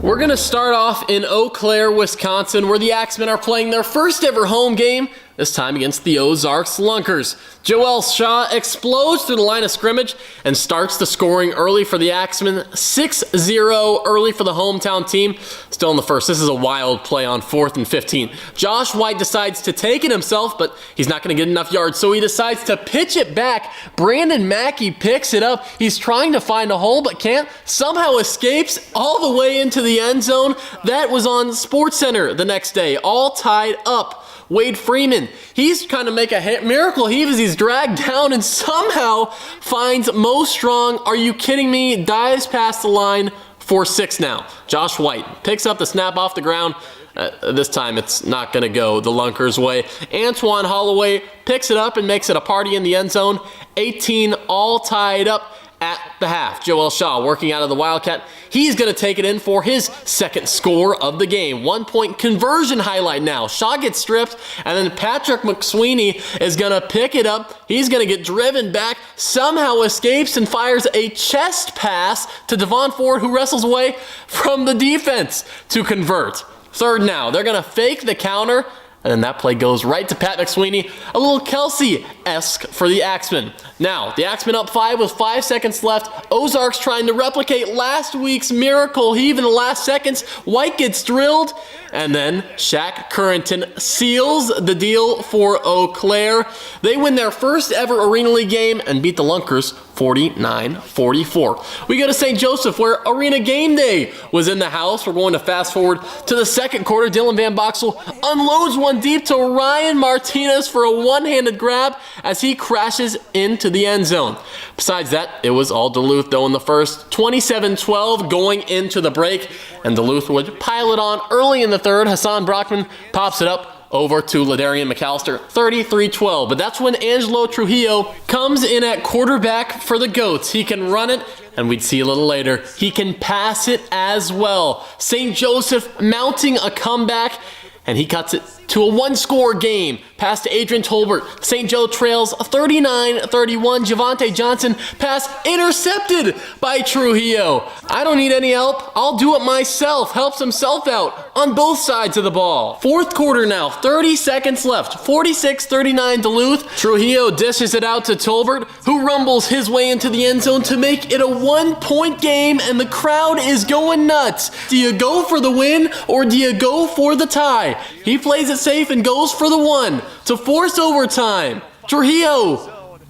We're going to start off in Eau Wisconsin, where the Axemen are playing their first ever home game, this time against the Ozarks Lunkers. Joel Shaw explodes through the line of scrimmage and starts the scoring early for the Axemen. 6-0 early for the hometown team. Still in the first. This is a wild play on 4th and 15. Josh White decides to take it himself, but he's not going to get enough yards, so he decides to pitch it back. Brandon Mackey picks it up. He's trying to find a hole, but can't. Somehow escapes all the way into the end zone. That was on SportsCenter the next day, all tied up. Wade Freeman, he's trying to make a miracle heave as he's dragged down and somehow finds Mo Strong. Are you kidding me? Dives past the line for 6 now. Josh White picks up the snap off the ground. This time it's not going to go the Lunkers' way. Antoine Holloway picks it up and makes it a party in the end zone. 18 all tied up at the half. Joel Shaw working out of the Wildcat. He's going to take it in for his second score of the game. 1-point conversion highlight now. Shaw gets stripped, and then Patrick McSweeney is going to pick it up. He's going to get driven back, somehow escapes and fires a chest pass to Devon Ford, who wrestles away from the defense to convert. Third now. They're going to fake the counter, and then that play goes right to Pat McSweeney. A little Kelsey-esque for the Axemen. Now, the Axemen up 5 with 5 seconds left. Ozarks trying to replicate last week's miracle heave in the last seconds. White gets drilled, and then Shaq Currington seals the deal for Oaklair. They win their first ever Arena League game and beat the Lunkers 49-44. We go to St. Joseph, where Arena Game Day was in the house. We're going to fast forward to the second quarter. Dylan Van Boxel unloads one deep to Ryan Martinez for a one-handed grab as he crashes into the end zone. Besides that, it was all Duluth, though, in the first. 27-12 going into the break, and Duluth would pile it on early in the third. Hassan Brockman pops it up over to Ladarian McAllister, 33-12. But that's when Angelo Trujillo comes in at quarterback for the Goats. He can run it, and we'd see a little later, he can pass it as well. St. Joseph mounting a comeback, and he cuts it to a one-score game. Pass to Adrian Tolbert. St. Joe trails 39-31. Javante Johnson pass intercepted by Trujillo. I don't need any help. I'll do it myself. Helps himself out on both sides of the ball. Fourth quarter now. 30 seconds left. 46-39 Duluth. Trujillo dishes it out to Tolbert, who rumbles his way into the end zone to make it a one-point game, and the crowd is going nuts. Do you go for the win or do you go for the tie? He plays it safe and goes for the one to force overtime. Trujillo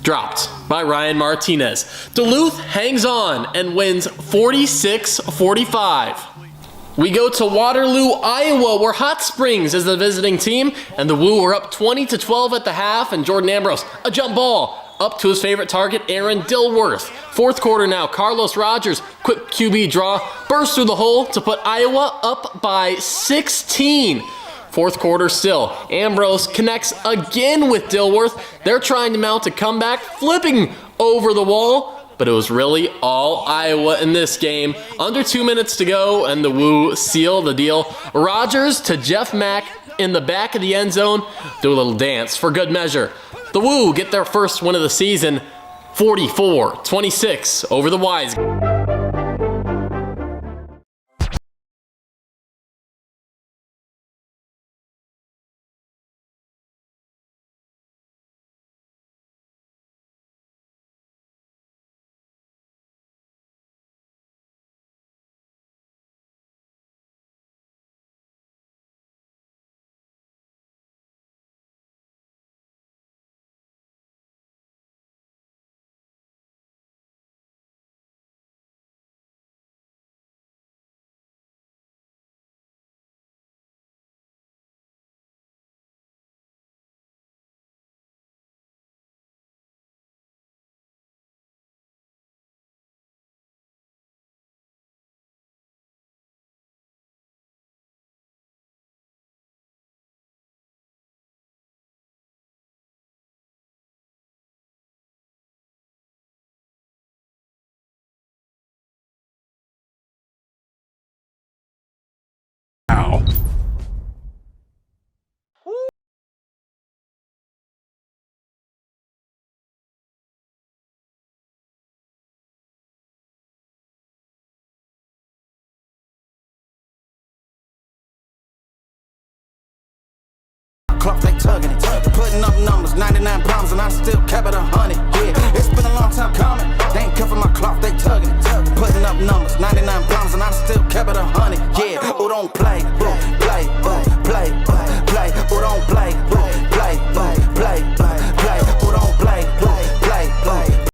dropped by Ryan Martinez. Duluth hangs on and wins 46-45. We go to Waterloo, Iowa, where Hot Springs is the visiting team, and the Woo are up 20-12 at the half, and Jordan Ambrose, a jump ball up to his favorite target, Aaron Dilworth. Fourth quarter now, Carlos Rogers, quick QB draw, bursts through the hole to put Iowa up by 16. Fourth quarter still, Ambrose connects again with Dilworth. They're trying to mount a comeback, flipping over the wall, but it was really all Iowa in this game. Under 2 minutes to go, and the Woo seal the deal. Rogers to Jeff Mack in the back of the end zone. Do a little dance for good measure. The Woo get their first win of the season, 44-26 over the Wise. tugging it. Putting up numbers, 99 problems, and I still kept it 100. Yeah, it's been a long time coming. They ain't cuffing my cloth, they tugging it. Putting up numbers, 99 problems, and I still kept it 100. Yeah, who don't play, boo, play, boo, play, play. Who don't play, boo, play, boo, play, play. Who don't play, boo, play, play.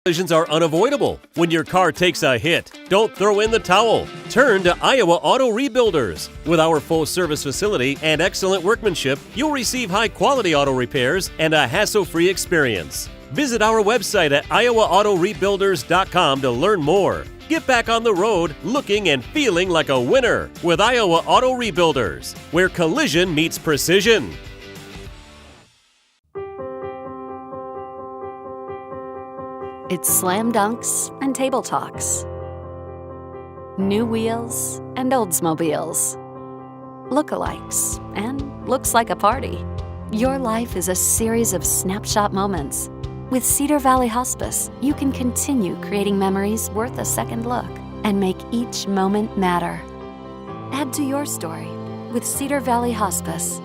Collisions are unavoidable when your car takes a hit. Don't throw in the towel. Turn to Iowa Auto Rebuilders. With our full service facility and excellent workmanship, you'll receive high-quality auto repairs and a hassle-free experience. Visit our website at iowaautorebuilders.com to learn more. Get back on the road looking and feeling like a winner with Iowa Auto Rebuilders, where collision meets precision. It's slam dunks and table talks. New wheels and Oldsmobiles. Lookalikes and looks like a party. Your life is a series of snapshot moments. With Cedar Valley Hospice, you can continue creating memories worth a second look and make each moment matter. Add to your story with Cedar Valley Hospice.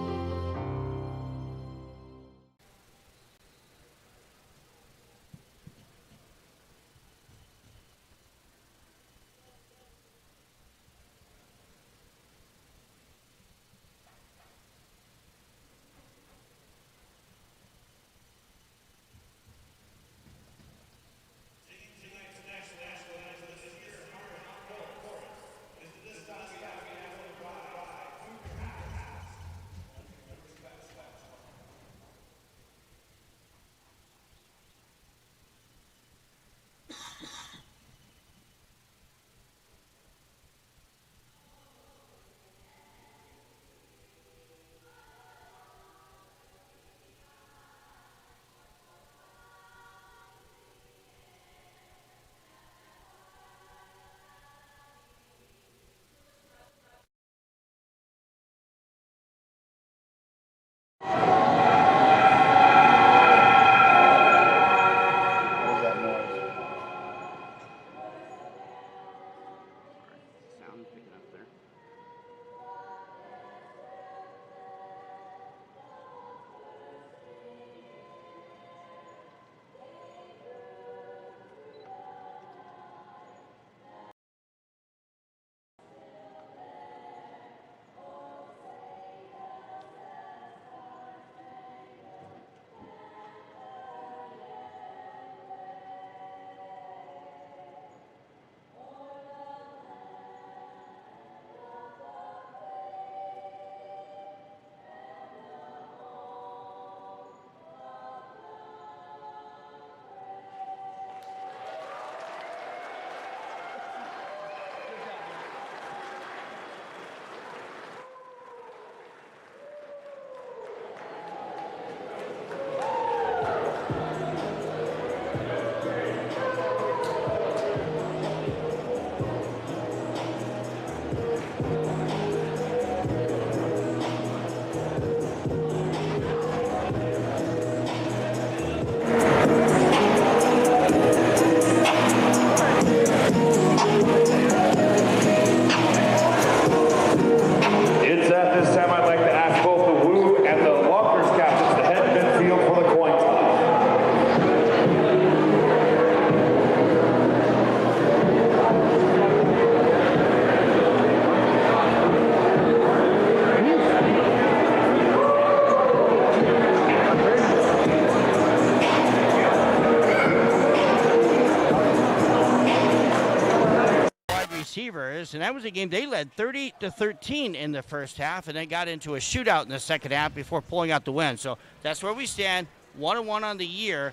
Lunkers, and that was a game they led 30-13 in the first half, and then got into a shootout in the second half before pulling out the win. So that's where we stand, 1-1 on the year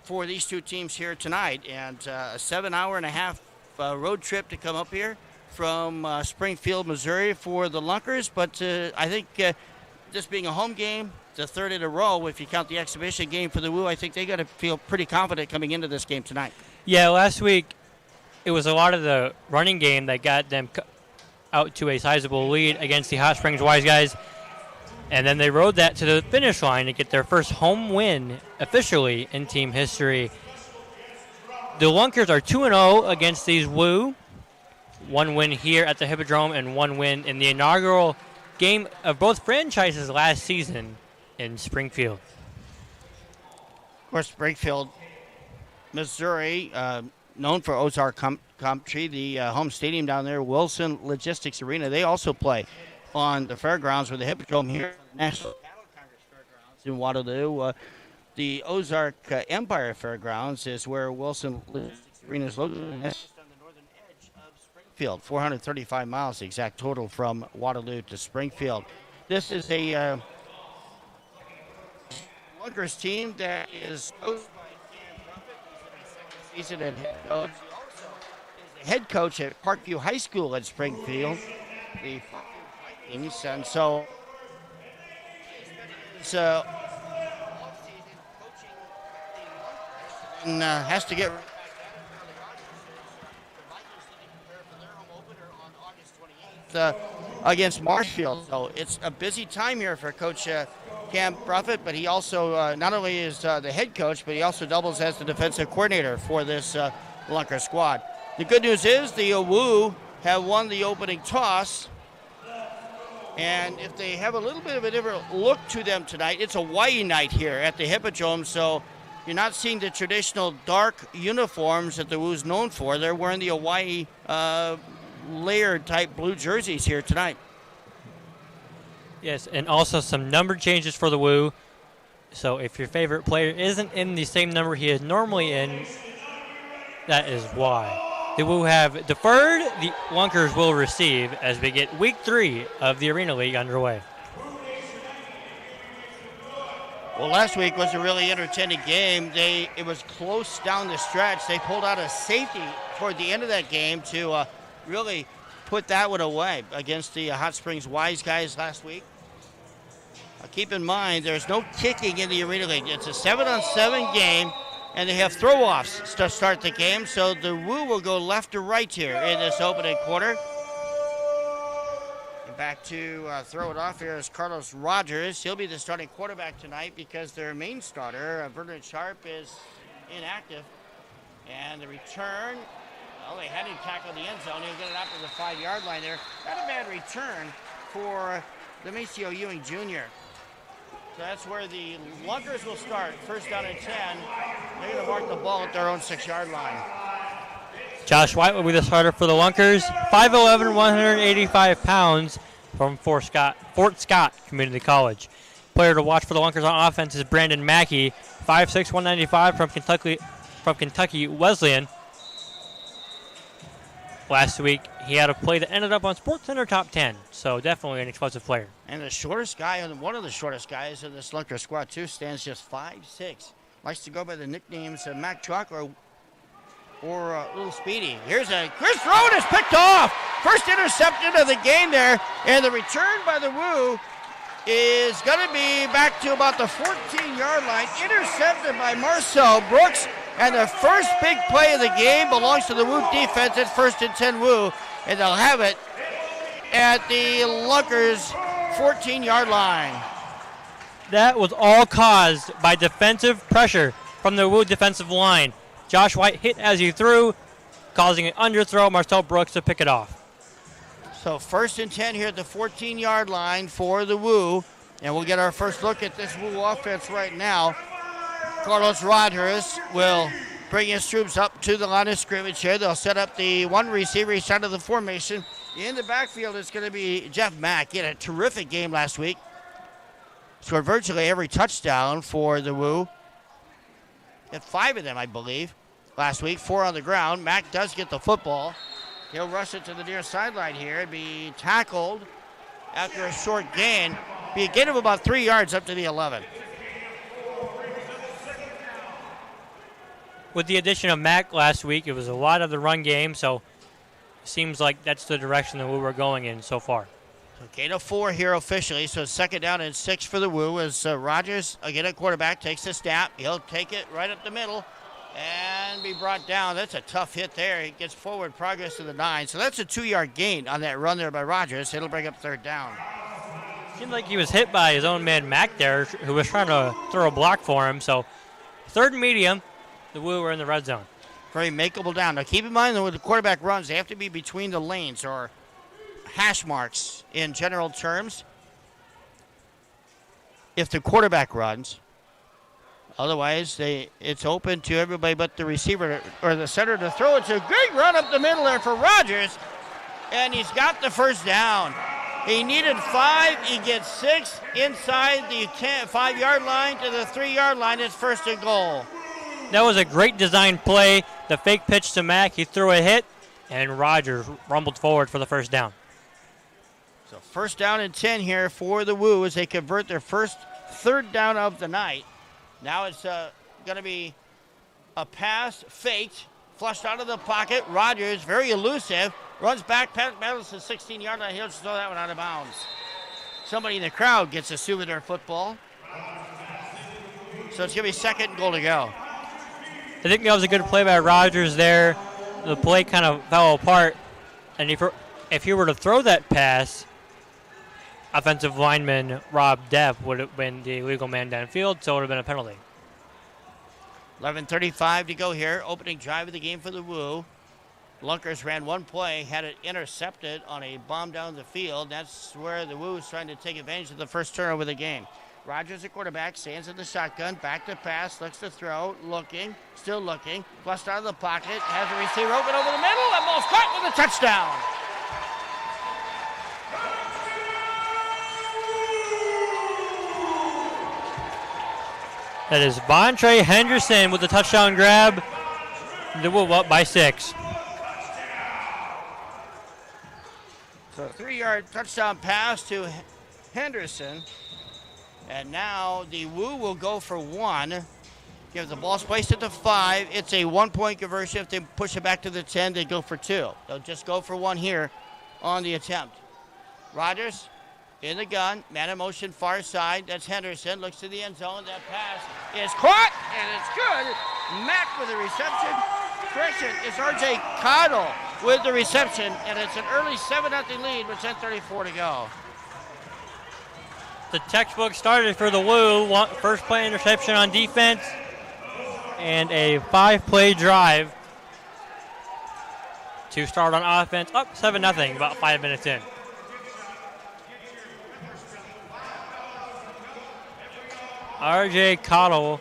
for these two teams here tonight, and a 7-hour-and-a-half road trip to come up here from Springfield, Missouri for the Lunkers. But I think this being a home game, the third in a row, if you count the exhibition game for the Woo, I think they got to feel pretty confident coming into this game tonight. Yeah, last week it was a lot of the running game that got them out to a sizable lead against the Hot Springs Wise guys, and then they rode that to the finish line to get their first home win officially in team history. The Lunkers are 2-0 against these Woo. One win here at the Hippodrome and one win in the inaugural game of both franchises last season in Springfield. Of course, Springfield, Missouri, known for Ozark Country, the home stadium down there, Wilson Logistics Arena. They also play on the fairgrounds with the Hippodrome here, National Cattle Congress Fairgrounds in Waterloo. The Ozark Empire Fairgrounds is where Wilson Logistics Arena is located, and that's just on the northern edge of Springfield. 435 miles, the exact total from Waterloo to Springfield. This is a Lunkers team that is coached by Cam Ruffett. He's in the second season at head coach. He also is the head coach at Parkview High School in Springfield, the Vikings. And so it's off-season coaching the Lunkers and has to get right back at it early on. The Vikings need to prepare for their home opener on August 28th against Marshfield. So it's a busy time here for Coach Cam Ruffett, but he also not only is the head coach, but he also doubles as the defensive coordinator for this Lunker squad. The good news is the Woo have won the opening toss, and if they have a little bit of a different look to them tonight, it's a Hawaii night here at the Hippodrome, so you're not seeing the traditional dark uniforms that the Woo's known for. They're wearing the Hawaii layered type blue jerseys here tonight. Yes, and also some number changes for the Woo. So if your favorite player isn't in the same number he is normally in, that is why. The Woo have deferred, the Lunkers will receive as we get week 3 of the Arena League underway. Well, last week was a really entertaining game. It was close down the stretch. They pulled out a safety toward the end of that game to really put that one away against the Hot Springs Wise guys last week. Keep in mind, there's no kicking in the Arena League. It's a 7-on-7 game, and they have throw-offs to start the game, so the Woo will go left to right here in this opening quarter. And back to throw it off here is Carlos Rogers. He'll be the starting quarterback tonight because their main starter, Vernon Sharp, is inactive. And the return, well, they had him tackle the end zone. He'll get it out to the 5-yard line there. Not a bad return for Demetrio Ewing Jr. So that's where the Lunkers will start. First down and 10. They're going to mark the ball at their own 6-yard line. Josh White will be the starter for the Lunkers. 5'11", 185 pounds from Fort Scott Community College. Player to watch for the Lunkers on offense is Brandon Mackey, 5'6", 195 from Kentucky Wesleyan. Last week, he had a play that ended up on SportsCenter Top 10, so definitely an explosive player. And the shortest guy, and one of the shortest guys in this Lunker squad, too, stands just 5'6". Likes to go by the nicknames Mac Truck or Little Speedy. Here's Chris Rowan is picked off. First interception of the game there, and the return by the Woo is going to be back to about the 14-yard line, intercepted by Marcel Brooks. And the first big play of the game belongs to the Woo defense. It's 1st and 10 Woo, and they'll have it at the Lunkers' 14-yard line. That was all caused by defensive pressure from the Woo defensive line. Josh White hit as he threw, causing an underthrow. Marcel Brooks to pick it off. So 1st and 10 here at the 14-yard line for the Woo, and we'll get our first look at this Woo offense right now. Carlos Rogers will bring his troops up to the line of scrimmage here. They'll set up the one receiver each side of the formation. In the backfield, it's going to be Jeff Mack. He had a terrific game last week. Scored virtually every touchdown for the Woo. Had 5 of them, I believe, last week. 4 on the ground. Mack does get the football. He'll rush it to the near sideline here and be tackled after a short gain. Be a gain of about 3 yards up to the 11. With the addition of Mack last week, it was a lot of the run game, so it seems like that's the direction that we were going in so far. So gain of 4 here officially, so 2nd down and 6 for the Woo as Rogers, again at quarterback, takes the snap. He'll take it right up the middle and be brought down. That's a tough hit there. He gets forward progress to the 9, so that's a 2-yard gain on that run there by Rogers. It'll bring up 3rd down. Seemed like he was hit by his own man Mack there, who was trying to throw a block for him, so 3rd and medium. The Woo are in the red zone. Very makeable down. Now keep in mind that when the quarterback runs, they have to be between the lanes or hash marks in general terms. If the quarterback runs, otherwise it's open to everybody but the receiver or the center to throw. It's a great run up the middle there for Rogers, and he's got the 1st down. He needed 5. He gets 6 inside the 5-yard line to the 3-yard line. It's 1st and goal. That was a great design play. The fake pitch to Mack. He threw a hit, and Rogers rumbled forward for the 1st down. So 1st down and 10 here for the Woo as they convert their first 3rd down of the night. Now it's going to be a pass faked, flushed out of the pocket. Rogers, very elusive, runs back, battles the 16-yard line. He'll just throw that one out of bounds. Somebody in the crowd gets a souvenir football. So it's going to be 2nd and goal to go. I think that was a good play by Rogers there. The play kind of fell apart, and if he were to throw that pass, offensive lineman Rob Depp would have been the illegal man downfield, so it would have been a penalty. 11:35 to go here. Opening drive of the game for the Woo. Lunkers ran one play, had it intercepted on a bomb down the field. That's where the Woo is trying to take advantage of the first turnover of the game. Rogers, the quarterback, stands in the shotgun, back to pass, looks to throw, looking, still looking, flushed out of the pocket, has a receiver open over the middle, and ball's caught with a touchdown. That is Vontae Henderson with the touchdown grab. The Woo up by 6. So a 3-yard touchdown pass to Henderson. And now the Woo will go for 1. Give the ball's placed at the 5. It's a 1-point conversion. If they push it back to the 10, they go for 2. They'll just go for 1 here on the attempt. Rogers in the gun, man in motion, far side. That's Henderson. Looks to the end zone. That pass is caught, and it's good. Mack with the reception. Correction, it's R.J. Cottle with the reception, and it's an early 7-0 lead with 10:34 to go. The textbook started for the Woo. First play interception on defense and a 5-play drive to start on offense. Up 7-0 about 5 minutes in. R.J. Cottle,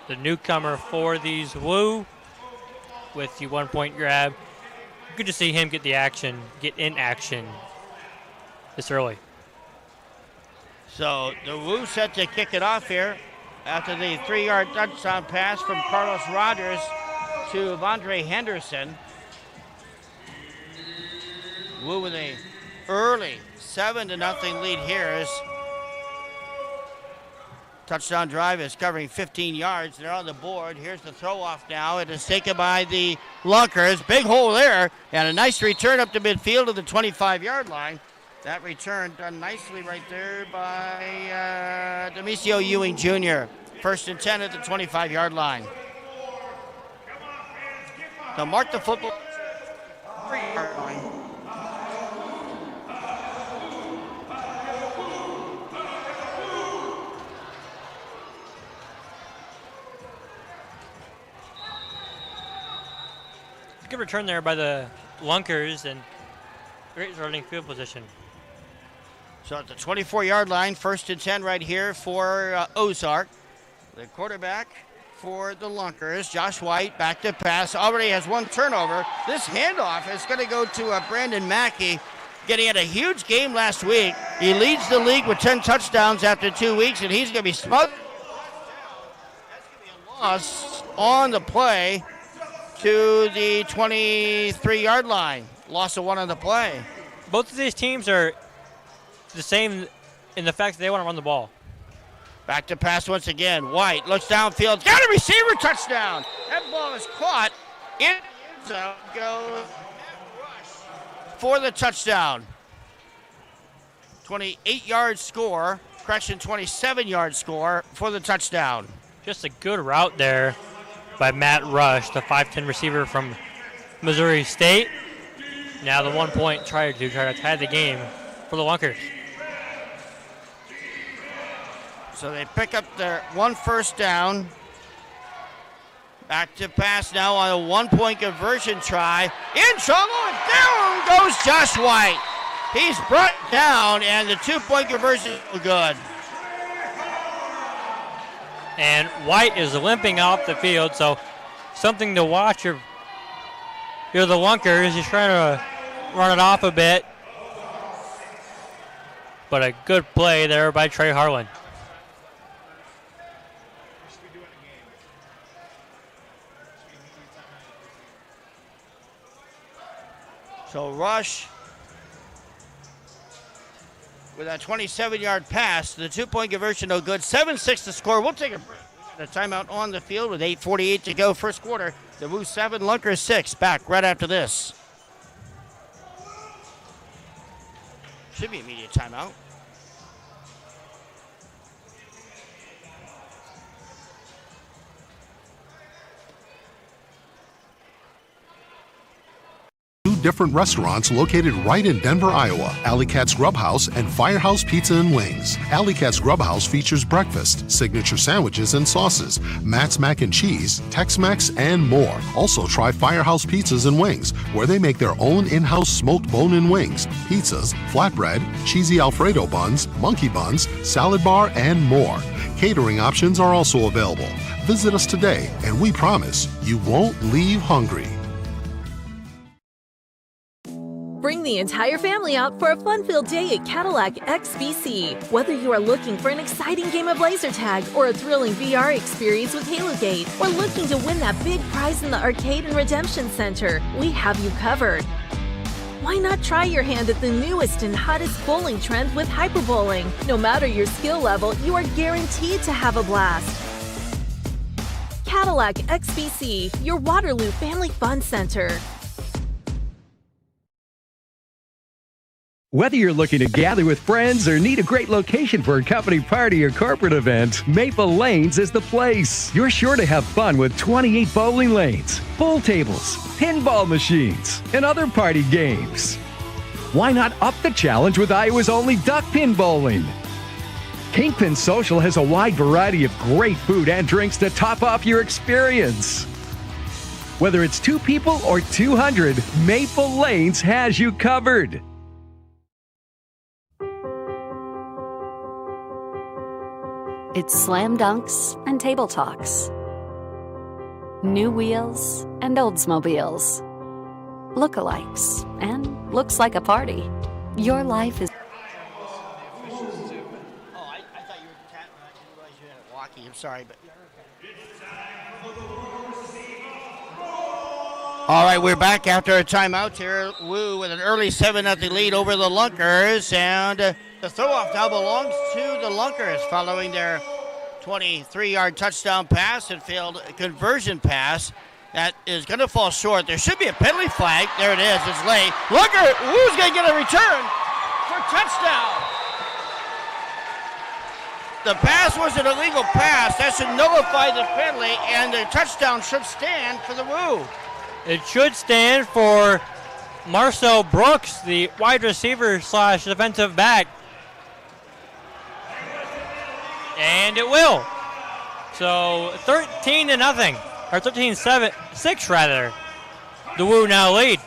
the newcomer for these Woo, with the 1-point grab. Good to see him get in action this early. So the Woo set to kick it off here after the 3-yard touchdown pass from Carlos Rogers to Vontae Henderson. Woo with a early 7-0 lead here as touchdown drive is covering 15 yards. They're on the board. Here's the throw off now. It is taken by the Lunkers. Big hole there and a nice return up to midfield to the 25-yard line. That return done nicely right there by Demisio Ewing Jr. 1st and 10 at the 25-yard line. They'll mark the football. 3-yard line. Good return there by the Lunkers and great starting field position. So at the 24-yard line, 1st and 10 right here for Ozark. The quarterback for the Lunkers, Josh White, back to pass. Already has 1 turnover. This handoff is going to go to Brandon Mackey, getting at a huge game last week. He leads the league with 10 touchdowns after 2 weeks, and he's going to be smothered. That's going to be a loss on the play. to the 23-yard line. Loss of 1 on the play. Both of these teams are the same in the fact that they want to run the ball. Back to pass once again. White looks downfield. Got a receiver, touchdown. That ball is caught in the end zone. Goes for the touchdown. 28-yard score. Correction, 27-yard score for the touchdown. Just a good route there by Matt Rush, the 5'10 receiver from Missouri State. Now the 1 point try to tie the game for the Lunkers. So they pick up their 1 first down. Back to pass now on a 1 point conversion try. In trouble, and down goes Josh White. He's brought down, and the 2 point conversion is good. And White is limping off the field, so something to watch. Here the Lunkers, he's trying to run it off a bit. But a good play there by Trey Harlan. So Rush with that 27-yard pass, the 2 point conversion no good. 7-6 to score. We'll take a break. The timeout on the field with 8:48 to go, first quarter. The Woo 7, Lunkers 6. Back right after this. Should be immediate timeout. Different restaurants located right in Denver, Iowa. Alley Cat's Grub House and Firehouse Pizza and Wings. Alley Cat's Grub House features breakfast, signature sandwiches and sauces, Matt's Mac and Cheese, Tex-Mex, and more. Also try Firehouse Pizzas and Wings, where they make their own in-house smoked bone-in wings, pizzas, flatbread, cheesy Alfredo buns, monkey buns, salad bar, and more. Catering options are also available. Visit us today, and we promise you won't leave hungry. Bring the entire family out for a fun-filled day at Cadillac XBC. Whether you are looking for an exciting game of laser tag or a thrilling VR experience with Halo Gate, or looking to win that big prize in the Arcade and Redemption Center, we have you covered. Why not try your hand at the newest and hottest bowling trend with hyperbowling? No matter your skill level, you are guaranteed to have a blast. Cadillac XBC, your Waterloo Family Fun Center. Whether you're looking to gather with friends or need a great location for a company party or corporate event, Maple Lanes is the place. You're sure to have fun with 28 bowling lanes, pool tables, pinball machines, and other party games. Why not up the challenge with Iowa's only duck pin bowling? Kingpin Social has a wide variety of great food and drinks to top off your experience. Whether it's 2 people or 200, Maple Lanes has you covered. It's slam dunks and table talks. New wheels and Oldsmobiles. Lookalikes and looks like a party. Your life is... Oh, I thought you were I didn't realize you had a walkie. I'm sorry, but... All right, we're back after a timeout here. Woo with an early 7-0 lead over the Lunkers, and the throw-off now belongs to the Lunkers following their 23-yard touchdown pass and failed conversion pass. That is going to fall short. There should be a penalty flag. There it is. It's late. Woo's going to get a return for touchdown. The pass was an illegal pass. That should nullify the penalty, and the touchdown should stand for the Woo. It should stand for Marcel Brooks, the wide receiver / defensive back. And it will. So 13-0, or 13-6 rather. The Woo now lead.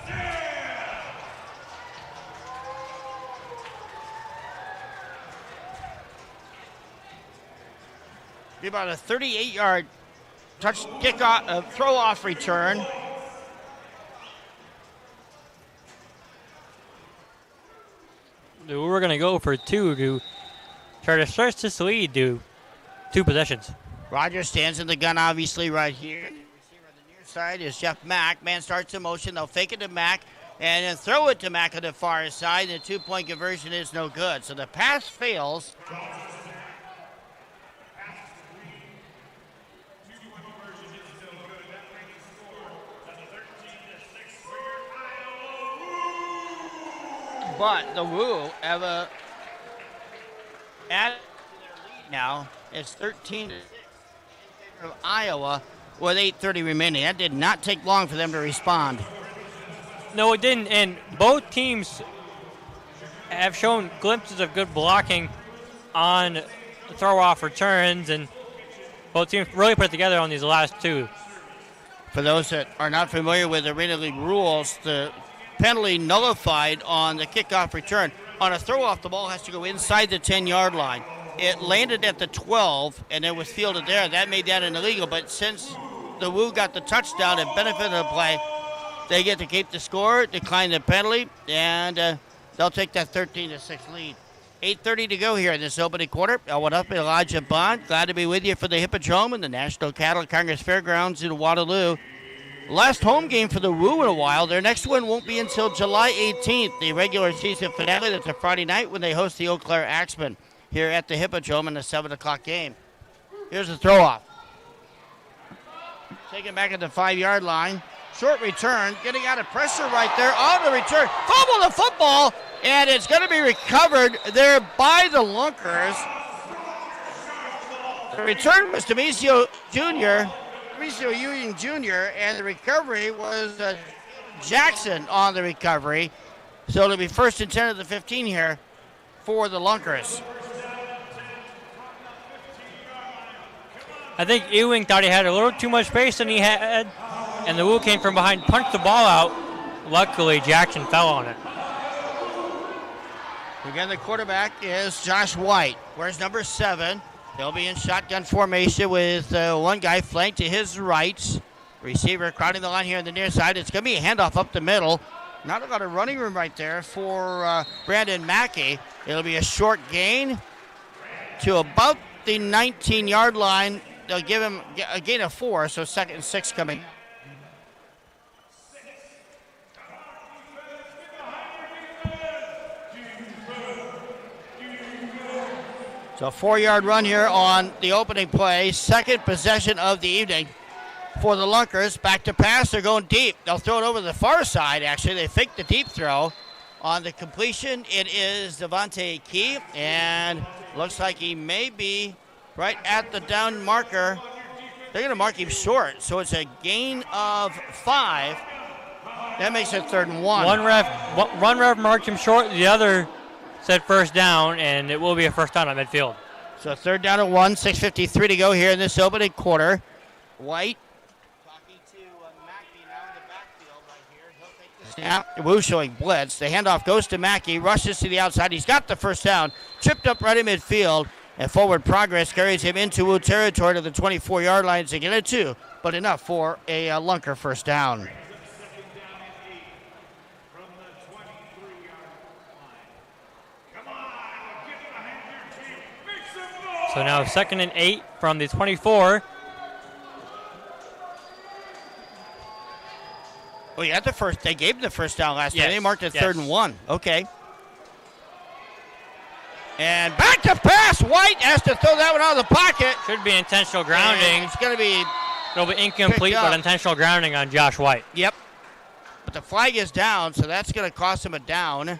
Be about a 38-yard throw-off return. We're going to go for 2 to try to stretch this lead to 2 possessions. Rogers stands in the gun, obviously, right here. Receiver on the near side is Jeff Mack. Man starts in motion. They'll fake it to Mack and then throw it to Mack on the far side. And the two-point conversion is no good. So the pass fails. But the Woo have a added to their lead now. It's 13-6 of Iowa with 8:30 remaining. That did not take long for them to respond. No, it didn't. And both teams have shown glimpses of good blocking on throw-off returns, and both teams really put it together on these last two. For those that are not familiar with Arena League rules, the penalty nullified on the kickoff return. On a throw-off, the ball has to go inside the 10-yard line. It landed at the 12, and it was fielded there. That made that an illegal, but since the Woo got the touchdown and benefited the play, they get to keep the score, decline the penalty, and they'll take that 13-6 lead. 8:30 to go here in this opening quarter. What up, Elijah Bond? Glad to be with you for the Hippodrome and the National Cattle Congress Fairgrounds in Waterloo. Last home game for the Woo in a while. Their next one won't be until July 18th, the regular season finale. That's a Friday night when they host the Oaklair Axemen here at the Hippodrome in the 7 o'clock game. Here's the throw-off. Taken back at the 5-yard line. Short return, getting out of pressure right there on the return. Fumble the football, and it's going to be recovered there by the Lunkers. The return was Demisio Ewing Jr., and the recovery was Jackson on the recovery. So it'll be first and 10 at the 15 here for the Lunkers. I think Ewing thought he had a little too much space than he had, and the Woo came from behind, punched the ball out. Luckily, Jackson fell on it. Again, the quarterback is Josh White. Where's number 7? They'll be in shotgun formation with one guy flanked to his right. Receiver crowding the line here on the near side. It's going to be a handoff up the middle. Not a lot of running room right there for Brandon Mackey. It'll be a short gain to about the 19-yard line. They'll give him a gain of 4, so 2nd and 6 coming. So a 4-yard run here on the opening play. Second possession of the evening for the Lunkers. Back to pass. They're going deep. They'll throw it over the far side, actually. They fake the deep throw. On the completion, it is Devontae Key, and looks like he may be right at the down marker. They're going to mark him short, so it's a gain of 5. That makes it 3rd and 1. One ref marked him short. The other said first down, and it will be a first down at midfield. So 3rd down and 1, 6:53 to go here in this opening quarter. White talking to Mackey now in the backfield right here. He'll take the snap. Woo showing blitz. The handoff goes to Mackey, rushes to the outside. He's got the first down, tripped up right in midfield, and forward progress carries him into Woo territory to the 24-yard line to get it 2, but enough for a Lunker first down. So now 2nd and 8 from the 24. Oh, yeah, they gave him the first down last yes. time. They marked it yes. 3rd and 1. Okay. And back to pass. White has to throw that one out of the pocket. Should be intentional grounding. And it's going to be It'll be incomplete, but intentional grounding on Josh White. Yep. But the flag is down, so that's going to cost him a down. Look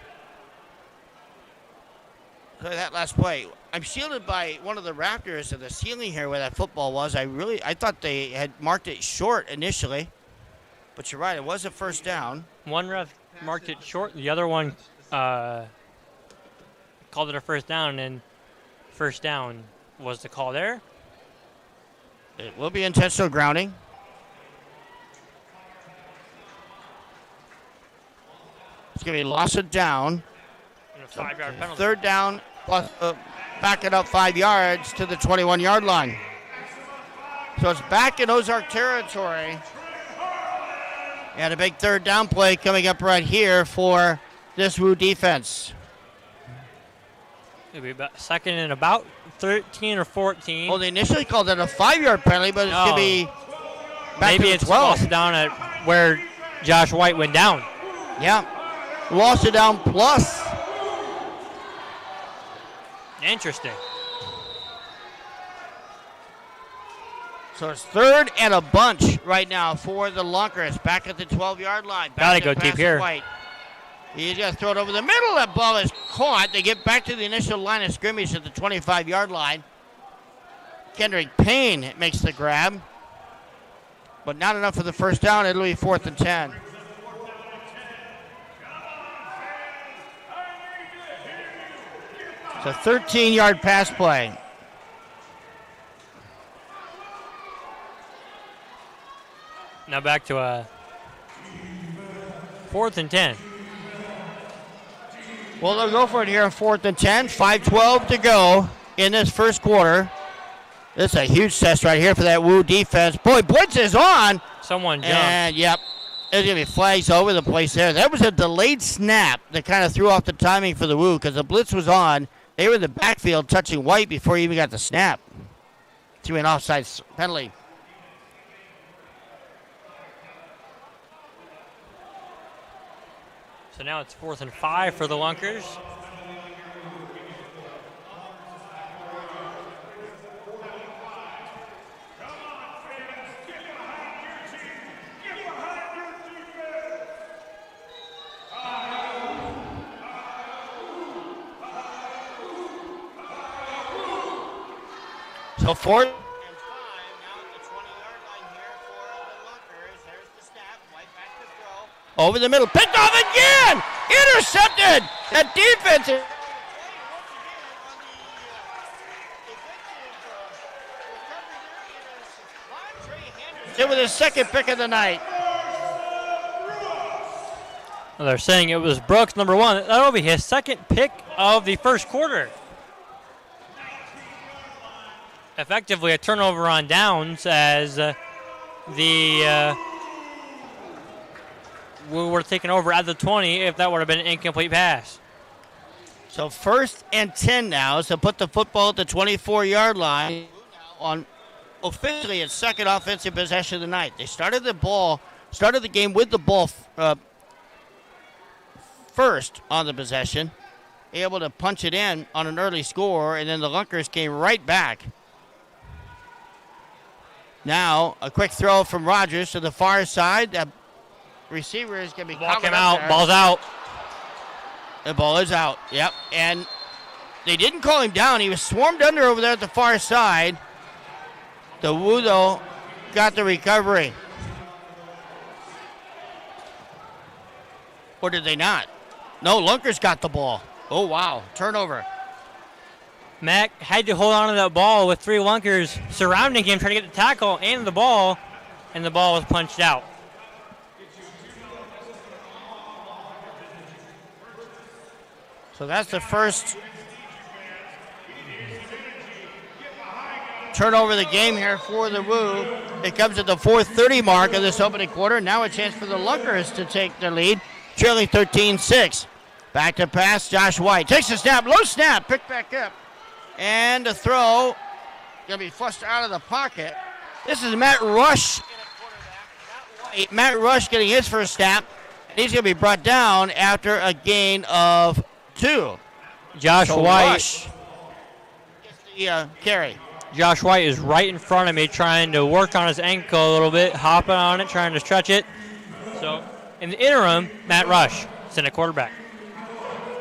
at that last play. I'm shielded by one of the Raptors at the ceiling here where that football was. I thought they had marked it short initially. But you're right, it was a first down. One ref marked it short. The other one called it a first down, and first down was the call there. It will be intentional grounding. It's going to be loss of down. And a 5-yard penalty. 3rd down, plus back it up 5 yards to the 21-yard line. So it's back in Ozark territory. And a big 3rd down play coming up right here for this Woo defense. It'll be about 2nd and about 13 or 14. Well, they initially called it a 5-yard penalty, but it's going to be back Maybe to the it's 12. lost it down at where Josh White went down. Yeah. Lost it down plus. Interesting. So it's 3rd and a bunch right now for the Lunkers. Back at the 12-yard line. Gotta Back go to deep pass here. White. He's going to throw it over the middle. That ball is caught. They get back to the initial line of scrimmage at the 25-yard line. Kendrick Payne makes the grab. But not enough for the first down. It'll be 4th and 10. It's a 13-yard pass play. Now back to a 4th and 10. Well, they'll go for it here on 4th and 10. 5:12 to go in this first quarter. This is a huge test right here for that Woo defense. Boy, blitz is on. Someone jumped. And, yep, there's going to be flags all over the place there. That was a delayed snap that kind of threw off the timing for the Woo because the blitz was on. They were in the backfield touching White before he even got the snap. Threw an offside penalty. So now it's 4th and 5 for the Lunkers. So 4th and 5 now at the 20-yard line here for the Lunkers. There's the snap. White back to throw. Over the middle. Picked off again. Intercepted. That defense is it was his second pick of the night. Well, they're saying it was Brooks, number 1. That'll be his second pick of the first quarter. Effectively a turnover on downs as we were taken over at the 20 if that would have been an incomplete pass. So 1st and 10 now. So put the football at the 24-yard line on officially its second offensive possession of the night. They started the game with the ball first on the possession, able to punch it in on an early score, and then the Lunkers came right back. Now a quick throw from Rogers to the far side. The receiver is going to be Ball covered came up out. there. Ball's out. The ball is out. Yep. And they didn't call him down. He was swarmed under over there at the far side. The Woo, though, got the recovery. Or did they not? No, Lunkers got the ball. Oh, wow. Turnover. Mac had to hold on to that ball with 3 Lunkers surrounding him, trying to get the tackle and the ball was punched out. So that's the first turnover of the game here for the Woo. It comes at the 4:30 mark of this opening quarter. Now a chance for the Lunkers to take the lead, trailing 13-6. Back to pass, Josh White. Takes a snap, low snap, picked back up. And a throw, going to be flushed out of the pocket. This is Matt Rush. Matt Rush getting his first snap. And he's going to be brought down after a gain of 2. Josh White. Rush gets the carry. Josh White is right in front of me trying to work on his ankle a little bit, hopping on it, trying to stretch it. So in the interim, Matt Rush is in a quarterback.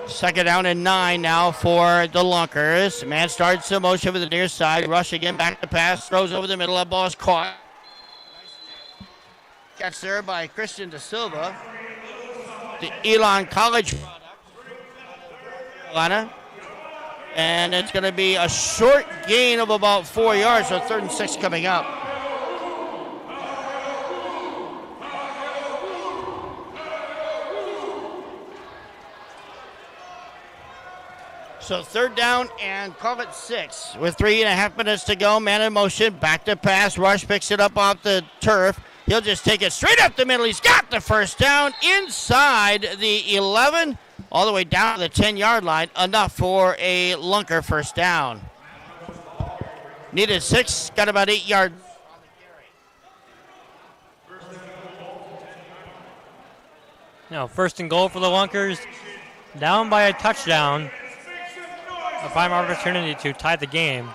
2nd down and 9 now for the Lunkers. Man starts the motion over the near side. Rush again, back to pass, throws over the middle. That ball is caught. Catch there by Christian De Silva. The Elon College product. And it's going to be a short gain of about 4 yards, so 3rd and 6 coming up. So 3rd down and call it 6 with 3.5 minutes to go. Man in motion, back to pass. Rush picks it up off the turf. He'll just take it straight up the middle. He's got the first down inside the 11, all the way down to the 10-yard line. Enough for a Lunker first down. Needed 6, got about 8 yards. Now, first and goal for the Lunkers. Down by a touchdown. A prime opportunity to tie the game.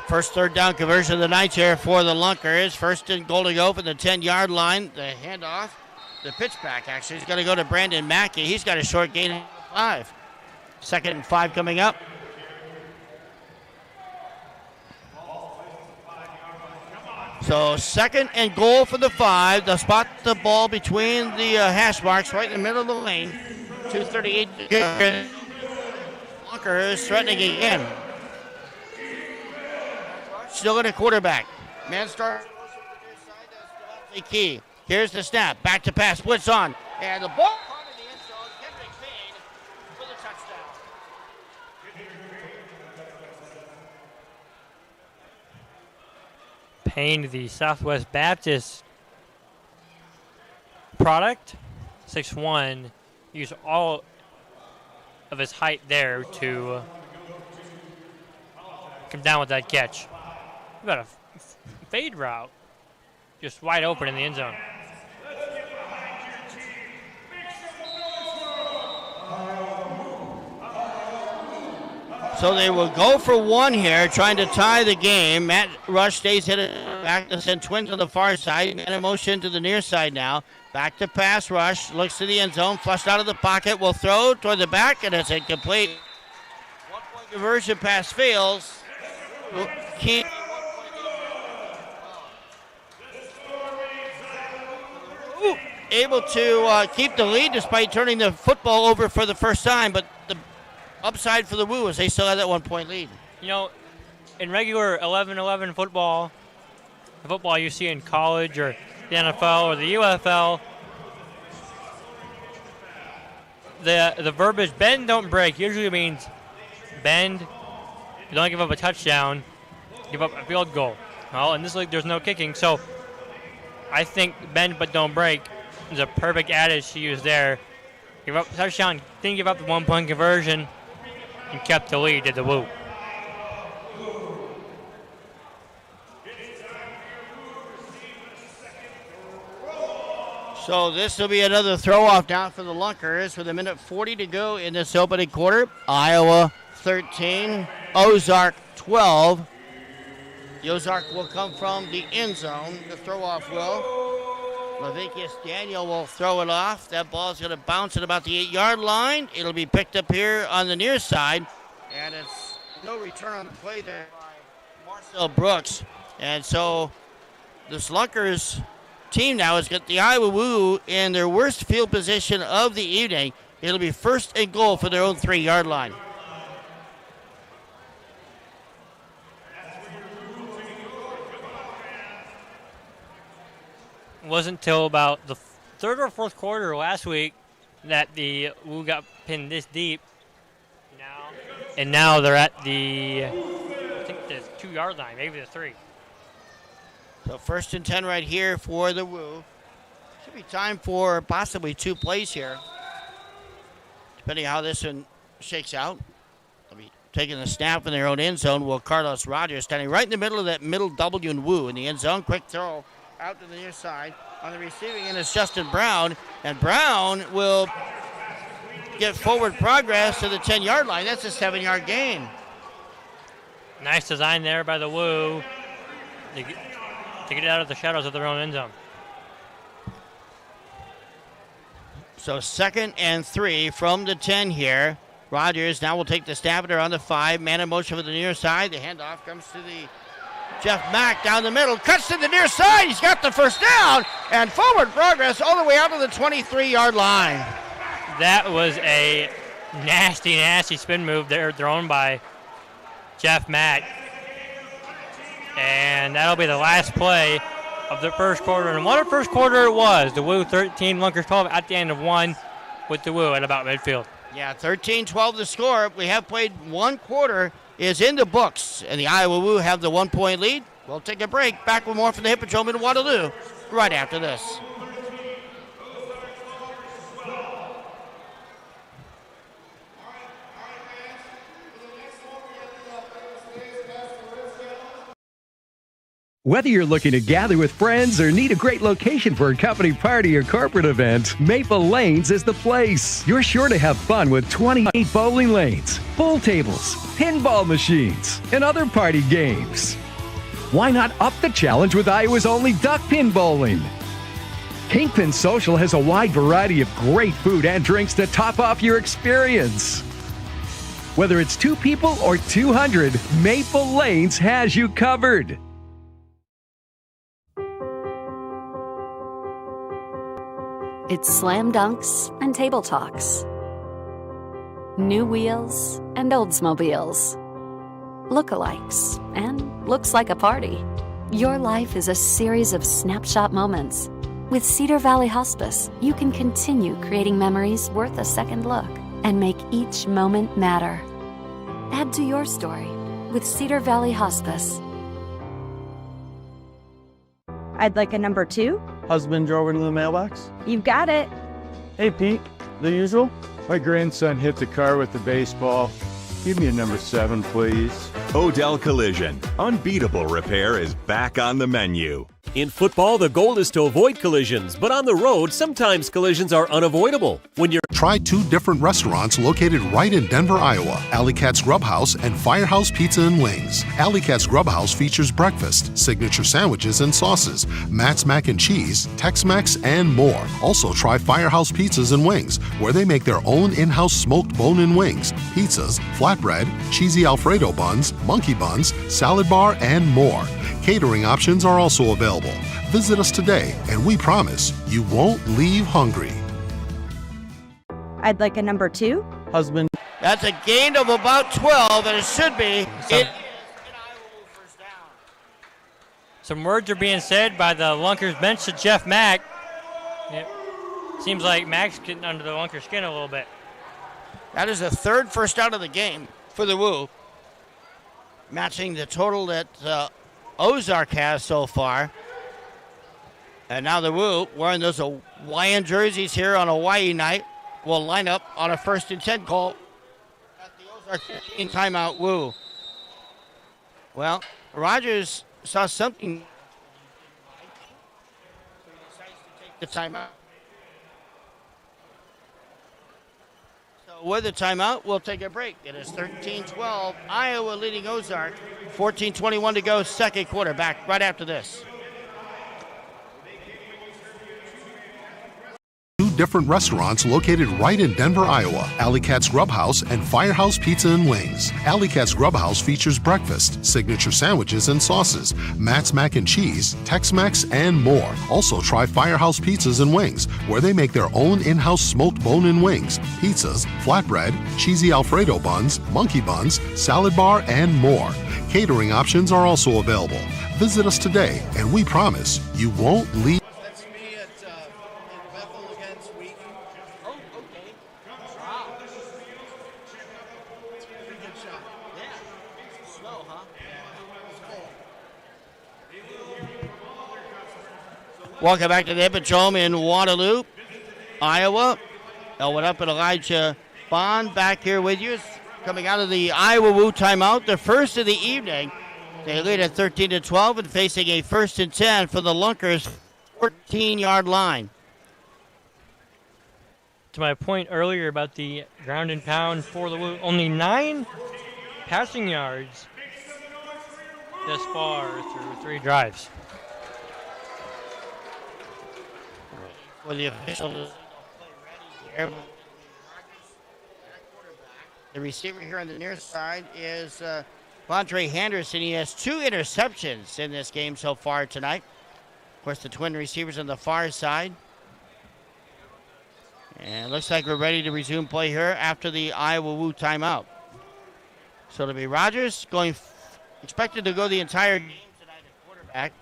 First third down conversion of the night here for the Lunkers. First and goal to go from the 10-yard line. The handoff, the pitch back actually, is going to go to Brandon Mackey. He's got a short gain of 5. Second and 5 coming up. So second and goal for the 5. They'll spot the ball between the hash marks right in the middle of the lane. 2:38 to go. Lunkers threatening again. Still in a quarterback. Man start. That's key. Here's the snap. Back to pass. Blitz on. And the ball caught in the end zone. Kendrick Payne for the touchdown. Payne, the Southwest Baptist product, 6'1", used all of his height there to come down with that catch. Got a fade route, just wide open in the end zone. So they will go for 1 here, trying to tie the game. Matt Rush stays hit it back to send Twins on the far side. Man in motion to the near side now. Back to pass. Rush looks to the end zone, flushed out of the pocket, will throw toward the back, and it's incomplete. 1-point conversion pass fails. Keep. Able to keep the lead despite turning the football over for the first time, but the upside for the Woo is they still have that 1-point lead. You know, in regular 11-11 football, the football you see in college or the NFL or the UFL, the verbiage bend, don't break usually means bend, don't give up a touchdown, give up a field goal. Well, in this league there's no kicking, so I think bend but don't break is a perfect adage to use there. Give up a touchdown, didn't give up the 1-point conversion, and kept the lead to the Woo. So this will be another throw-off down for the Lunkers with 1:40 to go in this opening quarter. Iowa 13, Ozark 12. The Ozark will come from the end zone. The throw-off will. Levikius Daniel will throw it off. That ball is going to bounce at about the 8-yard line. It'll be picked up here on the near side. And it's no return on the play there by Marcel Brooks. And so this Lunkers team now has got the Iowa Woo in their worst field position of the evening. It'll be first and goal for their own 3-yard line. It wasn't until about the third or fourth quarter last week that the Woo got pinned this deep. And now they're at the, I think the 2-yard line, maybe the 3. So first and 10 right here for the Woo. Should be time for possibly 2 plays here, depending how this one shakes out. They'll be taking the snap in their own end zone. Will Carlos Rogers standing right in the middle of that middle W and Woo in the end zone. Quick throw out to the near side. On the receiving end is Justin Brown, and Brown will get forward progress to the 10-yard line. That's a 7-yard gain. Nice design there by the Woo to get out of the shadows of their own end zone. So 2nd and 3 from the 10 here. Rogers now will take the snap on the 5. Man in motion for the near side. The handoff comes to the Jeff Mack down the middle. Cuts to the near side. He's got the first down. And forward progress all the way out to the 23-yard line. That was a nasty, nasty spin move there thrown by Jeff Mack. And that'll be the last play of the first quarter. And what a first quarter it was. The Woo 13, Lunkers 12 at the end of 1 with the Woo at about midfield. Yeah, 13-12 the score. We have played 1 quarter is in the books. And the Iowa Woo have the 1-point lead. We'll take a break. Back with more from the Hippodrome in Waterloo right after this. Whether you're looking to gather with friends or need a great location for a company party or corporate event, Maple Lanes is the place. You're sure to have fun with 28 bowling lanes, pool tables, pinball machines, and other party games. Why not up the challenge with Iowa's only duck pin bowling? Kingpin Social has a wide variety of great food and drinks to top off your experience. Whether it's 2 people or 200, Maple Lanes has you covered. It's slam dunks and table talks. New wheels and Oldsmobiles. Lookalikes and looks like a party. Your life is a series of snapshot moments. With Cedar Valley Hospice, you can continue creating memories worth a second look and make each moment matter. Add to your story with Cedar Valley Hospice. I'd like a number 2. Husband drove into the mailbox. You've got it. Hey, Pete. The usual? My grandson hit the car with the baseball. Give me a number 7, please. Odell Collision. Unbeatable repair is back on the menu. In football, the goal is to avoid collisions, but on the road, sometimes collisions are unavoidable. When you're Try 2 different restaurants located right in Denver, Iowa. Alley Cat's Grub House and Firehouse Pizza and Wings. Alley Cat's Grub House features breakfast, signature sandwiches and sauces, Matt's Mac and Cheese, Tex-Mex, and more. Also try Firehouse Pizzas and Wings, where they make their own in-house smoked bone-in wings, pizzas, flatbread, cheesy Alfredo buns, monkey buns, salad bar, and more. Catering options are also available. Visit us today, and we promise you won't leave hungry. I'd like a number 2. Husband. That's a gain of about 12, and it should be. Some words are being said by the Lunkers bench to Jeff Mack. It seems like Mack's getting under the Lunkers skin a little bit. That is the 3rd first down of the game for the Woo, matching the total that Ozark has so far. And now the Woo, wearing those Hawaiian jerseys here on Hawaii night, will line up on a 1st and 10 call at the Ozark 15 timeout Woo. Well, Rogers saw something, so he decides to take the timeout. So with the timeout, we'll take a break. It is 13-12, Iowa leading Ozark. 14:21 to go, second quarter. Back right after this. 2 different restaurants located right in Denver, Iowa. Alley Cat's Grub House and Firehouse Pizza and Wings. Alley Cat's Grub House features breakfast, signature sandwiches and sauces, Matt's Mac and Cheese, Tex-Mex, and more. Also try Firehouse Pizzas and Wings, where they make their own in-house smoked bone-in wings, pizzas, flatbread, cheesy Alfredo buns, monkey buns, salad bar, and more. Catering options are also available. Visit us today, and we promise you won't leave. That's me at Bethel against Wheaton. Oh, okay. Wow. Pretty good shot. Yeah. Slow, huh? Welcome back to the Hippodrome in Waterloo, Iowa. Elwood up and Elijah Bond back here with you. Coming out of the Iowa Woo timeout, the first of the evening. They lead at 13-12 and facing a 1st and 10 for the Lunkers 14-yard line. To my point earlier about the ground and pound for the Woo, only 9 passing yards this far through 3 drives. For the officials, the receiver here on the near side is Vontae Henderson. He has 2 interceptions in this game so far tonight. Of course, the twin receivers on the far side. And it looks like we're ready to resume play here after the Iowa Woo timeout. So it'll be Rogers expected to go the entire game tonight at quarterback.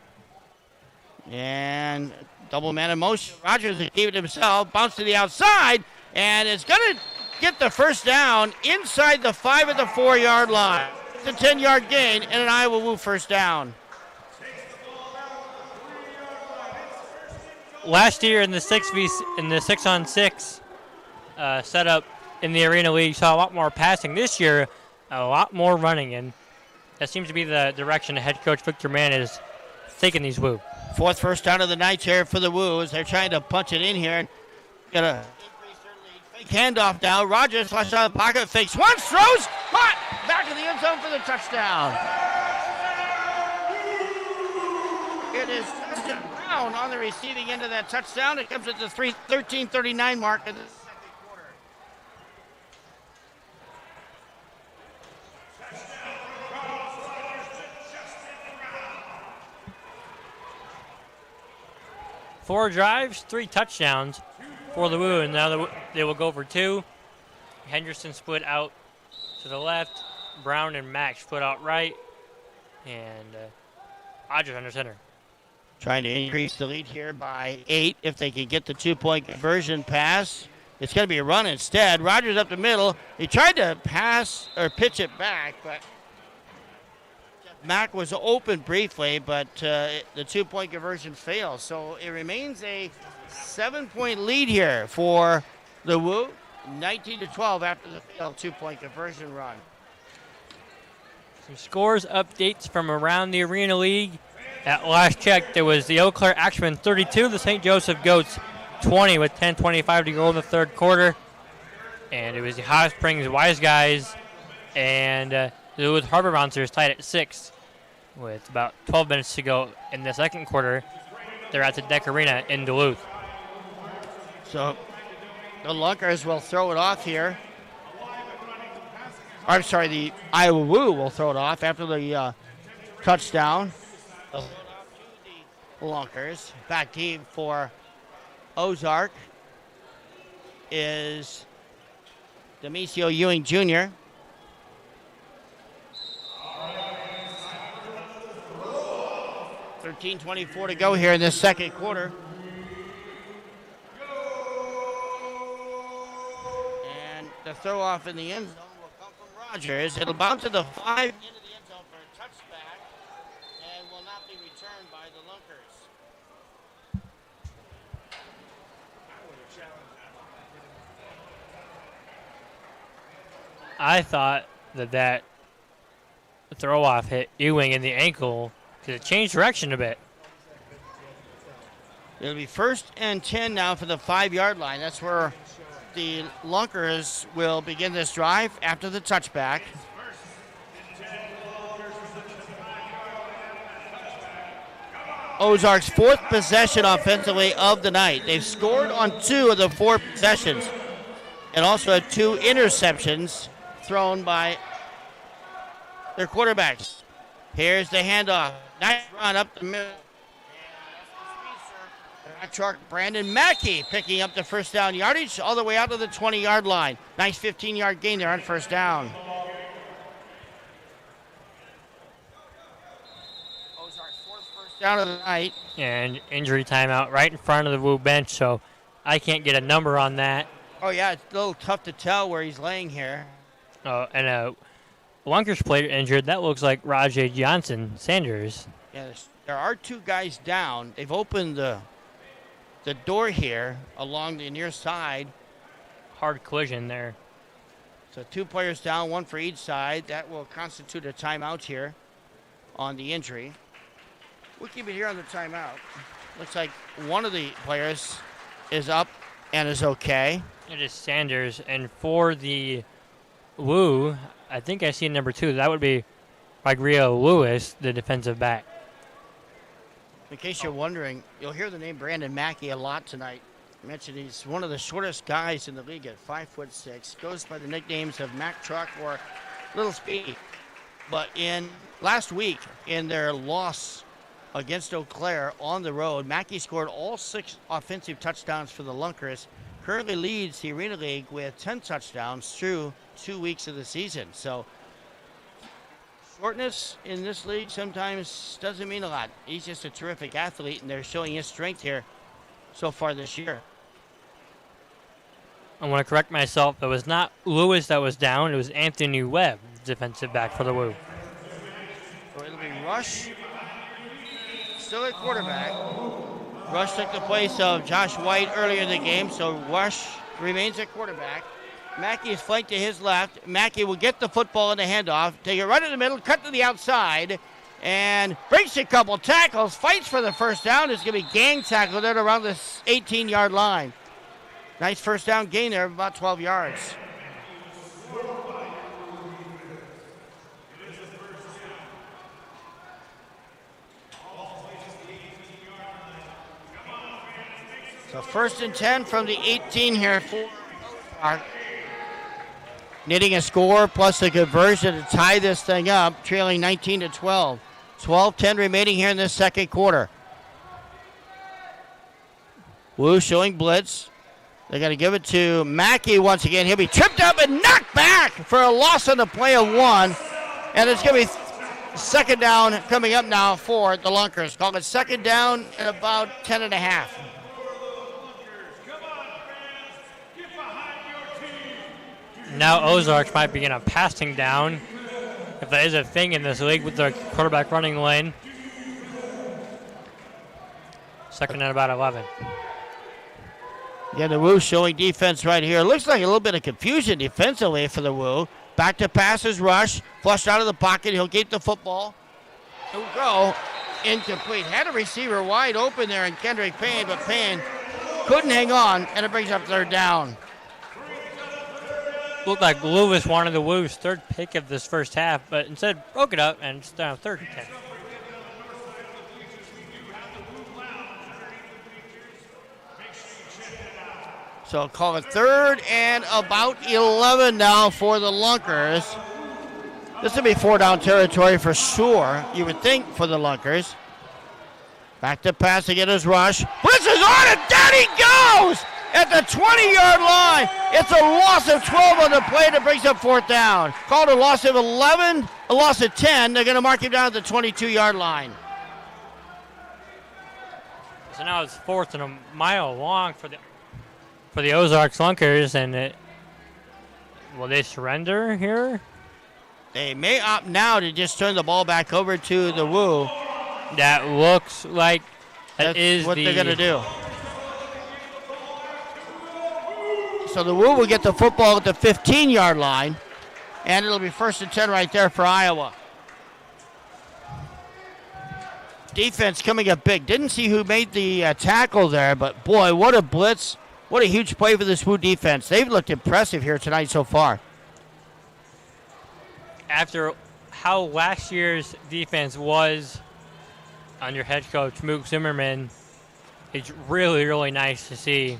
And double man in motion. Rogers will keep it himself. Bounce to the outside. And it's going to get the first down inside the 5 of the 4-yard line. It's a 10-yard gain and an Iowa Woo first down. Last year in the 6-on-6 setup in the Arena League, saw a lot more passing. This year, a lot more running, and that seems to be the direction head coach Victor Mann is taking these Woo. Fourth first down of the night here for the Woo as they're trying to punch it in here. Got a fake handoff now. Rogers flushed out of the pocket, fakes once, throws, caught, back to the end zone for the touchdown. It is Justin Brown on the receiving end of that touchdown. It comes at the 13:39 mark of the second quarter. Four drives, 3 touchdowns for the Woo, and now they will go for 2. Henderson split out to the left. Brown and Mack split out right. And Rogers under center. Trying to increase the lead here by 8 if they can get the 2-point conversion pass. It's going to be a run instead. Rogers up the middle. He tried to pass or pitch it back, but Mack was open briefly, but the 2-point conversion fails. So it remains a 7-point lead here for the Woo, 19-12 after the failed 2-point conversion run. Some scores updates from around the Arena League. At last check, there was the Oaklair Axemen 32, the St. Joseph Goats 20 with 10:25 to go in the third quarter. And it was the Hot Springs Wise Guys and the Duluth Harbor Monsters tied at 6 with about 12 minutes to go in the second quarter. They're at the Deck Arena in Duluth. So the Lunkers will throw it off here. I'm sorry, the Iowa Woo will throw it off after the touchdown. The Lunkers. Back team for Ozark is Demisio Ewing Jr. $13:24 to go here in this second quarter. And the throw off in the end zone will come from Rogers. It'll bounce to the 5 into the end zone for a touchback and will not be returned by the Lunkers. I thought that throw off hit Ewing in the ankle because it changed direction a bit. It'll be 1st and 10 now for the 5-yard line. That's where the Lunkers will begin this drive after the touchback. Ozark's 4th possession offensively of the night. They've scored on 2 of the 4 possessions and also had 2 interceptions thrown by their quarterbacks. Here's the handoff. Nice run up the middle. Truck Brandon Mackey picking up the first down yardage all the way out to the 20-yard line. Nice 15-yard gain there on first down. Ozark's 4th first down of the night. And injury timeout right in front of the Woo bench, so I can't get a number on that. Oh, yeah, it's a little tough to tell where he's laying here. And a Lunkers player injured. That looks like Rajay Johnson Sanders. Yeah, there are 2 guys down. They've opened the door here along the near side. Hard collision there. So 2 players down, 1 for each side. That will constitute a timeout here on the injury. We'll keep it here on the timeout. Looks like one of the players is up and is okay. It is Sanders. And for the Woo, I think I see number 2. That would be Rigrio Lewis, the defensive back. In case you're wondering, you'll hear the name Brandon Mackey a lot tonight. I mentioned he's one of the shortest guys in the league at 5'6". Goes by the nicknames of Mack Truck or Little Speedy. But in last week, in their loss against Eau on the road, Mackey scored all 6 offensive touchdowns for the Lunkers. Currently leads the Arena League with 10 touchdowns through 2 weeks of the season. So shortness in this league sometimes doesn't mean a lot. He's just a terrific athlete, and they're showing his strength here so far this year. I want to correct myself. It was not Lewis that was down. It was Anthony Webb, defensive back for the Woo. So it'll be Rush, still at quarterback. Rush took the place of Josh White earlier in the game, so Rush remains at quarterback. Mackey is flanked to his left. Mackey will get the football in the handoff, take it right in the middle, cut to the outside, and breaks a couple tackles, fights for the first down. It's going to be gang tackle there around the 18-yard line. Nice first down gain there of about 12 yards. So 1st and 10 from the 18 here for Ozarks. Needing a score plus a conversion to tie this thing up, trailing 19-12. 12-10 remaining here in this second quarter. Woo showing blitz. They're going to give it to Mackey once again. He'll be tripped up and knocked back for a loss on the play of 1. And it's going to be second down coming up now for the Lunkers. Call it second down at about 10.5. Now Ozarks might begin a passing down, if that is a thing in this league with the quarterback running lane. Second and about 11. Yeah, the Woo showing defense right here. Looks like a little bit of confusion defensively for the Woo. Back to passes rush. Flushed out of the pocket. He'll get the football. He'll go. Incomplete. Had a receiver wide open there in Kendrick Payne, but Payne couldn't hang on, and it brings up third down. Looked like Lewis wanted the Woo's third pick of this first half, but instead broke it up and it's down 3rd and 10. So call it 3rd and about 11 now for the Lunkers. This will be 4-down territory for sure, you would think, for the Lunkers. Back to pass again is Rush. Blitz is on it, down he goes! At the 20-yard line. It's a loss of 12 on the play that brings up 4th down. Called a loss of 11, a loss of 10. They're going to mark him down at the 22-yard line. So now it's 4th and a mile long for the Ozarks Lunkers, and will they surrender here? They may opt now to just turn the ball back over to the Woo. That looks like That's what they're going to do. So the Woo will get the football at the 15-yard line, and it'll be 1st and 10 right there for Iowa. Defense coming up big. Didn't see who made the tackle there, but boy, what a blitz. What a huge play for this Woo defense. They've looked impressive here tonight so far. After how last year's defense was under head coach Mook Zimmerman, it's really, really nice to see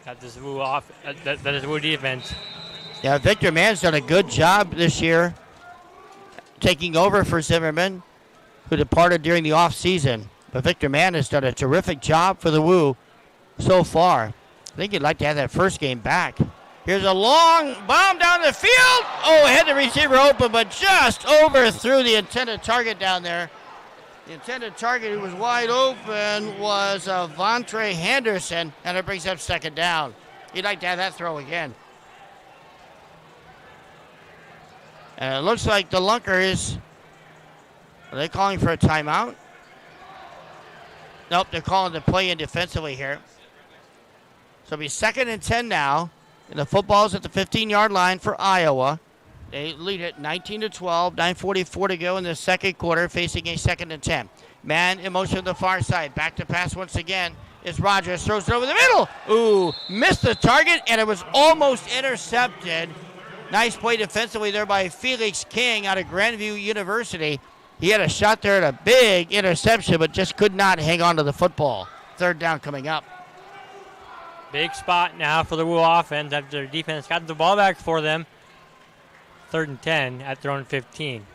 that this Woo defense. Yeah, Victor Mann's done a good job this year taking over for Zimmerman, who departed during the offseason. But Victor Mann has done a terrific job for the Woo so far. I think you'd like to have that first game back. Here's a long bomb down the field. Oh, had the receiver open, but just overthrew the intended target down there. The intended target who was wide open was Vontre Henderson, and it brings up 2nd down. You'd like to have that throw again. And it looks like the Lunkers, are they calling for a timeout? Nope, they're calling the play in defensively here. So it'll be 2nd and 10 now. And the football's at the 15-yard line for Iowa. They lead it 19-12, 9:44 to go in the second quarter, facing a 2nd and 10. Man in motion to the far side. Back to pass once again is Rogers. Throws it over the middle. Ooh, missed the target, and it was almost intercepted. Nice play defensively there by Felix King out of Grandview University. He had a shot there at a big interception, but just could not hang on to the football. 3rd down coming up. Big spot now for the Woo offense after their defense got the ball back for them. 3rd and 10 at their own 15.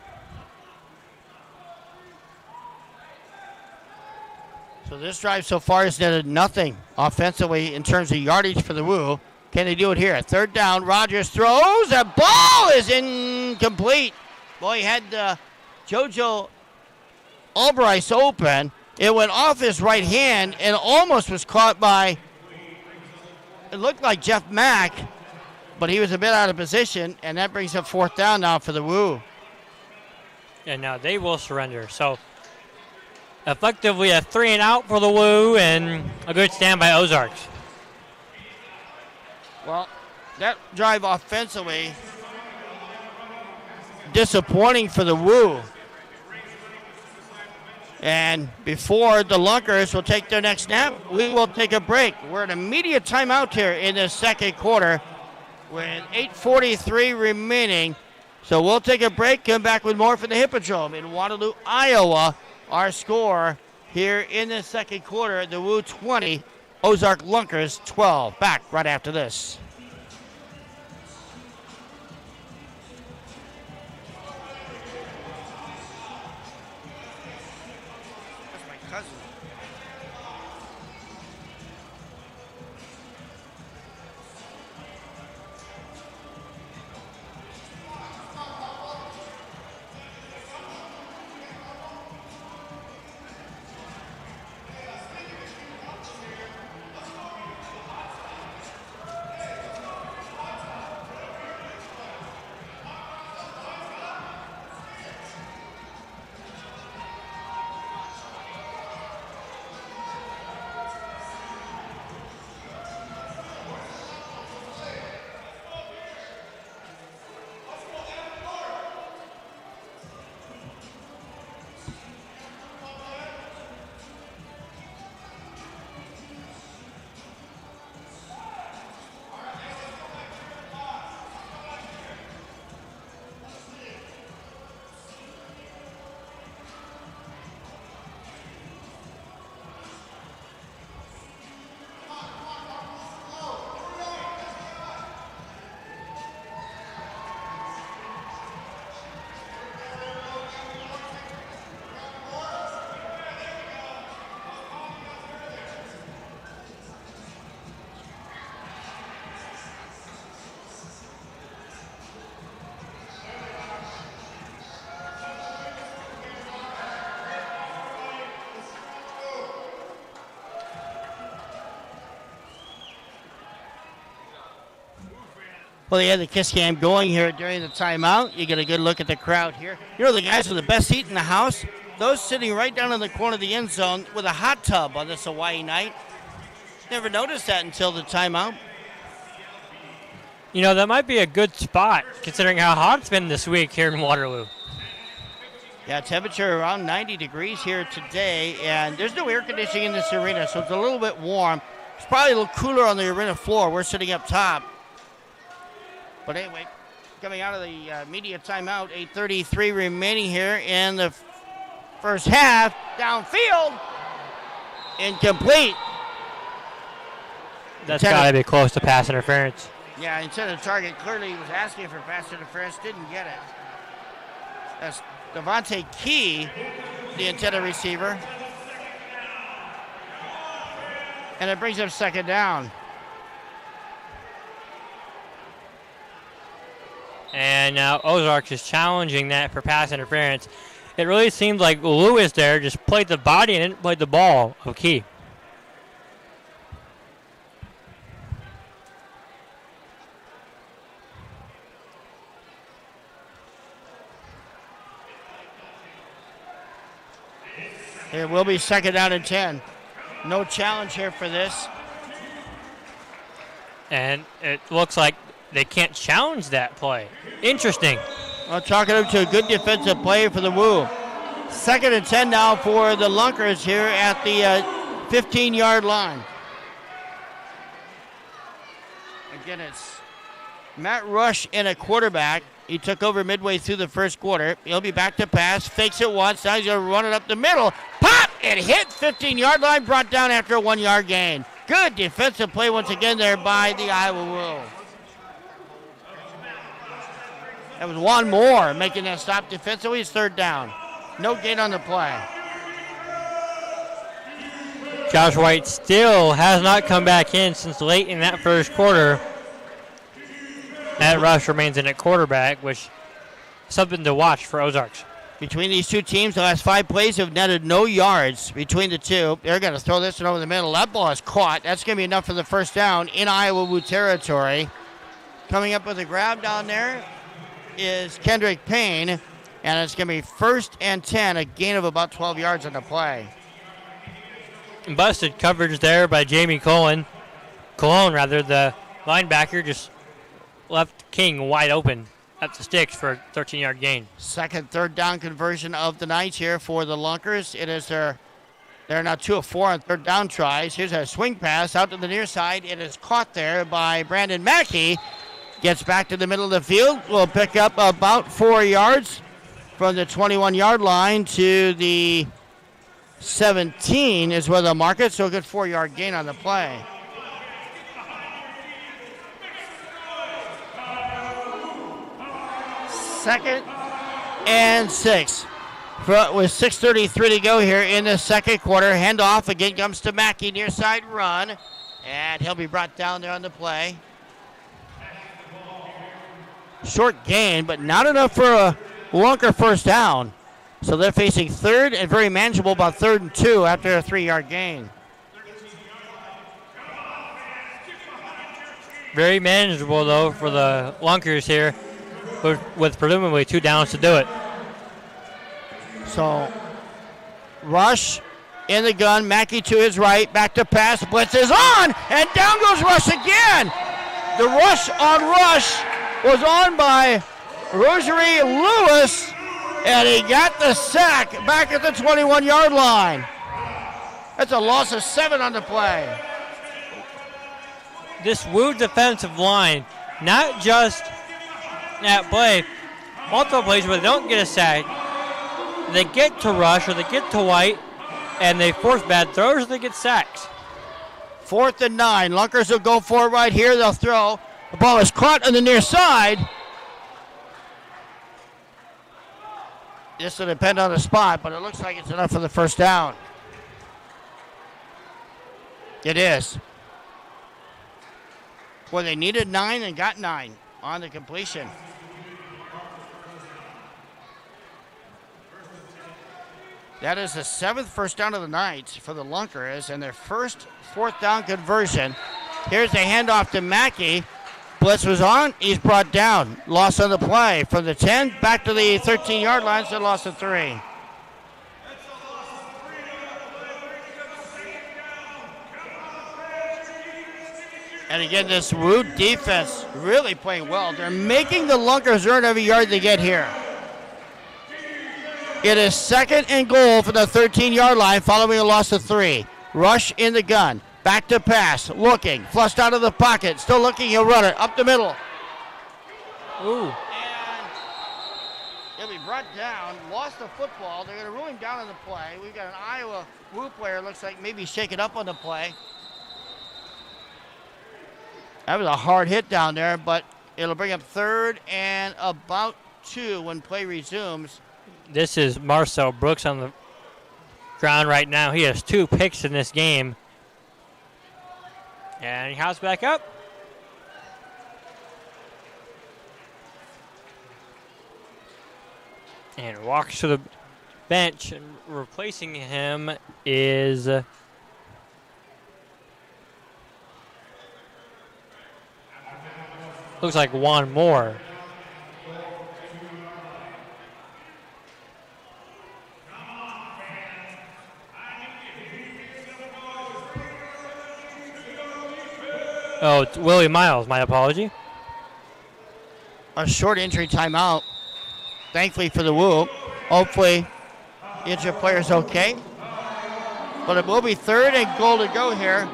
So this drive so far has netted nothing offensively in terms of yardage for the Woo. Can they do it here? 3rd down, Rogers throws. That ball is incomplete. Boy, he had JoJo Albright open. It went off his right hand and almost was caught by, it looked like Jeff Mack, but he was a bit out of position, and that brings up 4th down now for the Woo. And now they will surrender. So effectively a 3 and out for the Woo, and a good stand by Ozarks. Well, that drive offensively, disappointing for the Woo. And before the Lunkers will take their next snap, we will take a break. We're at a media timeout here in the second quarter with 8:43 remaining. So we'll take a break, come back with more from the Hippodrome in Waterloo, Iowa. Our score here in the second quarter, the Woo 20, Ozarks Lunkers 12. Back right after this. That's my cousin. Well, they had the kiss cam going here during the timeout. You get a good look at the crowd here. You know the guys with the best seat in the house? Those sitting right down in the corner of the end zone with a hot tub on this Hawaii night. Never noticed that until the timeout. You know, that might be a good spot considering how hot it's been this week here in Waterloo. Yeah, temperature around 90 degrees here today, and there's no air conditioning in this arena, so it's a little bit warm. It's probably a little cooler on the arena floor. We're sitting up top. But anyway, coming out of the media timeout, 8:33 remaining here in the first half. Downfield, incomplete. That's got to be close to pass interference. Yeah, intended target clearly was asking for pass interference, didn't get it. That's Devontae Key, the intended receiver. And it brings up second down. And now Ozarks is challenging that for pass interference. It really seems like Lewis there just played the body and didn't play the ball of Key. It will be second down and 10. No challenge here for this. And it looks like they can't challenge that play. Interesting. Well, chalking up to a good defensive play for the Woo. Second and 10 now for the Lunkers here at the 15-yard line. Again, it's Matt Rush in a quarterback. He took over midway through the first quarter. He'll be back to pass, fakes it once. Now he's going to run it up the middle. Pop! It hit 15-yard line, brought down after a 1-yard gain. Good defensive play once again there by the Iowa Woo. That was one more making that stop defensively. It's third down. No gain on the play. Josh White still has not come back in since late in that first quarter. Matt Rush remains in at quarterback, which is something to watch for Ozarks. Between these two teams, the last 5 plays have netted no yards between the two. They're going to throw this one over the middle. That ball is caught. That's going to be enough for the first down in Iowa Woo territory. Coming up with a grab down there is Kendrick Payne, and it's going to be first and 10, a gain of about 12 yards on the play. Busted coverage there by Jamie Cologne, the linebacker, just left King wide open at the sticks for a 13-yard gain. Second third down conversion of the night here for the Lunkers. It is they're now 2 of 4 on third down tries. Here's a swing pass out to the near side. It is caught there by Brandon Mackey. Gets back to the middle of the field. Will pick up about 4 yards from the 21-yard line to the 17 is where they'll mark it. So a good 4-yard gain on the play. Second and 6. With 6:33 to go here in the second quarter. Handoff again comes to Mackey, near side run. And he'll be brought down there on the play. Short gain, but not enough for a Lunker first down. So they're facing third and very manageable, about 3rd and 2 after a 3-yard gain. Very manageable, though, for the Lunkers here, with presumably 2 downs to do it. So, Rush in the gun, Mackey to his right, back to pass, blitz is on, and down goes Rush again. The rush on Rush was on by Rosary Lewis, and he got the sack back at the 21-yard line. That's a loss of 7 on the play. This Woo defensive line, not just that play, multiple plays where they don't get a sack, they get to Rush or they get to White, and they force bad throws or they get sacks. 4th and 9. Lunkers will go for it right here. They'll throw. The ball is caught on the near side. This will depend on the spot, but it looks like it's enough for the first down. It is. Well, they needed 9 and got 9 on the completion. That is the 7th first down of the night for the Lunkers and their first 4th down conversion. Here's the handoff to Mackey. Blitz was on. He's brought down. Loss on the play from the 10 back to the 13-yard line, so loss of 3. And again, this Woo defense really playing well. They're making the Lunkers earn every yard they get here. It is 2nd and goal for the 13-yard line following a loss of 3. Rush in the gun. Back to pass. Looking. Flushed out of the pocket. Still looking. He'll run it. Up the middle. Ooh. And he'll be brought down. Lost the football. They're going to rule him down on the play. We've got an Iowa Woo player. Looks like maybe shaken up on the play. That was a hard hit down there, but it'll bring up 3rd and about 2 when play resumes. This is Marcel Brooks on the ground right now. He has 2 picks in this game. And he hops back up. And walks to the bench. And replacing him is looks like Juan Moore. Oh, it's Willie Miles, my apology. A short injury timeout, thankfully for the Woo. Hopefully, the injured player's okay. But it will be 3rd and goal to go here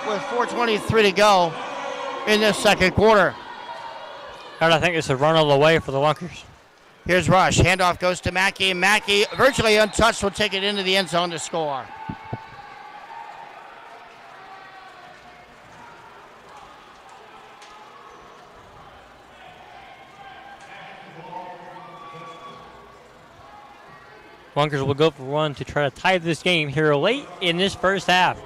with 4:23 to go in this second quarter. And I think it's a run all the way for the Lunkers. Here's Rush. Handoff goes to Mackey. Mackey, virtually untouched, will take it into the end zone to score. Lunkers will go for 1 to try to tie this game here late in this first half.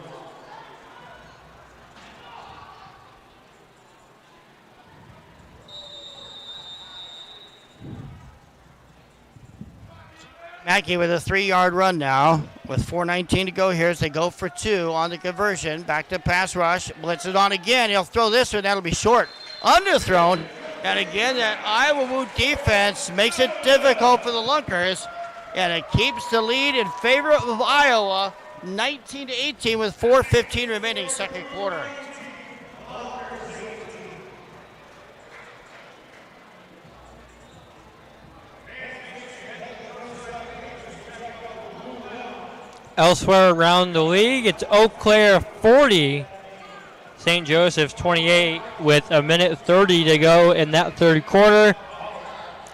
Mackey with a 3-yard run now. With 4:19 to go here as they go for 2 on the conversion. Back to pass rush. Blitz it on again. He'll throw this one. That'll be short. Underthrown. And again, that Iowa Woo defense makes it difficult for the Lunkers. And it keeps the lead in favor of Iowa, 19-18 with 4:15 remaining second quarter. Elsewhere around the league, it's Oaklair 40, St. Joseph's 28 with a minute 30 to go in that third quarter.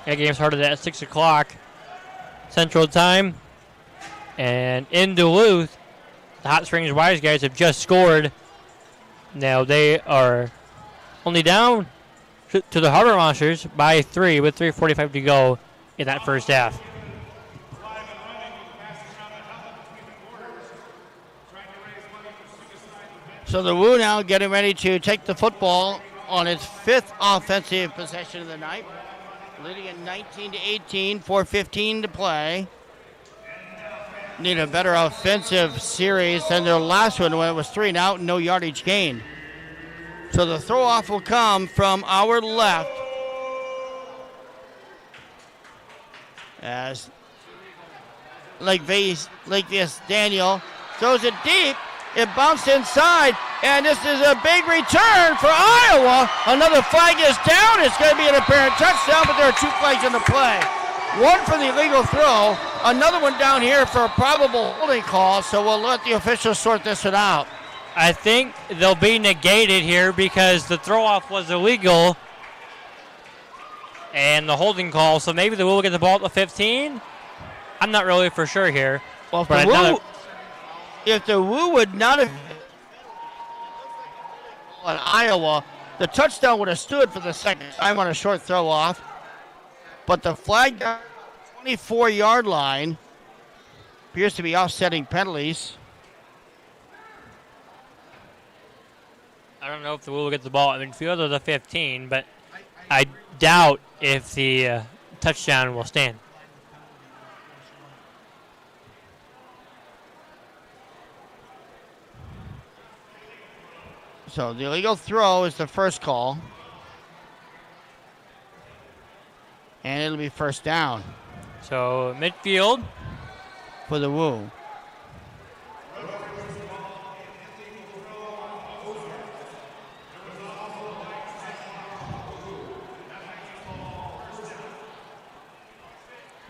That game started at 6 o'clock Central Time. And in Duluth, the Hot Springs Wise guys have just scored. Now they are only down to the Harbor Monsters by 3 with 3:45 to go in that first half. So the Woo now getting ready to take the football on its 5th offensive possession of the night, leading at 19-18, 4:15 to play. Need a better offensive series than their last one when it was 3 and out and no yardage gained. So the throw off will come from our left as Lakevius Daniel throws it deep. It bounced inside, and this is a big return for Iowa. Another flag is down. It's going to be an apparent touchdown, but there are 2 flags in the play. One for the illegal throw, another one down here for a probable holding call, so we'll let the officials sort this one out. I think they'll be negated here because the throw-off was illegal and the holding call, so maybe the Woo will get the ball at the 15. I'm not really for sure here. Well, if the Woo would not have on Iowa, the touchdown would have stood for the second time on a short throw off. But the flag down 24-yard line appears to be offsetting penalties. I don't know if the Woo will get the ball at midfield or the 15, but I doubt if the touchdown will stand. So the illegal throw is the first call. And it'll be first down. So midfield for the Woo.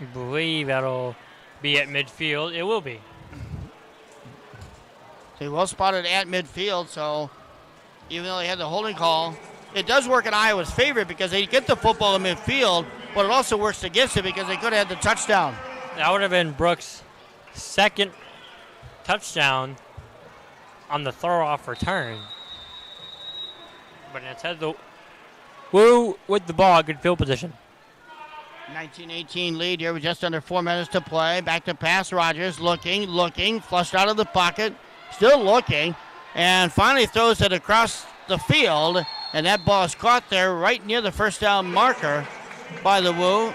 I believe that'll be at midfield. It will be. They well spotted at midfield, so even though they had the holding call, it does work in Iowa's favor because they get the football in midfield, but it also works against it because they could have had the touchdown. That would have been Brooks' second touchdown on the throw-off return. But instead, the Woo with the ball, good field position. 19-18 lead here with just under 4 minutes to play. Back to pass. Rogers looking, flushed out of the pocket, still looking, and finally throws it across the field, and that ball is caught there right near the first down marker by the Woo.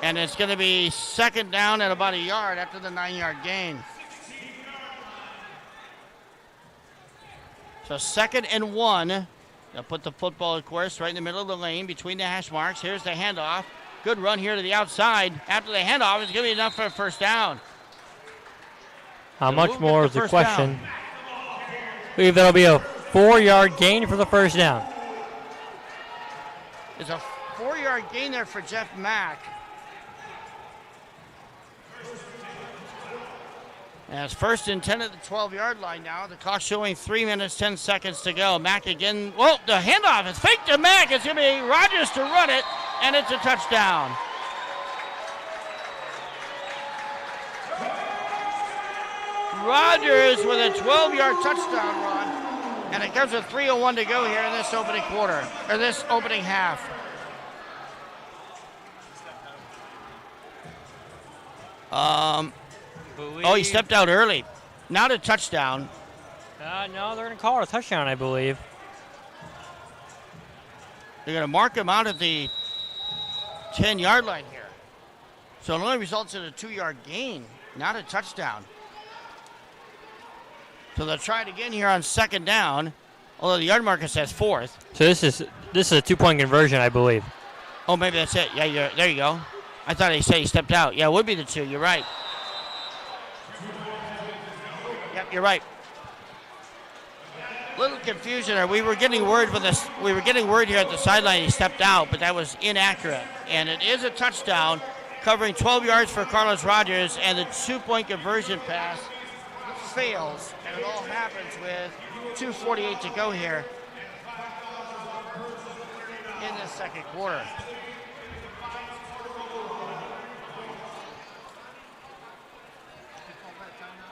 And it's going to be second down at about a yard after the 9-yard gain. So 2nd and 1. They'll put the football, of course, right in the middle of the lane between the hash marks. Here's the handoff. Good run here to the outside. After the handoff, it's going to be enough for a first down. How much more is the question? I believe that'll be a 4-yard gain for the first down. There's a 4-yard gain there for Jeff Mack. And it's 1st and 10 at the 12-yard line now. The clock showing 3 minutes, 10 seconds to go. Mack again. Well, the handoff is fake to Mack. It's going to be Rogers to run it, and it's a touchdown. Rogers with a 12-yard touchdown run, and it comes with 3:01 to go here in this opening quarter, or this opening half. Oh, he stepped out early. Not a touchdown. No, they're going to call it a touchdown, I believe. They're going to mark him out at the 10-yard line here. So it only results in a 2-yard gain, not a touchdown. So they'll try it again here on 2nd down, although the yard marker says 4th. So this is a 2-point conversion, I believe. Oh, maybe that's it. Yeah, there you go. I thought he said he stepped out. Yeah, it would be the 2. You're right. Yep, you're right. Little confusion. We were getting word here at the sideline he stepped out, but that was inaccurate. And it is a touchdown. covering 12 yards for Carlos Rogers, and the 2-point conversion pass fails, and it all happens with 2:48 to go here in the second quarter.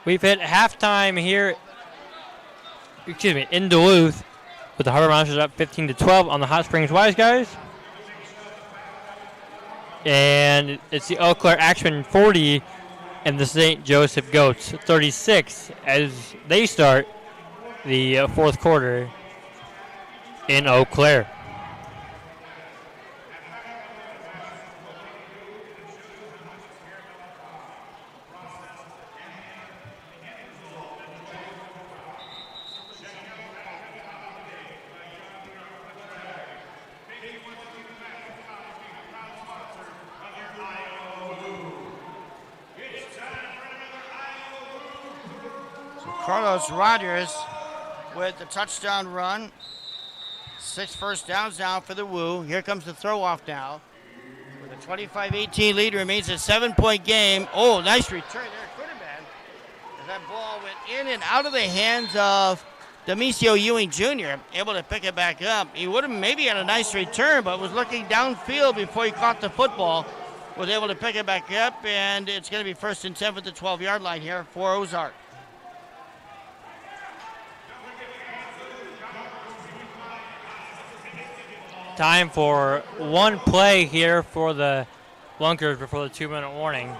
We've hit halftime here, in Duluth, with the Harbor Monsters up 15-12 on the Hot Springs Wise Guys. And it's the Oaklair Axemen 40 and the St. Joseph Goats 36 as they start the fourth quarter in Oaklair. Carlos Rogers with the touchdown run. 6 first downs now for the Woo. Here comes the throw off now. With a 25-18 lead, remains a 7-point game. Oh, nice return there. Could have been. As that ball went in and out of the hands of Demisio Ewing Jr. Able to pick it back up. He would have maybe had a nice return, but was looking downfield before he caught the football. Was able to pick it back up, and it's going to be 1st and 10 at the 12-yard line here for Ozark. Time for one play here for the Lunkers before the 2-minute warning.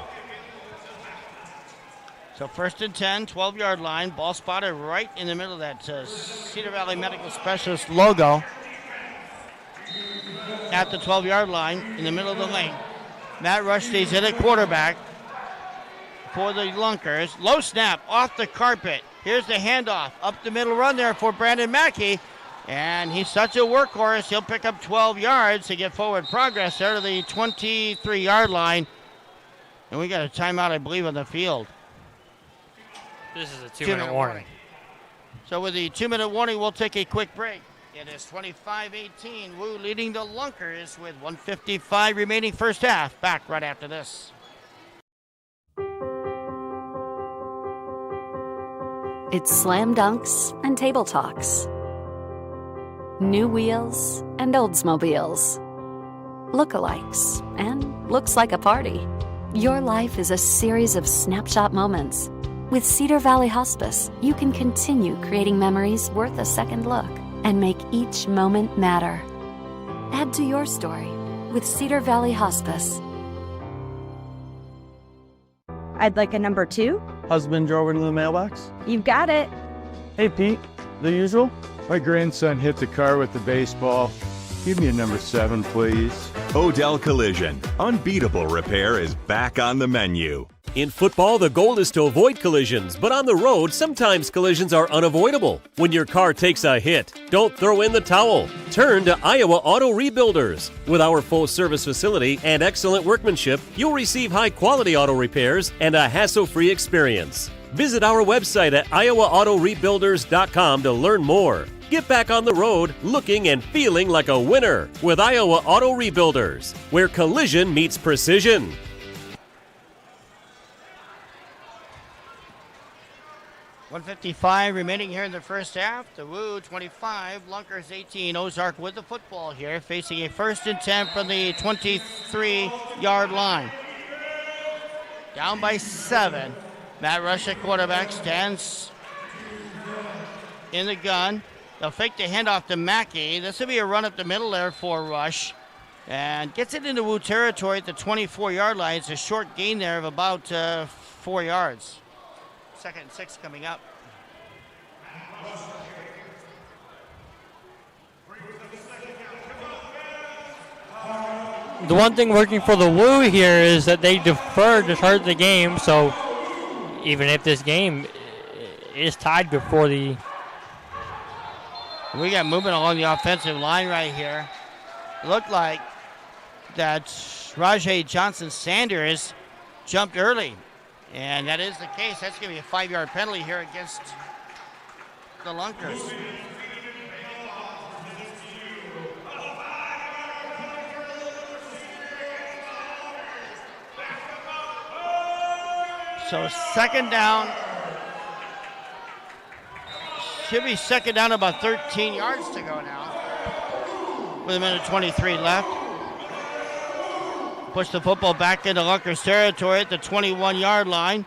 So 1st and 10, 12-yard line. Ball spotted right in the middle of that Cedar Valley Medical Specialist logo. At the 12-yard line, in the middle of the lane. Matt Rush stays in at quarterback for the Lunkers. Low snap off the carpet. Here's the handoff. Up the middle run there for Brandon Mackey. And he's such a workhorse, he'll pick up 12 yards to get forward progress there to the 23-yard line. And we got a timeout, I believe, on the field. This is a 2-minute warning. So with the 2-minute warning, we'll take a quick break. It is 25-18. Woo leading the Lunkers with 1:55 remaining first half. Back right after this. It's slam dunks and table talks. New wheels and Oldsmobiles. Lookalikes and looks like a party. Your life is a series of snapshot moments. With Cedar Valley Hospice, you can continue creating memories worth a second look and make each moment matter. Add to your story with Cedar Valley Hospice. I'd like a number 2. Husband drove into the mailbox. You've got it. Hey, Pete. The usual? My grandson hit the car with the baseball. Give me a number 7, please. Odell Collision. Unbeatable repair is back on the menu. In football, the goal is to avoid collisions, but on the road, sometimes collisions are unavoidable. When your car takes a hit, don't throw in the towel. Turn to Iowa Auto Rebuilders. With our full service facility and excellent workmanship, you'll receive high-quality auto repairs and a hassle-free experience. Visit our website at iowaautorebuilders.com to learn more. Get back on the road looking and feeling like a winner with Iowa Auto Rebuilders, where collision meets precision. $1:55 remaining here in the first half. The Woo 25, Lunkers 18. Ozark with the football here, facing a 1st and 10 from the 23-yard line. Down by 7. Matt Rush at quarterback stands in the gun. They'll fake the handoff to Mackey. This will be a run up the middle there for Rush. And gets it into Woo territory at the 24-yard line. It's a short gain there of about 4 yards. 2nd and 6 coming up. The one thing working for the Woo here is that they deferred to start the game, so even if this game is tied before the... We got movement along the offensive line right here. Looked like that Rajay Johnson-Sanders jumped early. And that is the case. That's going to be a 5-yard penalty here against the Lunkers. So second down. Should be second down, about 13 yards to go now. With a minute 23 left. Push the football back into Lunkers territory at the 21-yard line.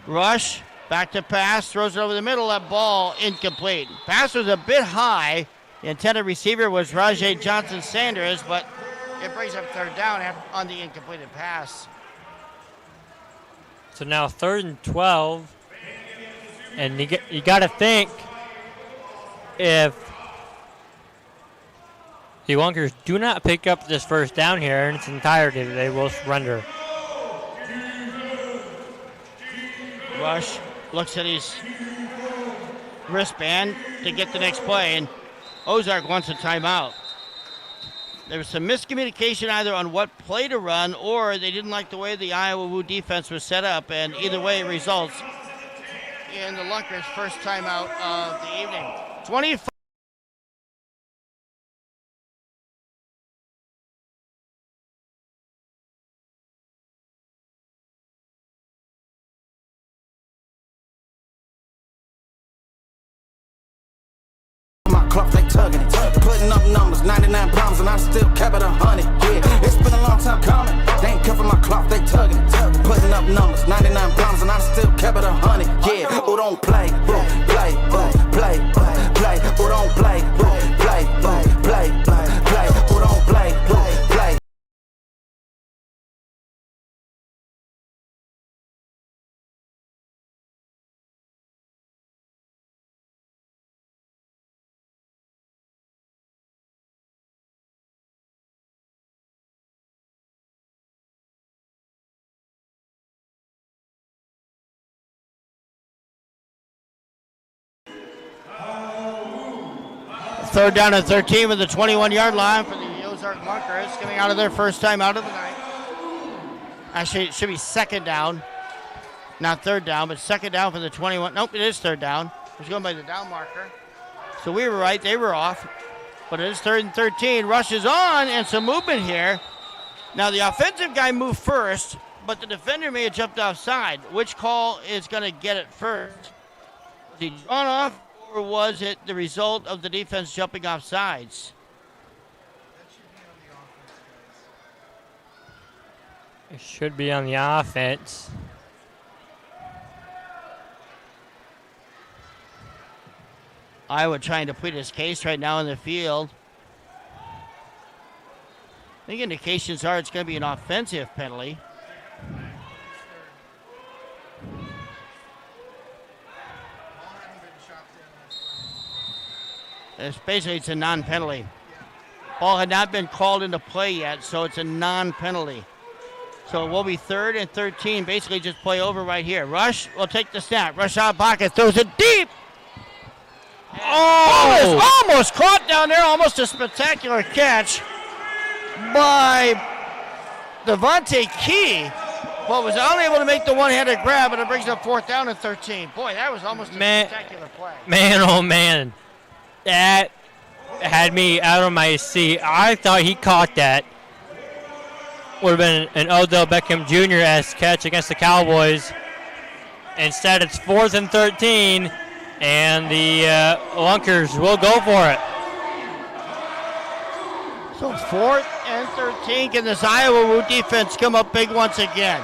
Rush, back to pass, throws it over the middle. That ball incomplete. Pass was a bit high. The intended receiver was Rajay Johnson-Sanders, but it brings up third down on the incompleted pass. So now 3rd and 12. And you got to think, if the Lunkers do not pick up this first down here in its entirety, they will surrender. Rush looks at his wristband to get the next play, and Ozark wants a timeout. There was some miscommunication either on what play to run, or they didn't like the way the Iowa Woo defense was set up, and either way it results in the Lunkers' first timeout of the evening. 25. Clock, they tugging it, putting up numbers, 99 pounds, and I still kept it 100. Yeah, it's been a long time coming. They ain't cuffing my clock, they tugging it, putting up numbers, 99 pounds, and I still kept it 100. Yeah, who don't play, play, play, play, play, who don't play, play, play, play, who don't play, play. Third down and 13 with the 21-yard line for the Ozark Lunkers, coming out of their first time out of the night. Actually, it should be second down, not third down, but second down for the 21. Nope, it is third down. It was going by the down marker. So we were right, they were off. But it is 3rd and 13. Rush is on, and some movement here. Now, the offensive guy moved first, but the defender may have jumped offside. Which call is going to get it first? Was he drawn off? Or was it the result of the defense jumping off sides? It should be on the offense. Iowa trying to plead his case right now in the field. I think indications are it's going to be an offensive penalty. It's a non-penalty. Ball had not been called into play yet, so it's a non-penalty. So it will be 3rd and 13. Basically just play over right here. Rush will take the snap. Rush out of pocket, throws it deep. Oh! Almost caught down there. Almost a spectacular catch by Devontae Key, but was unable to make the one-handed grab, and it brings up 4th down and 13. Boy, that was almost a spectacular play. Man, oh man. That had me out of my seat. I thought he caught that. Would have been an Odell Beckham Jr.-esque catch against the Cowboys. Instead, it's 4th and 13, and the Lunkers will go for it. So 4th and 13. Can this Iowa Woo defense come up big once again?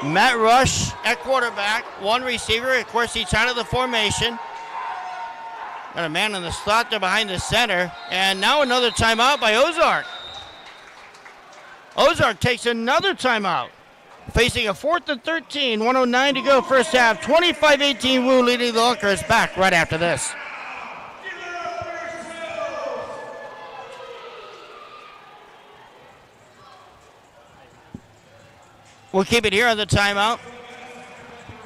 Matt Rush at quarterback, one receiver. Of course, he's out of the formation. Got a man in the slot there behind the center. And now another timeout by Ozark. Ozark takes another timeout. Facing a 4th and 13, 1:09 to go first half. 25-18 Woo leading the Lunkers. Back right after this. We'll keep it here on the timeout.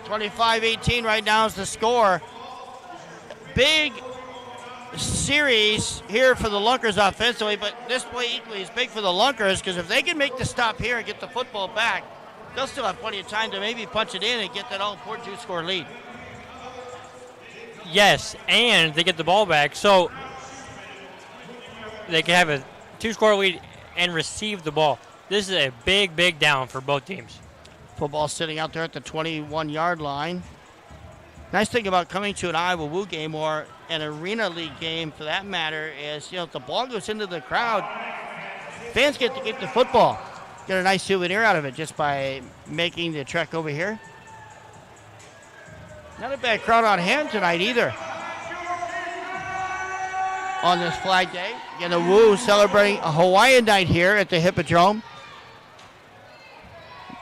25-18 right now is the score. Big series here for the Lunkers offensively, but this play equally is big for the Lunkers because if they can make the stop here and get the football back, they'll still have plenty of time to maybe punch it in and get that all-important 2-score lead. Yes, and they get the ball back, so they can have a 2-score lead and receive the ball. This is a big, big down for both teams. Football sitting out there at the 21-yard line. Nice thing about coming to an Iowa Woo game or an Arena League game for that matter is, if the ball goes into the crowd, fans get to keep the football. Get a nice souvenir out of it just by making the trek over here. Not a bad crowd on hand tonight either. On this Flag Day. Again, the Woo celebrating a Hawaiian night here at the Hippodrome.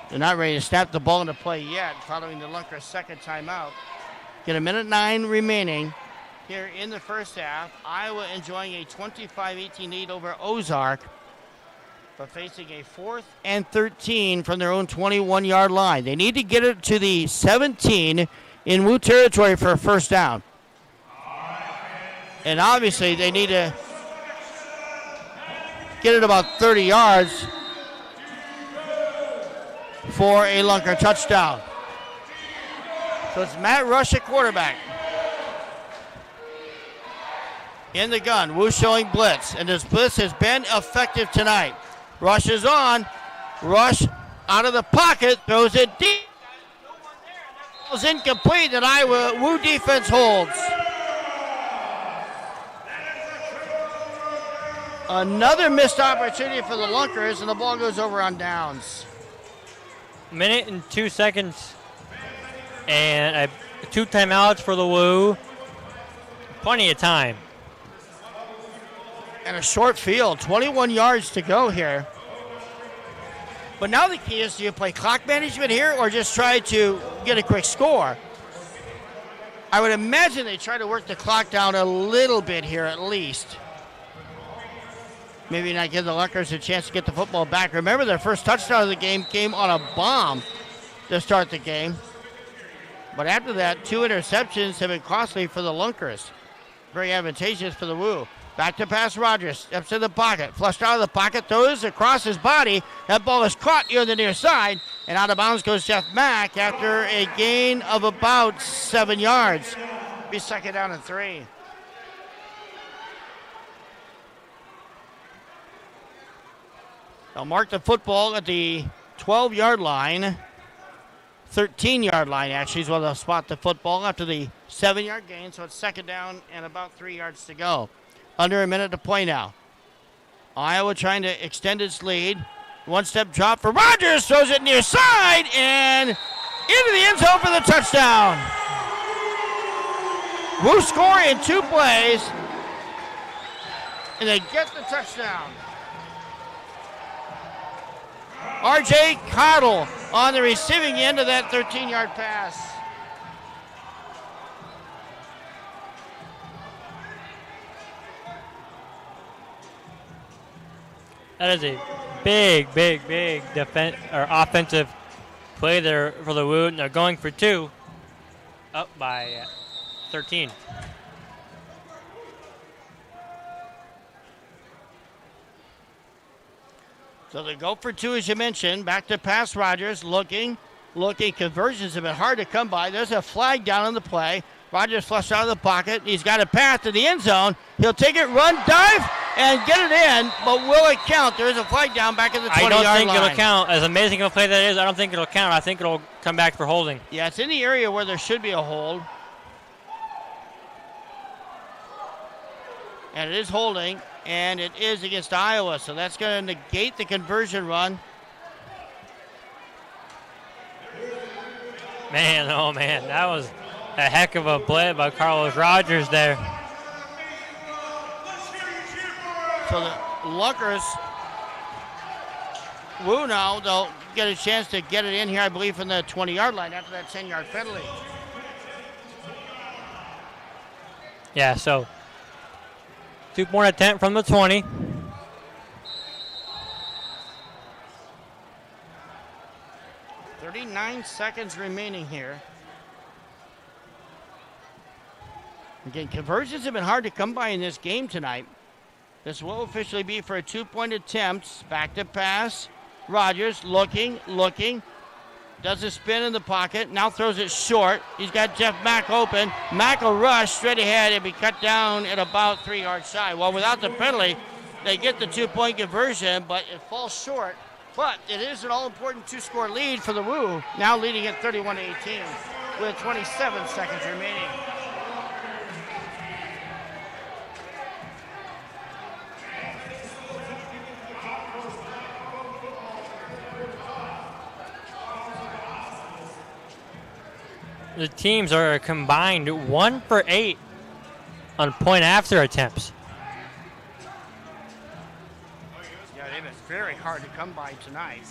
They're not ready to snap the ball into play yet, following the Lunkers' second timeout. Get 1:09 remaining here in the first half. Iowa enjoying a 25-18 lead over Ozark, but facing a 4th and 13 from their own 21-yard line. They need to get it to the 17 in Woo territory for a first down. And obviously they need to get it about 30 yards for a Lunker touchdown. So it's Matt Rush at quarterback. In the gun, Woo showing blitz, and this blitz has been effective tonight. Rush is on. Rush out of the pocket, throws it deep. It was incomplete, and Iowa Woo defense holds. Another missed opportunity for the Lunkers, and the ball goes over on downs. Minute and 2 seconds, and 2 timeouts for the Woo. Plenty of time. And a short field, 21 yards to go here. But now the key is, do you play clock management here or just try to get a quick score? I would imagine they try to work the clock down a little bit here at least. Maybe not give the Lunkers a chance to get the football back. Remember, their first touchdown of the game came on a bomb to start the game. But after that, 2 interceptions have been costly for the Lunkers. Very advantageous for the Woo. Back to pass Rogers, steps in the pocket, flushed out of the pocket, throws across his body. That ball is caught near the near side, and out of bounds goes Jeff Mack after a gain of about 7 yards. Be second down and 3. They'll mark the football at the 12-yard line. 13-yard line, actually, is where they'll spot the football after the 7-yard gain. So it's second down and about 3 yards to go. Under a minute to play now. Iowa trying to extend its lead. One-step drop for Rogers. Throws it near side and into the end zone for the touchdown. Woo score in 2 plays. And they get the touchdown. R.J. Cottle on the receiving end of that 13-yard pass. That is a big offensive play there for the Woo. They're going for 2, up by 13. So they go for 2, as you mentioned. Back to pass Rogers, looking. Conversions have been hard to come by. There's a flag down on the play. Rogers flushed out of the pocket. He's got a path to the end zone. He'll take it, run, dive, and get it in. But will it count? There is a flag down back at the 20-yard line. I don't think it'll count. As amazing of a play that is, I don't think it'll count. I think it'll come back for holding. Yeah, it's in the area where there should be a hold. And it is holding, and it is against Iowa, so that's going to negate the conversion run. Man, oh man, that was a heck of a play by Carlos Rogers there. So the Lunkers, Woo now, they'll get a chance to get it in here, I believe, from the 20-yard line after that 10-yard penalty. Yeah, so 2-point attempt from the 20. .39 seconds remaining here. Again, conversions have been hard to come by in this game tonight. This will officially be for a 2-point attempt. Back to pass. Rogers looking. Does a spin in the pocket. Now throws it short. He's got Jeff Mack open. Mack will rush straight ahead and be cut down at about 3 yards shy. Well, without the penalty, they get the 2-point conversion, but it falls short But it is an all-important two-score lead for the Woo, now leading at 31-18 with 27 seconds remaining. The teams are combined 1 for 8 on point after attempts. Yeah, they've been very hard to come by tonight.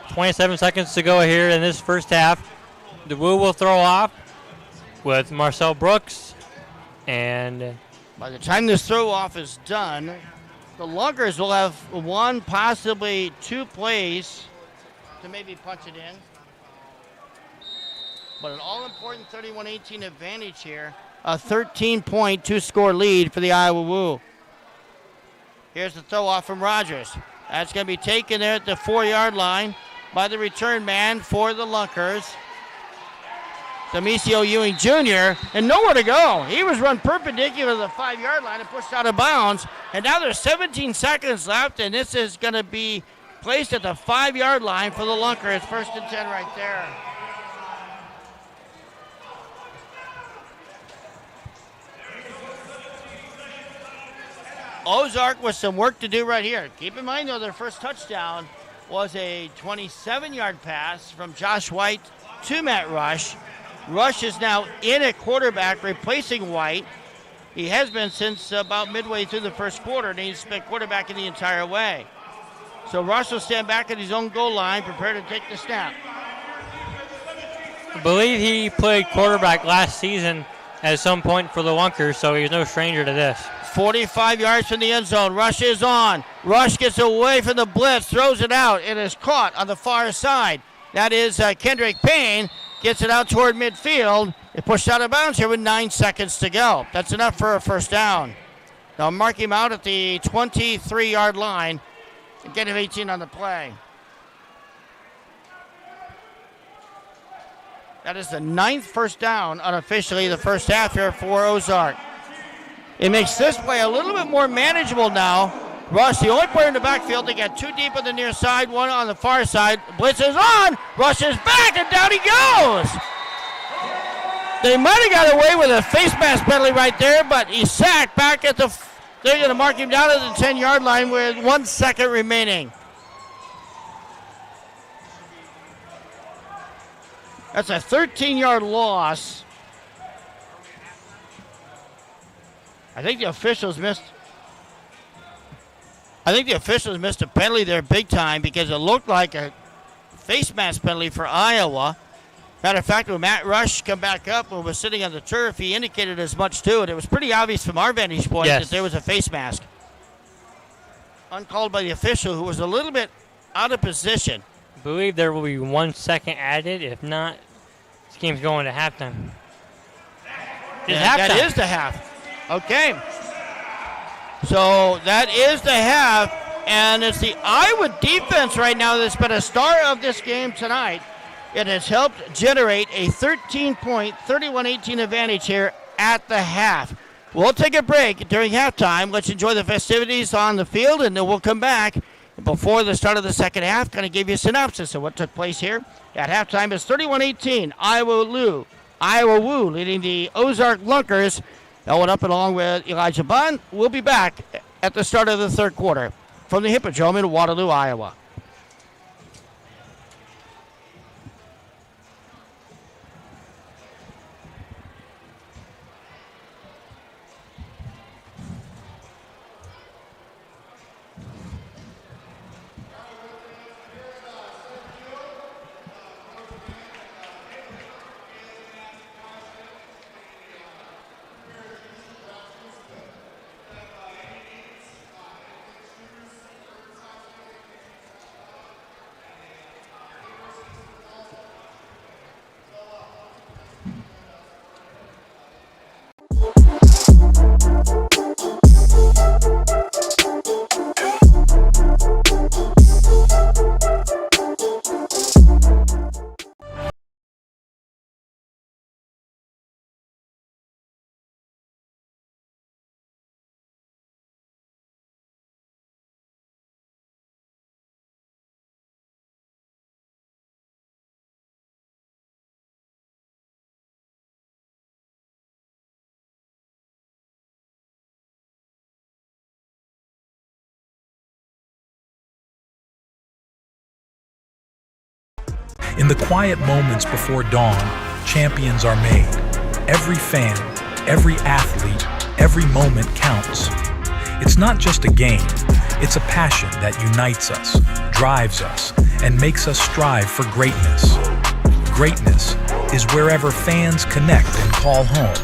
.27 seconds to go here in this first half. The Woo will throw off with Marcel Brooks, and by the time this throw off is done, the Lunkers will have 1, possibly 2 plays to maybe punch it in. But an all-important 31-18 advantage here. A 13-point two-score lead for the Iowa Woo. Here's the throw off from Rogers. That's going to be taken there at the 4-yard line by the return man for the Lunkers, Demisio Ewing Jr., and nowhere to go. He was run perpendicular to the 5-yard line and pushed out of bounds. And now there's 17 seconds left, and this is going to be placed at the 5-yard line for the Lunkers. 1st and 10 right there. Ozark with some work to do right here. Keep in mind, though, their first touchdown was a 27-yard pass from Josh White to Matt Rush. Rush is now in at quarterback, replacing White. He has been since about midway through the first quarter, and he's been quarterbacking the entire way. So Rush will stand back at his own goal line, prepared to take the snap. I believe he played quarterback last season at some point for the Lunkers, so he's no stranger to this. 45 yards from the end zone. Rush is on. Rush gets away from the blitz, throws it out. It is caught on the far side. That is Kendrick Payne. Gets it out toward midfield. It pushed out of bounds here with 9 seconds to go. That's enough for a first down. They'll mark him out at the 23-yard line and get him 18 on the play. That is the 9th first down unofficially the first half here for Ozark. It makes this play a little bit more manageable now. Rush, the only player in the backfield. They got 2 deep on the near side, 1 on the far side. Blitz is on. Rush is back, and down he goes. They might have got away with a face mask penalty right there, but he's sacked back at the. They're going to mark him down at the 10-yard line with 1 second remaining. That's a 13-yard loss. I think the officials missed a penalty there big time because it looked like a face mask penalty for Iowa. Matter of fact, when Matt Rush come back up and was sitting on the turf, he indicated as much too, and it was pretty obvious from our vantage point that there was a face mask. Uncalled by the official, who was a little bit out of position. I believe there will be 1 second added. If not, this game's going to halftime. That is the half. Okay. So that is the half, and it's the Iowa defense right now that's been a star of this game tonight. It has helped generate a 13-point, 31-18 advantage here at the half. We'll take a break during halftime. Let's enjoy the festivities on the field, and then we'll come back before the start of the second half, kind of give you a synopsis of what took place here. At halftime is 31-18, Iowa Woo leading the Ozark Lunkers. Owen up and along with Elijah Bond. We'll be back at the start of the third quarter from the Hippodrome in Waterloo, Iowa. In the quiet moments before dawn, champions are made. Every fan, every athlete, every moment counts. It's not just a game, it's a passion that unites us, drives us, and makes us strive for greatness. Greatness is wherever fans connect and call home.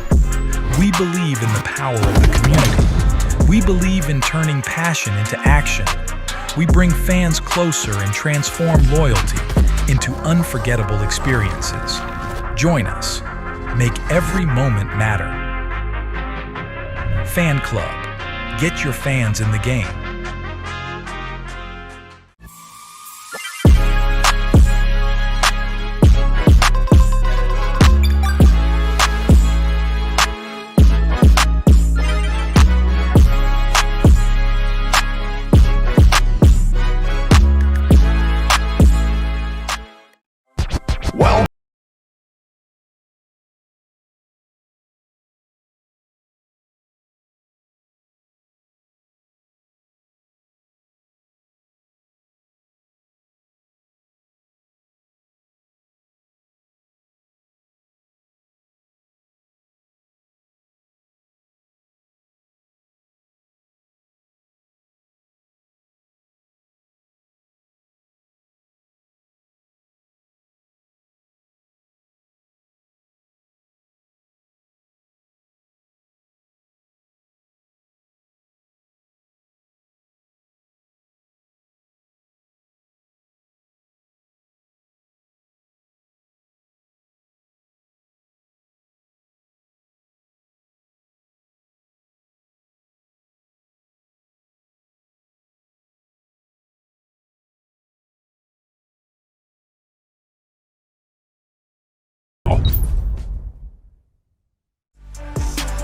We believe in the power of the community. We believe in turning passion into action. We bring fans closer and transform loyalty into unforgettable experiences. Join us. Make every moment matter. Fan Club. Get your fans in the game.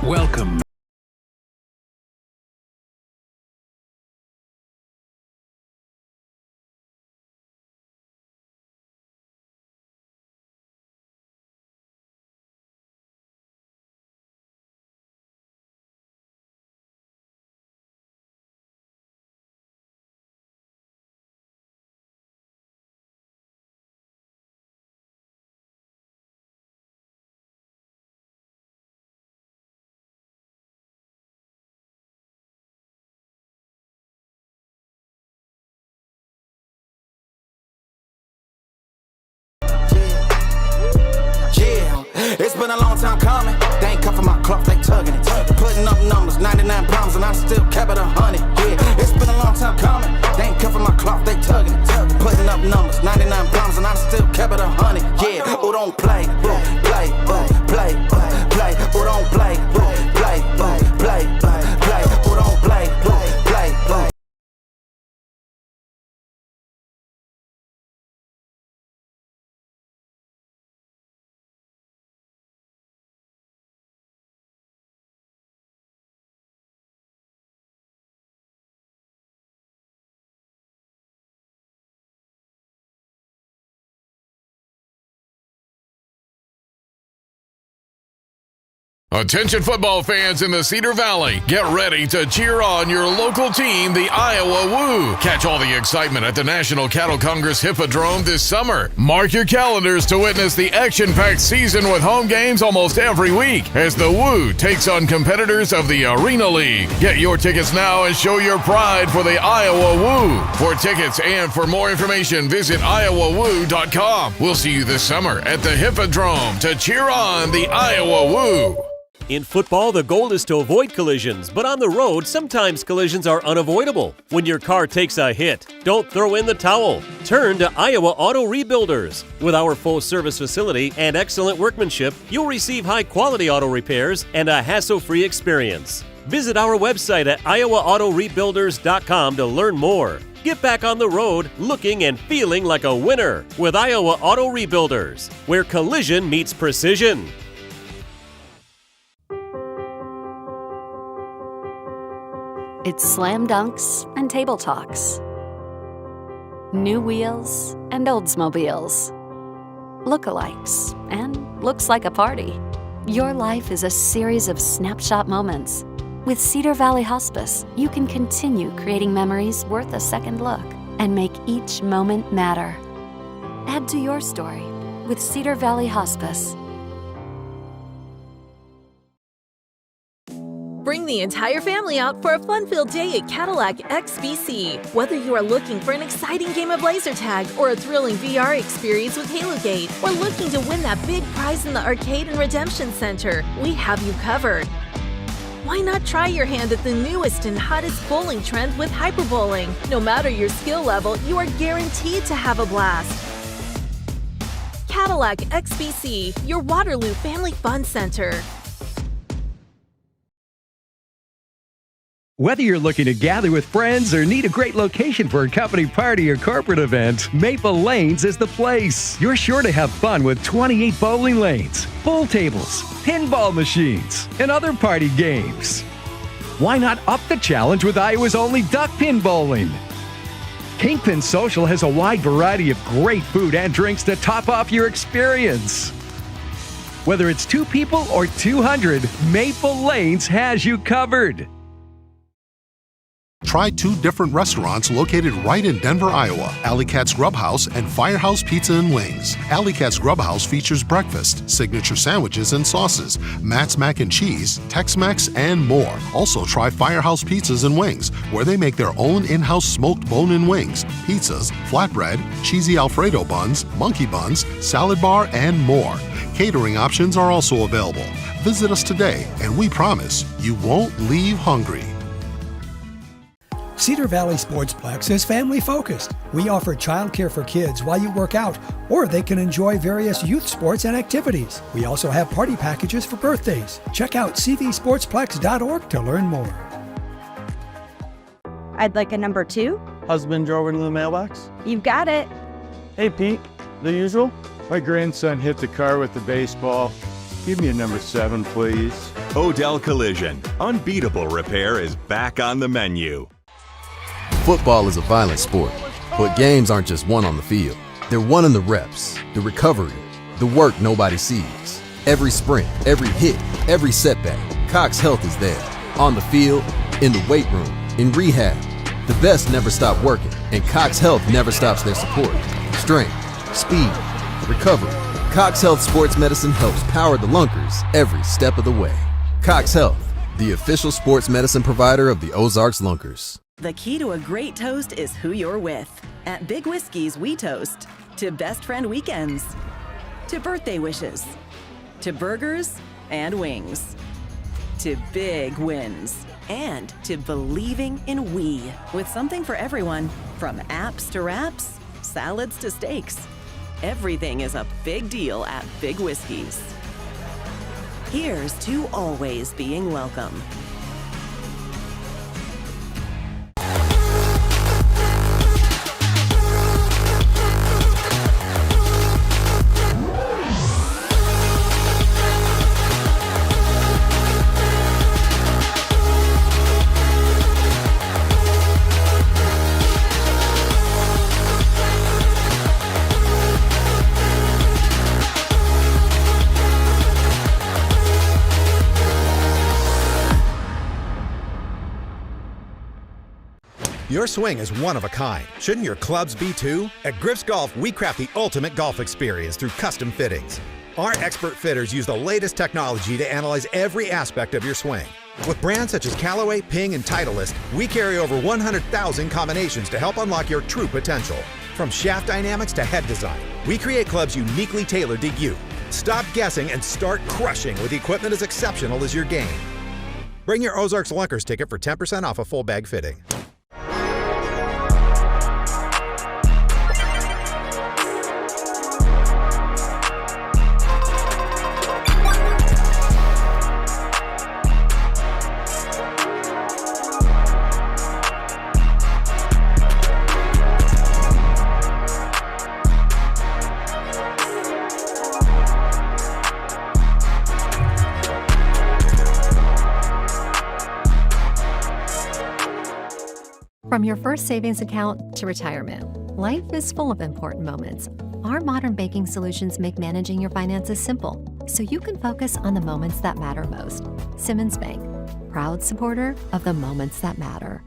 Welcome. It's been a long time coming. They ain't cuffing my cloth, they tugging it. Putting up numbers, 99 problems, and I still kept it 100. Yeah, it's been a long time coming. They ain't cuffing my cloth, they tugging it. Putting up numbers, 99 problems, and I still kept it 100. Yeah, who don't play, play, play, play. Who don't play, play, play, play. Who don't play, play. Attention football fans in the Cedar Valley, get ready to cheer on your local team, the Iowa Woo. Catch all the excitement at the National Cattle Congress Hippodrome this summer. Mark your calendars to witness the action-packed season with home games almost every week as the Woo takes on competitors of the Arena League. Get your tickets now and show your pride for the Iowa Woo. For tickets and for more information, visit iowawoo.com. We'll see you this summer at the Hippodrome to cheer on the Iowa Woo. In football, the goal is to avoid collisions, but on the road, sometimes collisions are unavoidable. When your car takes a hit, don't throw in the towel. Turn to Iowa Auto Rebuilders. With our full service facility and excellent workmanship, you'll receive high-quality auto repairs and a hassle-free experience. Visit our website at iowaautorebuilders.com to learn more. Get back on the road looking and feeling like a winner with Iowa Auto Rebuilders, where collision meets precision. It's slam dunks and table talks. New wheels and Oldsmobiles. Lookalikes and looks like a party. Your life is a series of snapshot moments. With Cedar Valley Hospice, you can continue creating memories worth a second look and make each moment matter. Add to your story with Cedar Valley Hospice. Bring the entire family out for a fun-filled day at Cadillac XBC. Whether you are looking for an exciting game of laser tag or a thrilling VR experience with HaloGate, or looking to win that big prize in the Arcade and Redemption Center, we have you covered. Why not try your hand at the newest and hottest bowling trend with hyperbowling? No matter your skill level, you are guaranteed to have a blast. Cadillac XBC, your Waterloo Family Fun Center. Whether you're looking to gather with friends or need a great location for a company party or corporate event, Maple Lanes is the place. You're sure to have fun with 28 bowling lanes, pool tables, pinball machines, and other party games. Why not up the challenge with Iowa's only duck pin bowling? Kingpin Social has a wide variety of great food and drinks to top off your experience. Whether it's 2 people or 200, Maple Lanes has you covered. Try 2 different restaurants located right in Denver, Iowa. Alley Cat's Grub House and Firehouse Pizza and Wings. Alley Cat's Grub House features breakfast, signature sandwiches and sauces, Matt's Mac and Cheese, Tex-Mex, and more. Also try Firehouse Pizzas and Wings, where they make their own in-house smoked bone-in wings, pizzas, flatbread, cheesy Alfredo buns, monkey buns, salad bar, and more. Catering options are also available. Visit us today, and we promise you won't leave hungry. Cedar Valley Sportsplex is family-focused. We offer childcare for kids while you work out, or they can enjoy various youth sports and activities. We also have party packages for birthdays. Check out cvsportsplex.org to learn more. I'd like a number 2. Husband drove into the mailbox. You've got it. Hey, Pete. The usual? My grandson hit the car with the baseball. Give me a number 7, please. Odell Collision. Unbeatable repair is back on the menu. Football is a violent sport, but games aren't just won on the field. They're won in the reps, the recovery, the work nobody sees. Every sprint, every hit, every setback, Cox Health is there. On the field, in the weight room, in rehab. The best never stop working, and Cox Health never stops their support. Strength, speed, recovery. Cox Health Sports Medicine helps power the Lunkers every step of the way. Cox Health, the official sports medicine provider of the Ozarks Lunkers. The key to a great toast is who you're with. At Big Whiskey's, we toast to best friend weekends, to birthday wishes, to burgers and wings, to big wins, and to believing in we, with something for everyone, from apps to wraps, salads to steaks. Everything is a big deal at Big Whiskey's. Here's to always being welcome. Your swing is one of a kind. Shouldn't your clubs be too? At Griff's Golf, we craft the ultimate golf experience through custom fittings. Our expert fitters use the latest technology to analyze every aspect of your swing. With brands such as Callaway, Ping, and Titleist, we carry over 100,000 combinations to help unlock your true potential. From shaft dynamics to head design, we create clubs uniquely tailored to you. Stop guessing and start crushing with equipment as exceptional as your game. Bring your Ozarks Lunkers ticket for 10% off a full bag fitting. From your first savings account to retirement, life is full of important moments. Our modern banking solutions make managing your finances simple, so you can focus on the moments that matter most. Simmons Bank, proud supporter of the moments that matter.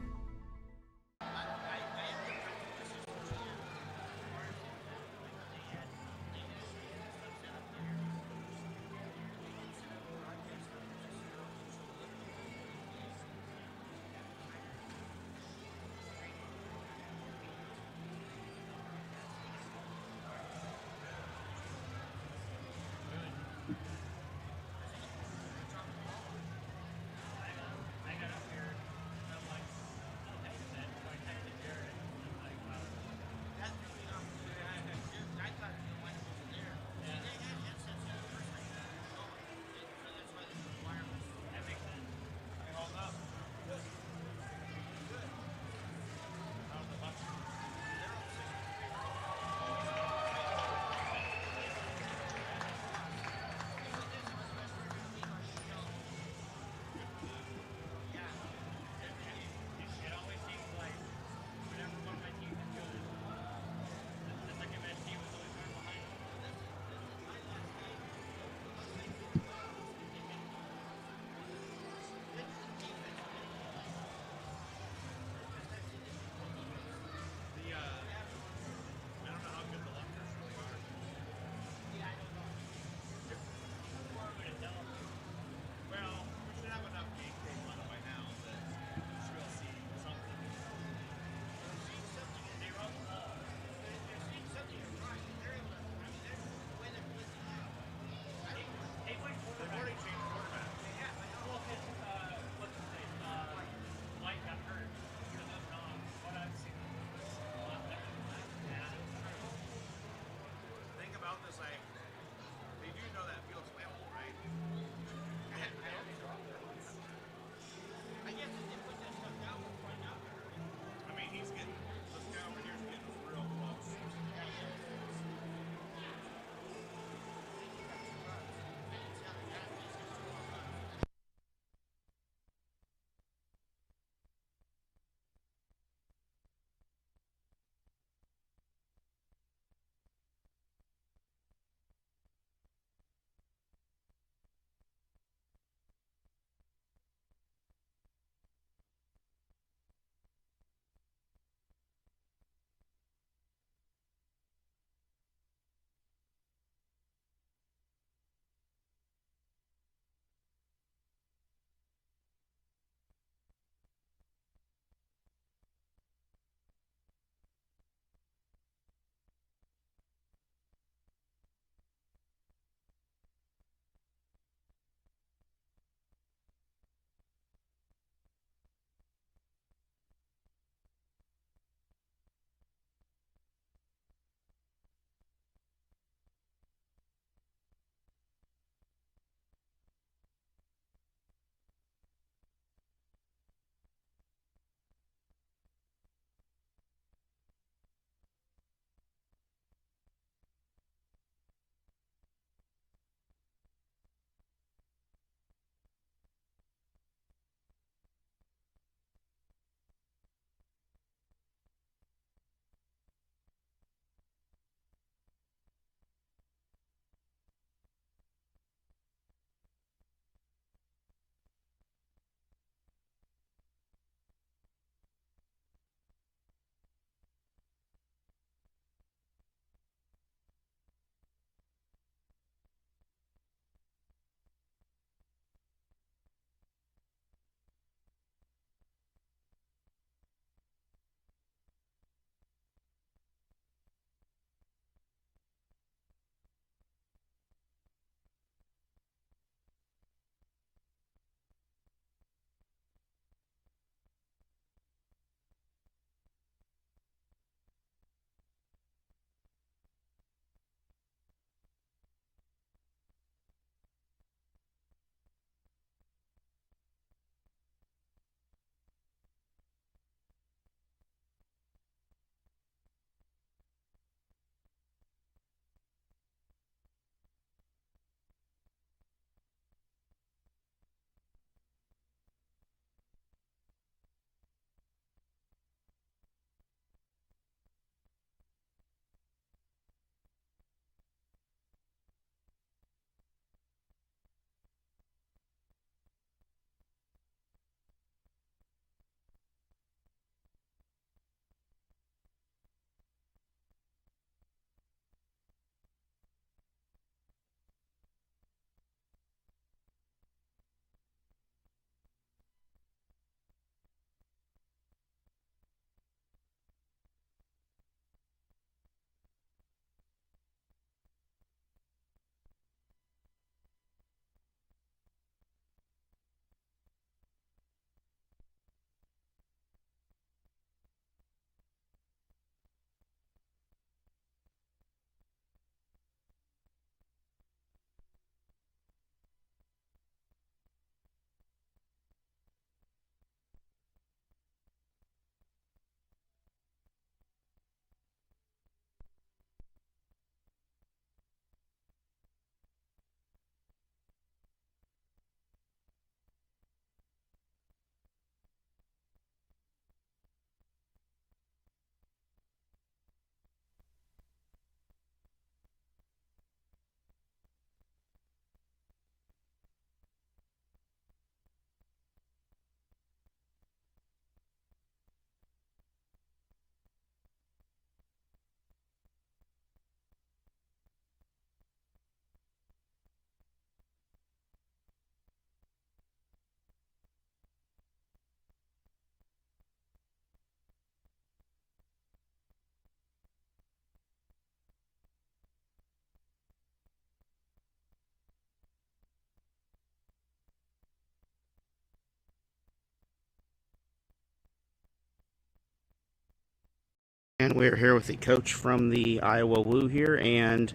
And we're here with the coach from the Iowa Woo here. And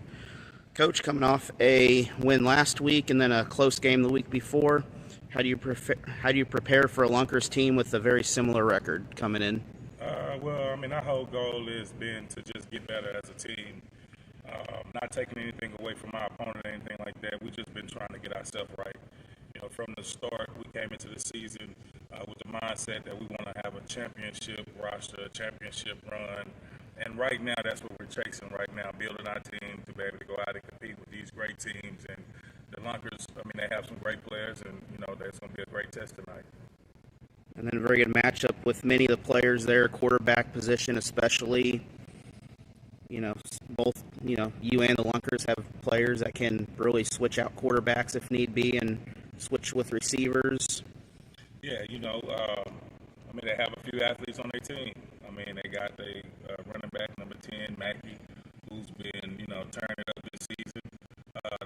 Coach, coming off a win last week and then a close game the week before, how do you prepare for a Lunkers team with a very similar record coming in? Well, I mean, our whole goal has been to just get better as a team. Not taking anything away from our opponent or anything like that. We've just been trying to get ourselves right. You know, from the start, we came into the season with the mindset that we want to have a championship roster, a championship run. And right now, that's what we're chasing right now, building our team to be able to go out and compete with these great teams. And the Lunkers, I mean, they have some great players, and, you know, that's going to be a great test tonight. And then a very good matchup with many of the players there, quarterback position especially. You know, both, you know, you and the Lunkers have players that can really switch out quarterbacks if need be and switch with receivers. Yeah, you know, I mean, they have a few athletes on their team. I mean, they got the running back, number 10, Mackey, who's been, you know, turning it up this season.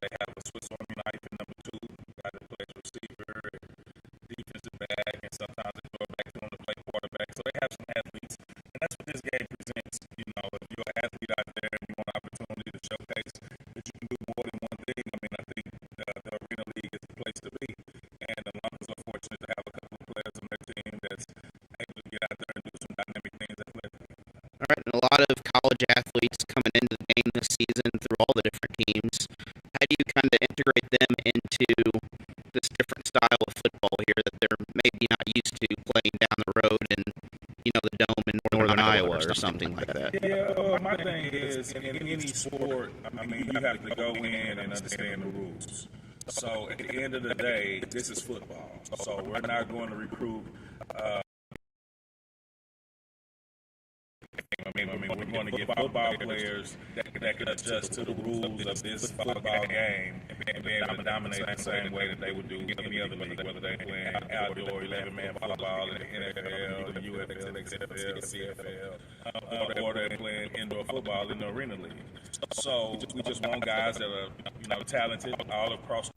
They have a Swiss Army knife at number 2, guy that plays receiver and defensive back, and sometimes they throw it back to him to play quarterback. So they have some athletes, and that's what this game presents. You know, if you're an athlete out there and you want an opportunity to showcase that you can do more than one thing, I mean, I think the Arena League is the place to be. And the Lunkers are fortunate to have a couple of players on their team that's able to get out there and do some dynamic things athletically. All right, and a lot of college athletes coming into the game this season through all the different teams. How do you kind of integrate them into this different style of football here that they're maybe not used to playing down the road in, you know, the Dome in northern Iowa or something like that? Yeah, well, my thing is, in any sport, I mean, you have to go in and understand the rules. So at the end of the day, this is football. So we're not going to recruit. I mean, we're going to get football players that can adjust to the rules of this football game and be able to dominate the same way that they would do any other league, whether they're playing outdoor 11-man football in the NFL, the UFL, XFL, CFL, or they're playing indoor football in the Arena League. So we just want guys that are, you know, talented all across.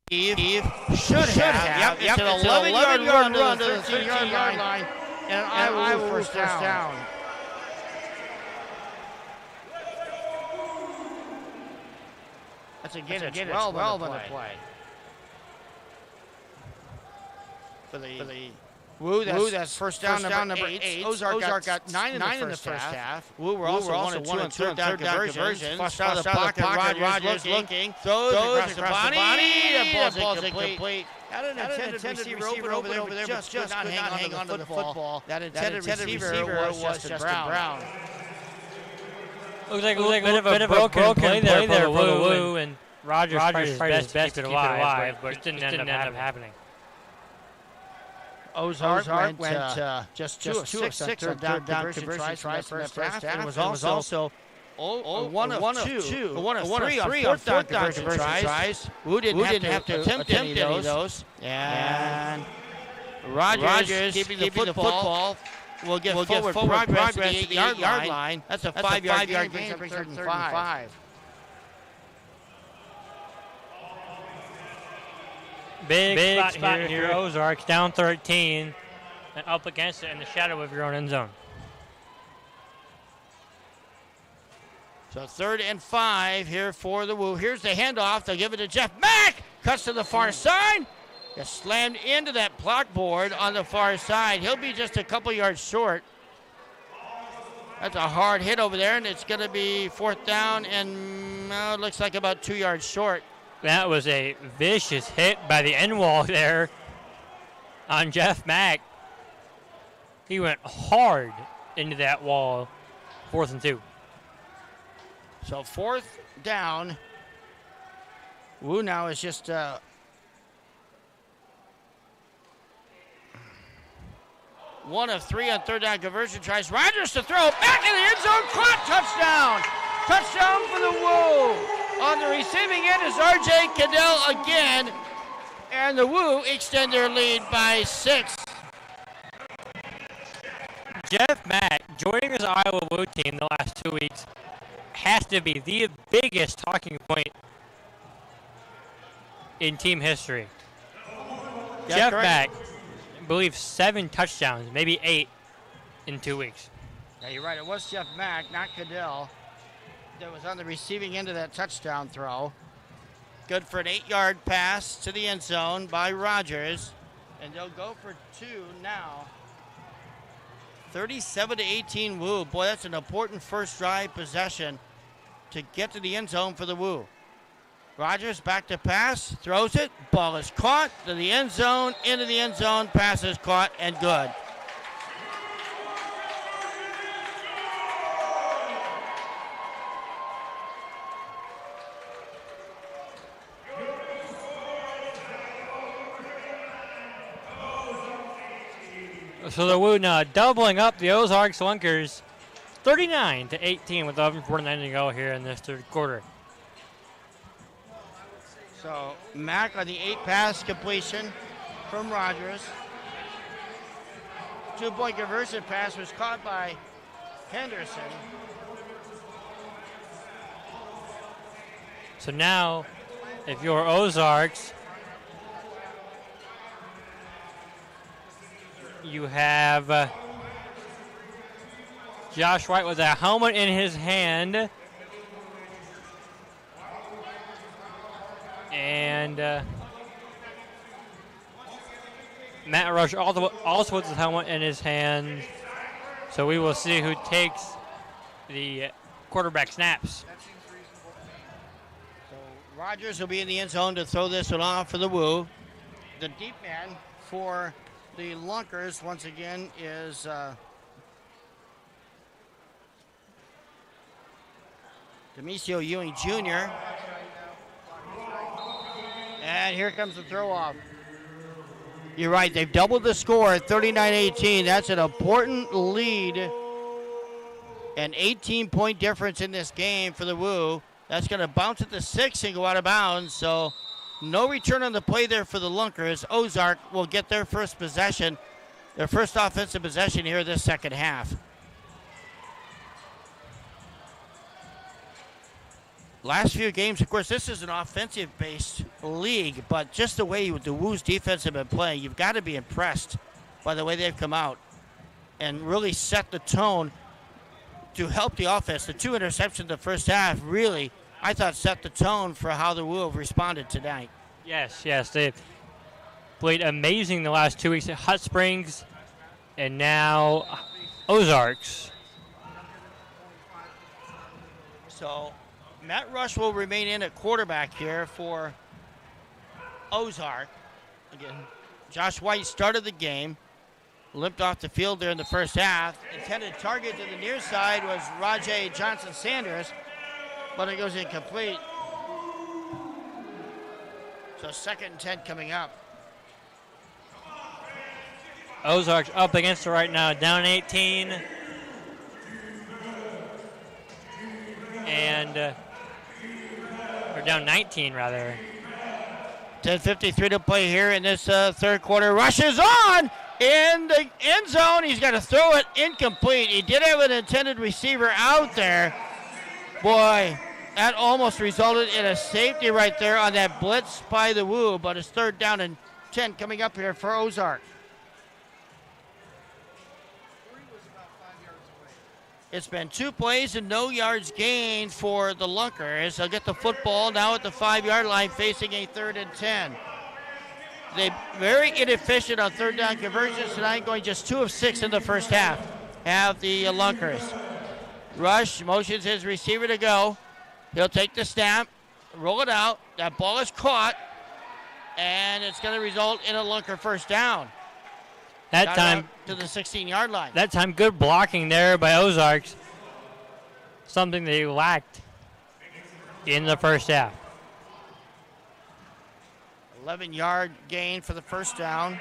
Should have. Yep, it's an 11-yard run to the 13-yard line, and an Iowa first down. That's a gain of 12 on the play. For the Woo, that's first down number 8. Ozark got 9 in the first half. Woo were also 1 and 2 on third down conversions. Flushed out of the pocket, Rogers looking, throws across the body. The ball's incomplete. Had an intended receiver over there, but just could not hang on to the football. That intended receiver was Justin Brown. Looks like a bit of a broken play there for the Woo, and Rogers tried his best to keep it alive, but it didn't end up happening. Ozark went just 2 of 6 on down conversion tries in the first half. It was also 1 of 3 on fourth down conversion tries. Who didn't have to attempt any of those. And Rogers keeping the football will get forward progress to the 8-yard line. That's a 5-yard gain, brings up 35. Big spot here. Ozarks down 13 and up against it in the shadow of your own end zone. So 3rd and 5 here for the Woo. Here's the handoff. They'll give it to Jeff Mack. Cuts to the far side. Gets slammed into that block board on the far side. He'll be just a couple yards short. That's a hard hit over there, and it's going to be 4th down, and it looks like about 2 yards short. That was a vicious hit by the end wall there on Jeff Mack. He went hard into that wall. 4th and 2. So 4th down. Woo now is just 1 of 3 on third down conversion tries. Rogers to throw back in the end zone. Caught, touchdown. Touchdown for the Woo. On the receiving end is R.J. Cadell again. And the Woo extend their lead by 6. Jeff Mack joining his Iowa Woo team the last 2 weeks has to be the biggest talking point in team history. Jeff Mack, I believe 7 touchdowns, maybe 8 in 2 weeks. Yeah, you're right. It was Jeff Mack, not Cadell, that was on the receiving end of that touchdown throw. Good for an 8-yard pass to the end zone by Rogers. And they'll go for 2 now. 37-18 Woo. Boy, that's an important first drive possession to get to the end zone for the Woo. Rogers back to pass, throws it, ball is caught to the end zone, into the end zone, pass is caught and good. So the Woo now doubling up the Ozarks Lunkers, 39-18 with 11:49 to go here in this third quarter. So Mack on the 8-pass completion from Rogers. 2-point conversion pass was caught by Henderson. So now, if you're Ozarks, you have Josh White with a helmet in his hand. And Matt Rush also with his helmet in his hand. So we will see who takes the quarterback snaps. So Rogers will be in the end zone to throw this one off for the Woo. The deep man for the Lunkers, once again, is Demisio Ewing Jr. And here comes the throw-off. You're right, they've doubled the score at 39-18. That's an important lead. An 18-point difference in this game for the Woo. That's going to bounce at the 6 and go out of bounds, so no return on the play there for the Lunkers. Ozark will get their first possession, their first offensive possession here this second half. Last few games, of course, this is an offensive-based league, but just the way the Woo's defense have been playing, you've got to be impressed by the way they've come out and really set the tone to help the offense. The 2 interceptions in the first half really I thought set the tone for how the Woo have responded tonight. Yes, they played amazing the last 2 weeks at Hot Springs and now Ozarks. So Matt Rush will remain in at quarterback here for Ozark. Again, Josh White started the game, limped off the field there in the first half. Intended target to the near side was Rajay Johnson-Sanders, but it goes incomplete. So 2nd and 10 coming up. Ozarks up against it right now, down 18. Or down 19, rather. 10:53 to play here in this third quarter. Rushes on in the end zone. He's got to throw it incomplete. He did have an intended receiver out there. Boy, that almost resulted in a safety right there on that blitz by the Woo, but it's 3rd down and 10 coming up here for Ozark. It's been 2 plays and no yards gained for the Lunkers. They'll get the football now at the 5-yard line facing a 3rd and 10. They're very inefficient on 3rd down conversions tonight, going just 2 of 6 in the first half. Have the Lunkers. Rush motions his receiver to go. He'll take the snap, roll it out. That ball is caught, and it's going to result in a Lunker first down. That time to the 16-yard line. That time, good blocking there by Ozarks. Something they lacked in the first half. 11-yard gain for the first down.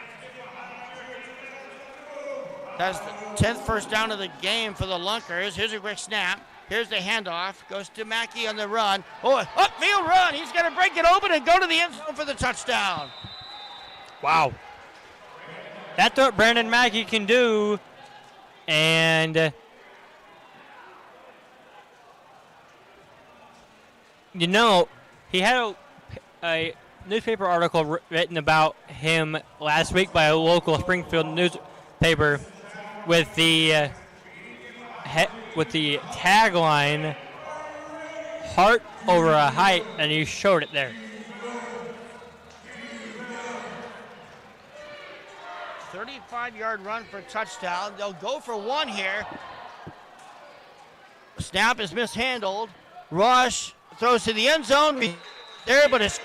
That's the 10th first down of the game for the Lunkers. Here's a quick snap. Here's the handoff. Goes to Mackey on the run. Oh, upfield run. He's going to break it open and go to the end zone for the touchdown. Wow. That's what Brandon Mackey can do. And, you know, he had a newspaper article written about him last week by a local Springfield newspaper with the tagline, "Heart over a height," and he showed it there. 35-yard run for a touchdown. They'll go for one here. Snap is mishandled. Rush throws to the end zone. There, but it's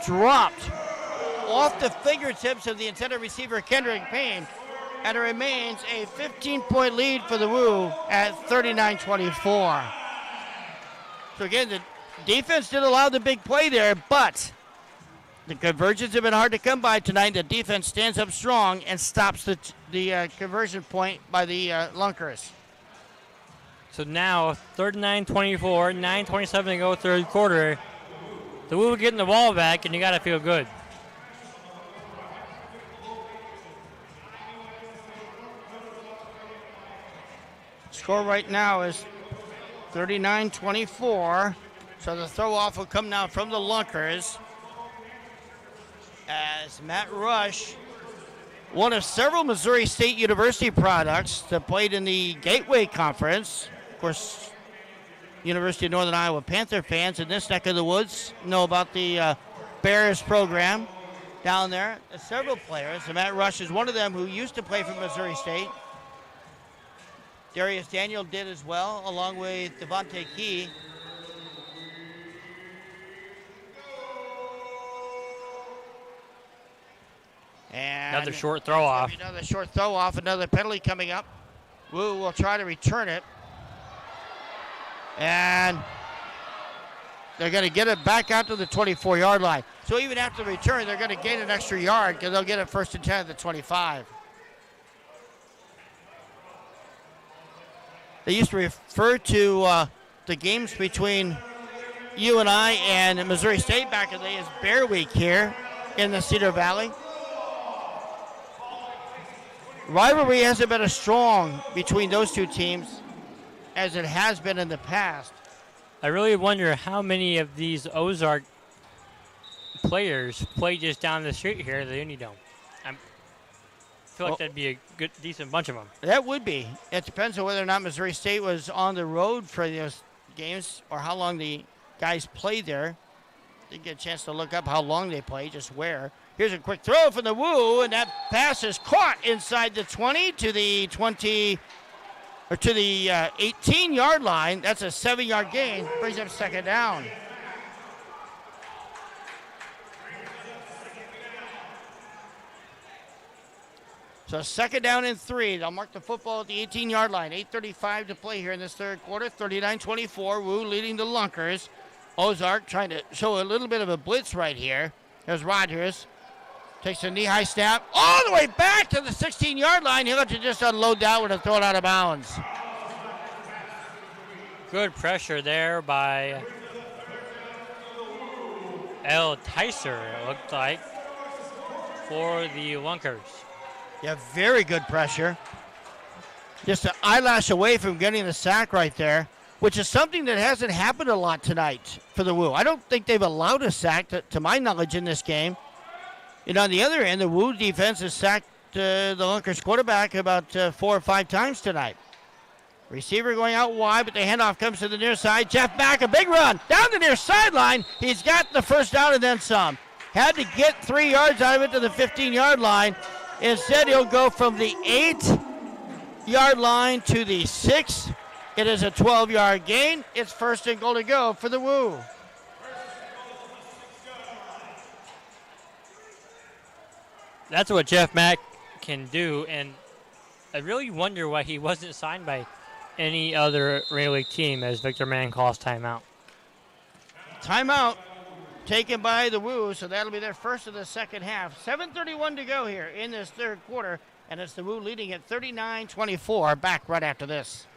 dropped off the fingertips of the intended receiver, Kendrick Payne. And it remains a 15-point lead for the Woo at 39-24. So again, the defense did allow the big play there, but the conversions have been hard to come by tonight. The defense stands up strong and stops the conversion point by the Lunkers. So now 39-24, 9:27 to go third quarter. The Woo getting the ball back, and you got to feel good. Score right now is 39-24. So the throw off will come now from the Lunkers. As Matt Rush, one of several Missouri State University products that played in the Gateway Conference. Of course, University of Northern Iowa Panther fans in this neck of the woods know about the Bears program down there. Several players, and Matt Rush is one of them who used to play for Missouri State. Darius Daniel did as well, along with Devontae Key. And another short throw off. Another short throw off, another penalty coming up. Woo will try to return it. And they're going to get it back out to the 24-yard line. So even after the return, they're going to gain an extra yard because they'll get it 1st and 10 at the 25. They used to refer to the games between UNI and Missouri State back in the day as Bear Week here in the Cedar Valley. Rivalry hasn't been as strong between those two teams as it has been in the past. I really wonder how many of these Ozark players play just down the street here at the Unidome. I feel like that'd be a good, decent bunch of them. That would be. It depends on whether or not Missouri State was on the road for those games or how long the guys play there. Didn't get a chance to look up how long they play, just where. Here's a quick throw from the Woo, and that pass is caught inside the 20 to the 20, or to the 18-yard line. That's a 7-yard gain. Brings up second down. So second down and 3. They'll mark the football at the 18-yard line. 8:35 to play here in this third quarter. 39-24. Woo leading the Lunkers. Ozark trying to show a little bit of a blitz right here. There's Rogers. Takes a knee-high snap. All the way back to the 16-yard line. He'll have to just unload that one and throw it out of bounds. Good pressure there by L. Tyser, it looked like, for the Lunkers. Yeah, very good pressure. Just an eyelash away from getting the sack right there, which is something that hasn't happened a lot tonight for the Woo. I don't think they've allowed a sack, to my knowledge, in this game. And on the other end, the Woo defense has sacked the Lunkers quarterback about 4 or 5 times tonight. Receiver going out wide, but the handoff comes to the near side. Jeff Mack, a big run down the near sideline. He's got the first down and then some. Had to get 3 yards out of it to the 15-yard line. Instead, he'll go from the 8-yard line to the 6. It is a 12-yard gain. It's first and goal to go for the Woo. That's what Jeff Mack can do, and I really wonder why he wasn't signed by any other Rail League team, as Victor Mann calls timeout. Timeout taken by the Woo, so that'll be their first of the second half. 7:31 to go here in this third quarter, and it's the Woo leading at 39-24. Back right after this.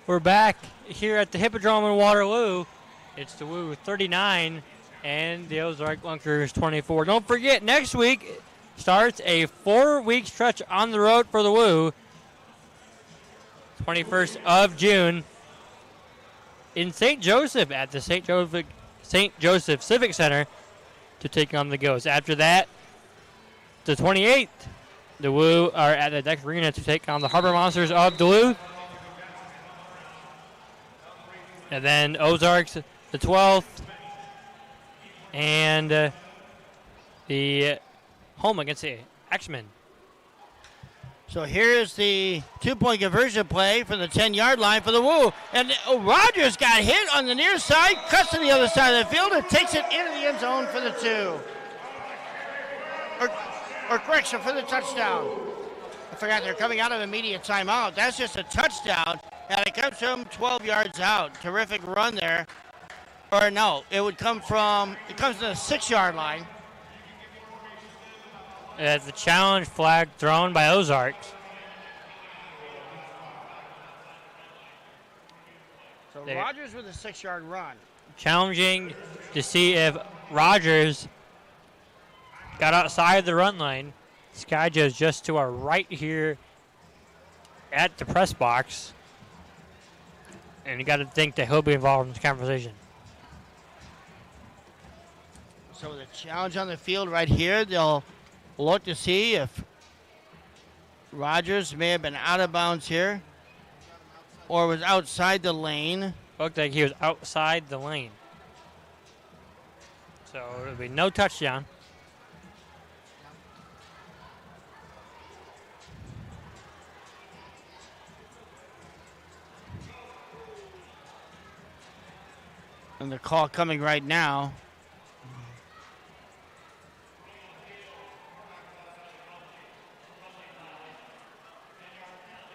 We're back here at the Hippodrome in Waterloo. It's the Woo 39 and the Ozarks Lunkers 24. Don't forget, next week starts a 4-week stretch on the road for the Woo. 21st of June in St. Joseph at the St. Joseph Civic Center to take on the Ghosts. After that, the 28th, the Woo are at the Dex Arena to take on the Harbor Monsters of Duluth. And then Ozarks, the 12th, and the home against the X-Men. So here's the 2-point conversion play from the 10-yard line for the Woo. And Rogers got hit on the near side, cuts to the other side of the field, and takes it into the end zone for the 2. Or correction, for the touchdown. I forgot they're coming out of immediate timeout. That's just a touchdown. And it comes from 12 yards out. Terrific run there. Or no, it comes to the 6-yard line. That's the challenge flag thrown by Ozarks. So Rogers with a 6-yard run. Challenging to see if Rogers got outside the run lane. Skyja is just to our right here at the press box. And you got to think that he'll be involved in this conversation. So the challenge on the field right here, they'll look to see if Rogers may have been out of bounds here or was outside the lane. Looked like he was outside the lane. So it'll be no touchdown. And the call coming right now.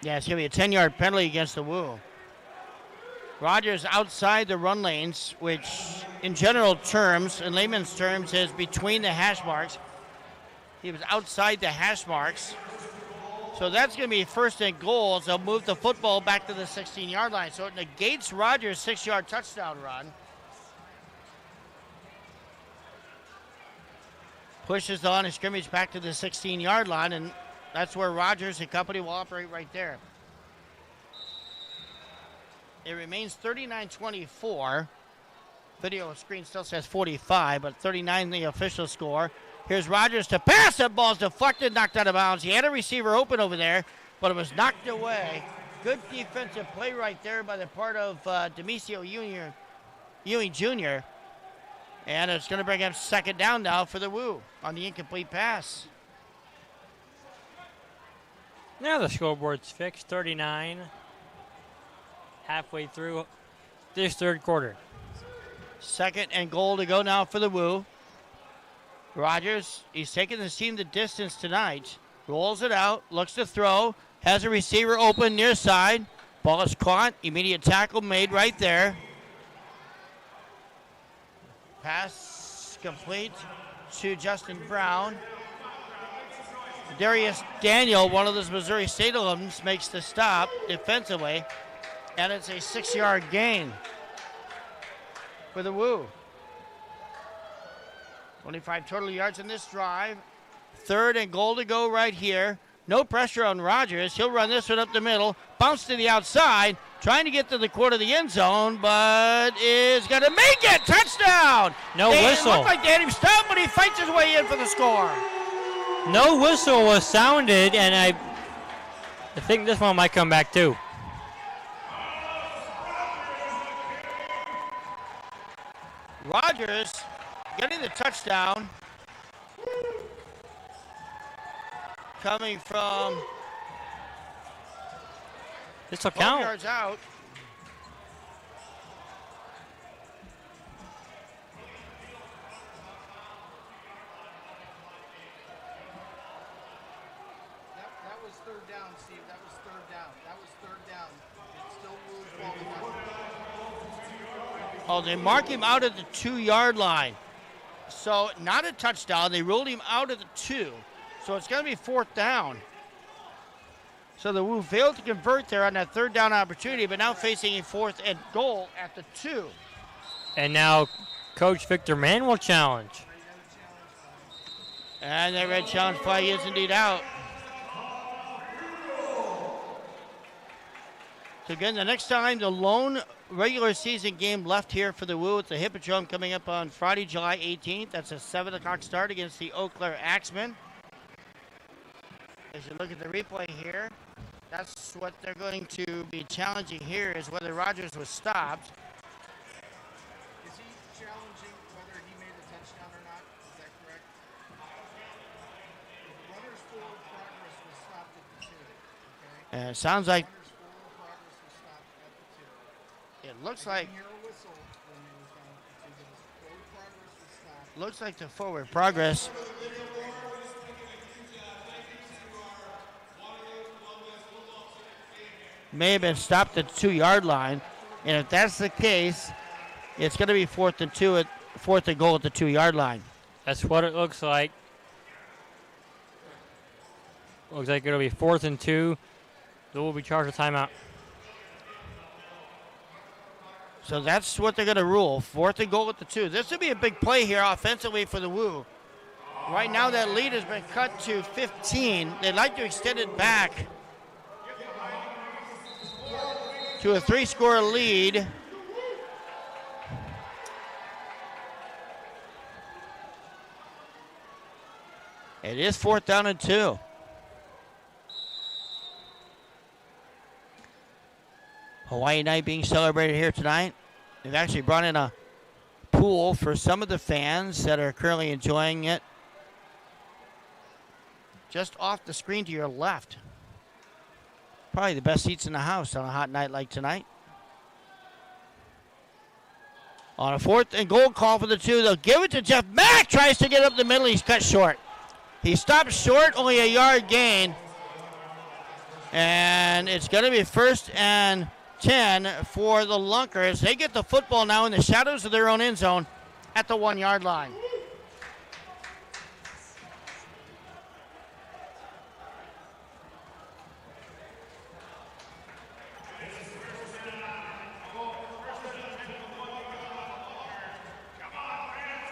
Yeah, it's going to be a 10-yard penalty against the Woo. Rogers outside the run lanes, which in general terms, in layman's terms, is between the hash marks. He was outside the hash marks. So that's going to be first and goal as they'll move the football back to the 16-yard line. So it negates Rogers' 6-yard touchdown run. Pushes the line of scrimmage back to the 16-yard line, and that's where Rogers and company will operate right there. It remains 39-24. Video screen still says 45, but 39 the official score. Here's Rogers to pass. That ball's deflected, knocked out of bounds. He had a receiver open over there, but it was knocked away. Good defensive play right there by the part of Demisio Ewing Jr. And it's going to bring up second down now for the Woo on the incomplete pass. Now the scoreboard's fixed, 39. Halfway through this third quarter. Second and goal to go now for the Woo. Rogers, he's taking the team the distance tonight. Rolls it out, looks to throw, has a receiver open near side. Ball is caught, immediate tackle made right there. Pass complete to Justin Brown. Darius Daniel, one of those Missouri State alums, makes the stop defensively, and it's a 6-yard gain for the Woo. 25 total yards in this drive. Third and goal to go right here. No pressure on Rogers. He'll run this one up the middle. Bounce to the outside. Trying to get to the quarter of the end zone, but is going to make it. Touchdown. No whistle. It looked like they had him stopped, but he fights his way in for the score. No whistle was sounded, and I think this one might come back too. Rogers getting the touchdown. Coming from this will count. 12 yards out. That was third down, Steve. That was third down. That was third down. It still moves Oh, they mark him out at the 2-yard line. So not a touchdown. They ruled him out at the 2. So it's going to be fourth down. So the Woo failed to convert there on that third down opportunity, but now facing a fourth and goal at the 2. And now Coach Victor Mann will challenge. And that red challenge flag is indeed out. So again, the next time, the lone regular season game left here for the Woo at the Hippodrome coming up on Friday, July 18th. That's a 7 o'clock start against the Oaklair Axemen. As you look at the replay here, that's what they're going to be challenging here, is whether Rogers was stopped. Is he challenging whether he made a touchdown or not? Is that correct? The runner's forward progress was stopped at the 2. Okay? And it sounds like Runner's forward progress was stopped at the 2. it looks like I didn't hear a whistle when it was down at the 2. Forward progress was stopped. looks like the forward progress. May have been stopped at the 2-yard line, and if that's the case, it's going to be fourth and goal at the 2-yard line. That's what it looks like. Looks like it'll be 4th and 2. They will be charged with timeout. So that's what they're going to rule. 4th and goal at the 2. This will be a big play here offensively for the Woo. Right now that lead has been cut to 15. They'd like to extend it back to a 3-score lead. It is 4th down and 2. Hawaii Night being celebrated here tonight. They've actually brought in a pool for some of the fans that are currently enjoying it. Just off the screen to your left. Probably the best seats in the house on a hot night like tonight. On a 4th and goal call for the 2, they'll give it to Jeff Mack. Tries to get up the middle. He's cut short. He stops short, only a yard gain. And it's going to be 1st and 10 for the Lunkers. They get the football now in the shadows of their own end zone at the 1-yard line.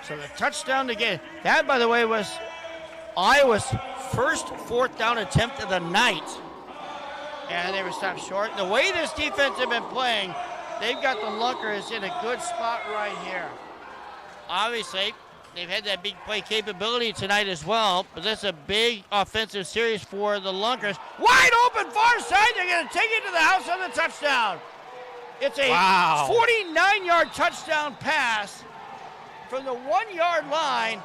So the touchdown to get that, by the way, was Iowa's first 4th down attempt of the night. And they were stopped short. The way this defense has been playing, they've got the Lunkers in a good spot right here. Obviously, they've had that big play capability tonight as well, but this is a big offensive series for the Lunkers. Wide open far side, they're going to take it to the house on the touchdown. It's a 49-yard touchdown pass from the 1-yard line,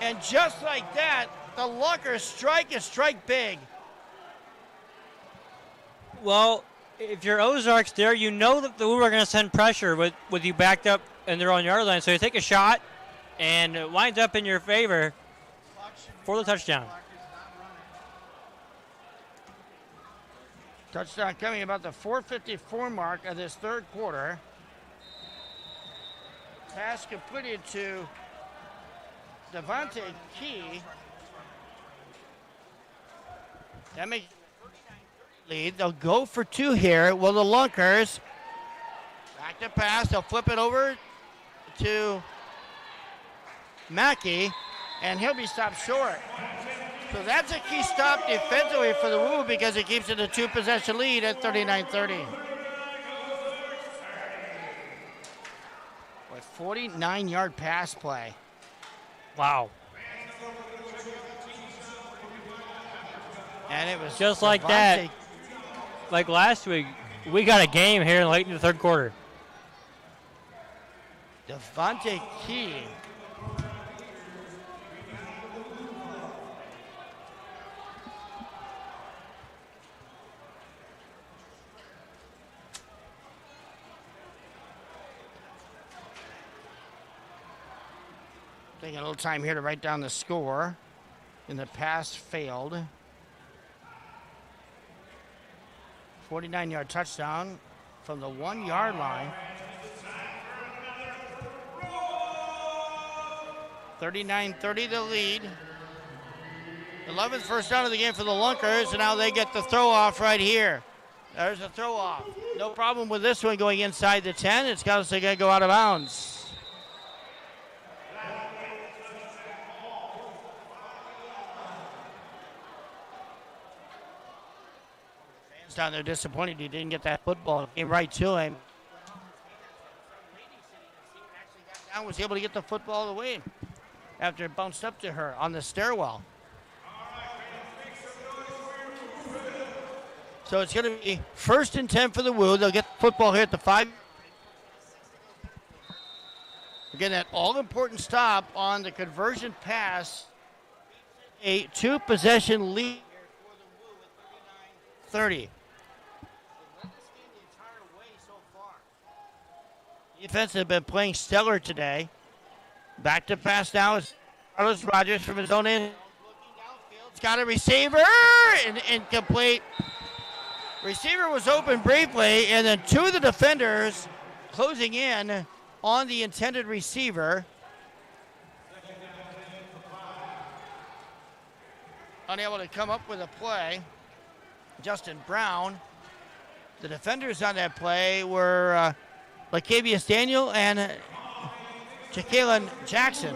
and just like that, the Lunkers strike and strike big. Well, if you're Ozarks there, you know that the Woo are going to send pressure with you backed up in their own yard line. So you take a shot, and it winds up in your favor for the touchdown. Touchdown coming about the 4:54 mark of this 3rd quarter. Pass completed to Devontae Key. That makes lead. They'll go for 2 here. Well, the Lunkers back to pass. They'll flip it over to Mackey, and he'll be stopped short. So that's a key stop defensively for the Woo because it keeps it a 2-possession lead at 39-30. With 49-yard pass play. Wow. And it was just like that. Like last week, we got a game here late in the 3rd quarter. Devontae Key. Taking a little time here to write down the score. And the pass failed. 49-yard touchdown from the 1-yard line. 39-30 the lead. 11th first down of the game for the Lunkers, and now they get the throw off right here. There's a throw off. No problem with this one going inside the 10. It's got to go out of bounds. Down there disappointed he didn't get that football. It came right to him. Actually was able to get the football away after it bounced up to her on the stairwell. So it's going to be 1st and 10 for the Woo. They'll get the football here at the 5. Again, that all-important stop on the conversion pass. A 2-possession lead for the Woo at 39-30. Defense has been playing stellar today. Back to pass now is Carlos Rogers from his own end. He's got a receiver and incomplete. Receiver was open briefly, and then 2 of the defenders closing in on the intended receiver. Unable to come up with a play. Justin Brown. The defenders on that play were Lacavius Daniel and Ja'Kalen Jackson.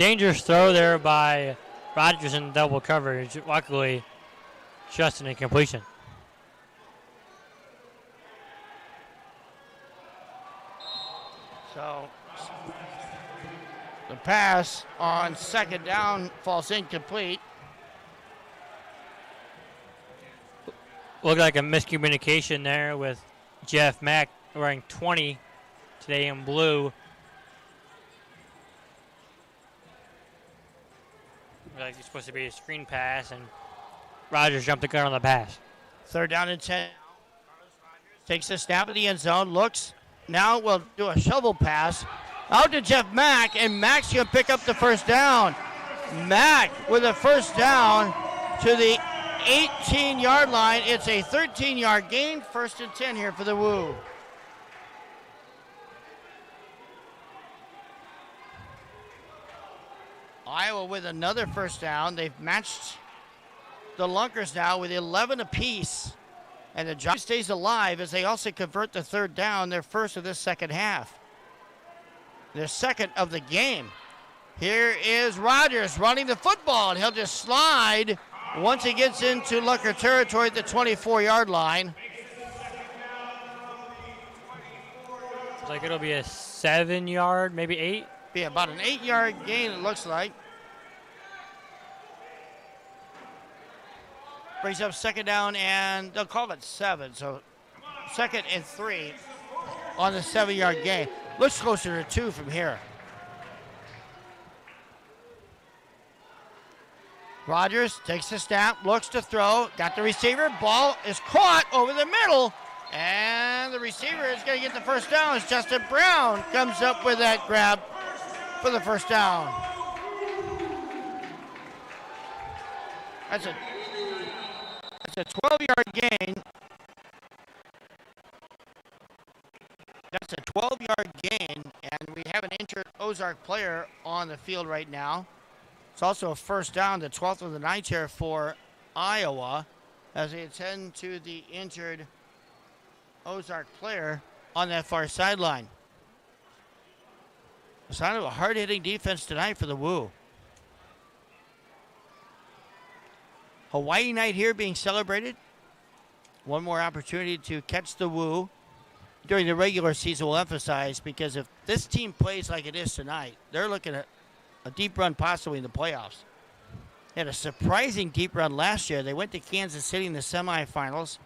dangerous throw there by Rogers in double coverage. Luckily, just an incompletion. So the pass on second down falls incomplete. Looked like a miscommunication there with Jeff Mack wearing 20 today in blue. Looked like it's supposed to be a screen pass, and Rogers jumped the gun on the pass. Third down and 10. Takes the snap of the end zone, looks. Now we'll do a shovel pass out to Jeff Mack, and Mack's going to pick up the first down. Mack with a first down to the 18-yard line. It's a 13-yard gain, 1st and 10 here for the Woo. Iowa with another first down. They've matched the Lunkers now with 11 apiece. And the drive stays alive as they also convert the third down, their first of this second half. Their second of the game. Here is Rogers running the football, and he'll just slide once he gets into Lunker territory at the 24-yard line. Looks like it'll be a 7-yard, maybe 8. Be about an 8-yard gain, it looks like. Brings up second down, and they'll call it 7. So 2nd and 3 on the 7-yard gain. Looks closer to 2 from here. Rogers takes the snap, looks to throw, got the receiver, ball is caught over the middle, and the receiver is going to get the first down as Justin Brown comes up with that grab for the first down. That's a 12-yard gain. That's a 12-yard gain, and we have an injured Ozark player on the field right now. It's also a first down, the 12th of the night here for Iowa, as they attend to the injured Ozark player on that far sideline. A sign of a hard-hitting defense tonight for the Woo. Hawaii night here being celebrated. One more opportunity to catch the Woo during the regular season, we'll emphasize, because if this team plays like it is tonight, they're looking at a deep run possibly in the playoffs. They had a surprising deep run last year. They went to Kansas City in the semifinals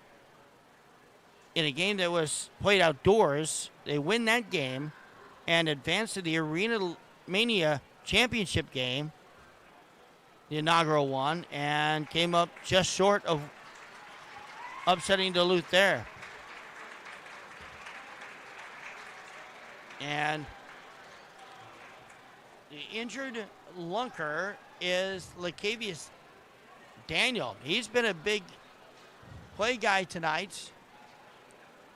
in a game that was played outdoors. They win that game and advance to the Arena Mania championship game, the inaugural one, and came up just short of upsetting Duluth there. And the injured Lunker is Lacavius Daniel. He's been a big play guy tonight.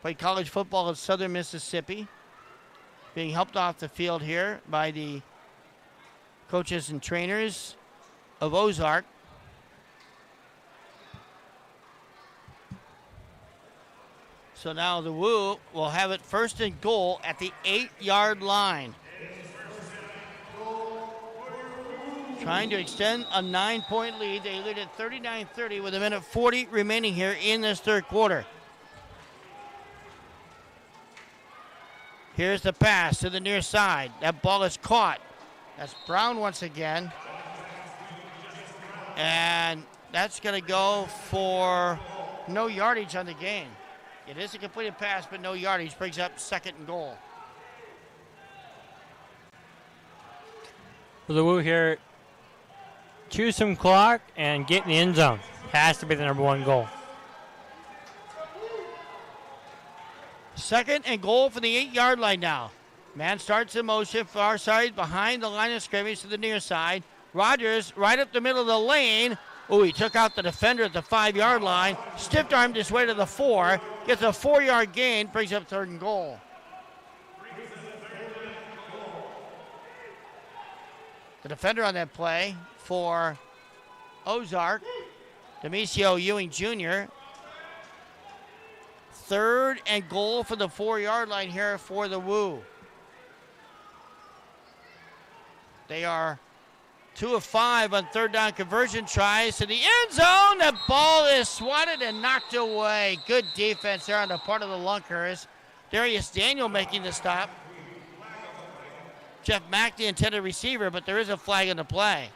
Played college football at Southern Mississippi. Being helped off the field here by the coaches and trainers of Ozark. So now the Woo will have it 1st and goal at the 8-yard line. Trying to extend a 9-point lead. They lead at 39-30 with 1:40 remaining here in this third quarter. Here's the pass to the near side. That ball is caught. That's Brown once again. And that's going to go for no yardage on the game. It is a completed pass, but no yardage. Brings up 2nd and goal. For the Woo here, choose some clock and get in the end zone. Has to be the number 1 goal. 2nd and goal for the 8-yard line now. Man starts in motion, far side behind the line of scrimmage to the near side. Rogers right up the middle of the lane. Oh, he took out the defender at the 5-yard line. Stiff-armed his way to the 4. Gets a 4-yard gain. Brings up 3rd and goal. The defender on that play for Ozark, Demisio Ewing Jr. 3rd and goal for the 4-yard line here for the Woo. They are 2 of 5 on third down conversion tries to the end zone. The ball is swatted and knocked away. Good defense there on the part of the Lunkers. Darius Daniel making the stop. Jeff Mack, the intended receiver, but there is a flag in the play.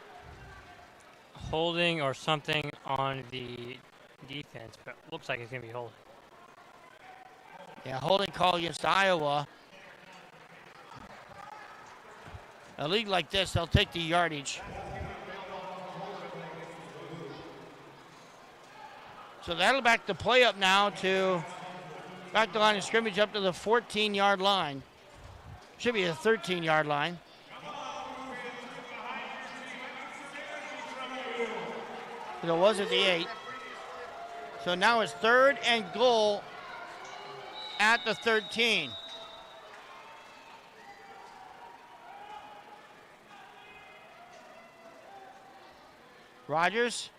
Holding or something on the defense, but looks like it's going to be holding. Yeah, holding call against Iowa. A league like this, they'll take the yardage. So that'll back the play up now to back the line of scrimmage up to the 14-yard line. Should be the 13-yard line. It was at the 8. So now it's 3rd and goal at the 13. Rogers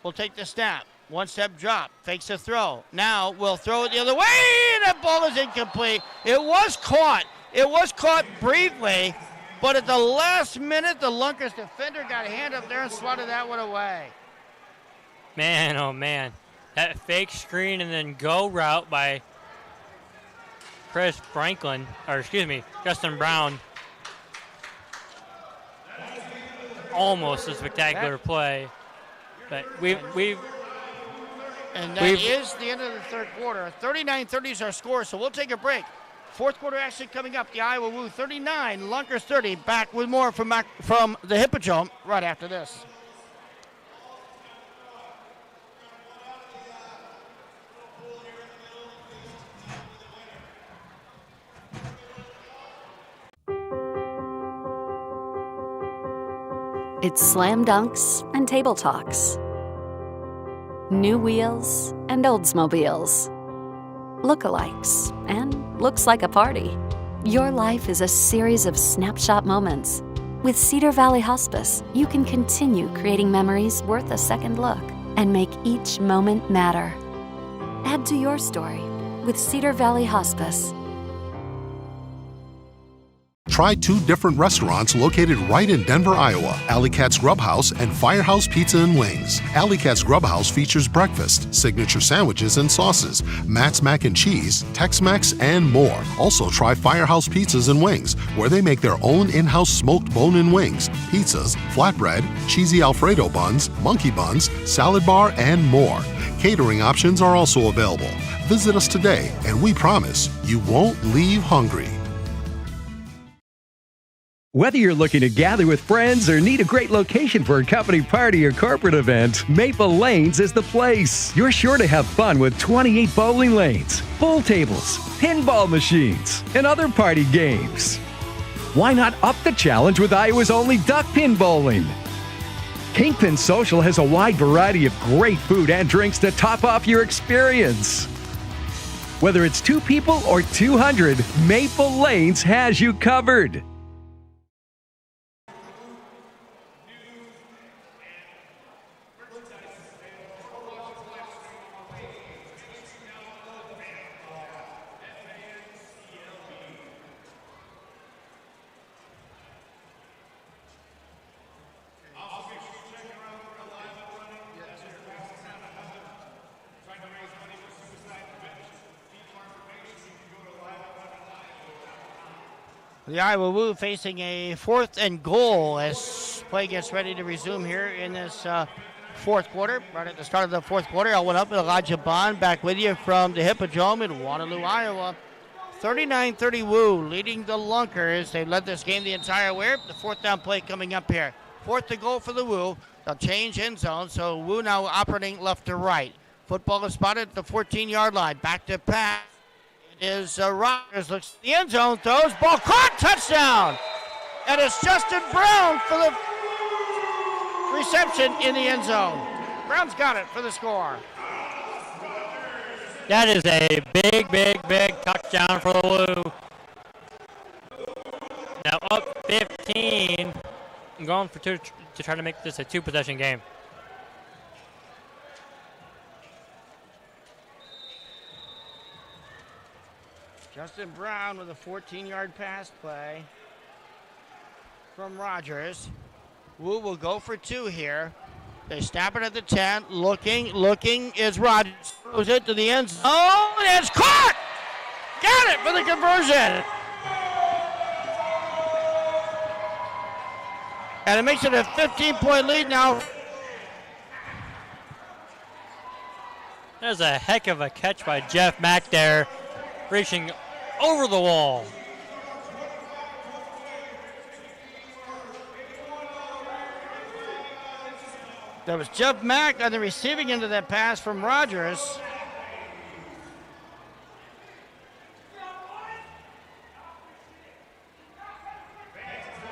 will take the snap. 1-step drop, fakes the throw. Now will throw it the other way, and that ball is incomplete. It was caught. It was caught briefly, but at the last minute, the Lunkers defender got a hand up there and swatted that one away. Man, oh man. That fake screen and then go route by Justin Brown. Almost a spectacular play. But and that is the end of the third quarter. 39-30 is our score, so we'll take a break. Fourth quarter action coming up. The Iowa Woo 39, Lunkers 30. Back with more from the Hippodrome right after this. It's slam dunks and table talks. New wheels and Oldsmobiles. Lookalikes and looks like a party. Your life is a series of snapshot moments. With Cedar Valley Hospice, you can continue creating memories worth a second look and make each moment matter. Add to your story with Cedar Valley Hospice. Try 2 different restaurants located right in Denver, Iowa. Alley Cat's Grub House and Firehouse Pizza and Wings. Alley Cat's Grub House features breakfast, signature sandwiches and sauces, Matt's Mac and Cheese, Tex-Mex, and more. Also try Firehouse Pizzas and Wings, where they make their own in-house smoked bone-in wings, pizzas, flatbread, cheesy Alfredo buns, monkey buns, salad bar, and more. Catering options are also available. Visit us today, and we promise you won't leave hungry. Whether you're looking to gather with friends or need a great location for a company party or corporate event, Maple Lanes is the place. You're sure to have fun with 28 bowling lanes, pool tables, pinball machines, and other party games. Why not up the challenge with Iowa's only duck pin bowling? Kingpin Social has a wide variety of great food and drinks to top off your experience. Whether it's 2 people or 200, Maple Lanes has you covered. The Iowa Woo facing a 4th and goal as play gets ready to resume here in this fourth quarter. Right at the start of the fourth quarter, I'll went up with Elijah Bond back with you from the Hippodrome in Waterloo, Iowa. 39-30 Woo leading the Lunkers. They've led this game the entire way. The 4th down play coming up here. 4th to goal for the Woo. They'll change end zone, so Woo now operating left to right. Football is spotted at the 14-yard line. Back to pass. Is Rogers looks at the end zone, throws, ball caught, touchdown! And it's Justin Brown for the reception in the end zone. Brown's got it for the score. That is a big touchdown for the Woo. Now up 15. I'm going for 2 to try to make this a 2-possession game. Justin Brown with a 14-yard pass play from Rogers. Woo will go for 2 here. They snap it at the 10. Looking is Rogers. Throws it to the end zone. And it's caught! Got it for the conversion. And it makes it a 15-point lead now. There's a heck of a catch by Jeff Mack there, reaching over the wall. That was Jeff Mack on the receiving end of that pass from Rogers.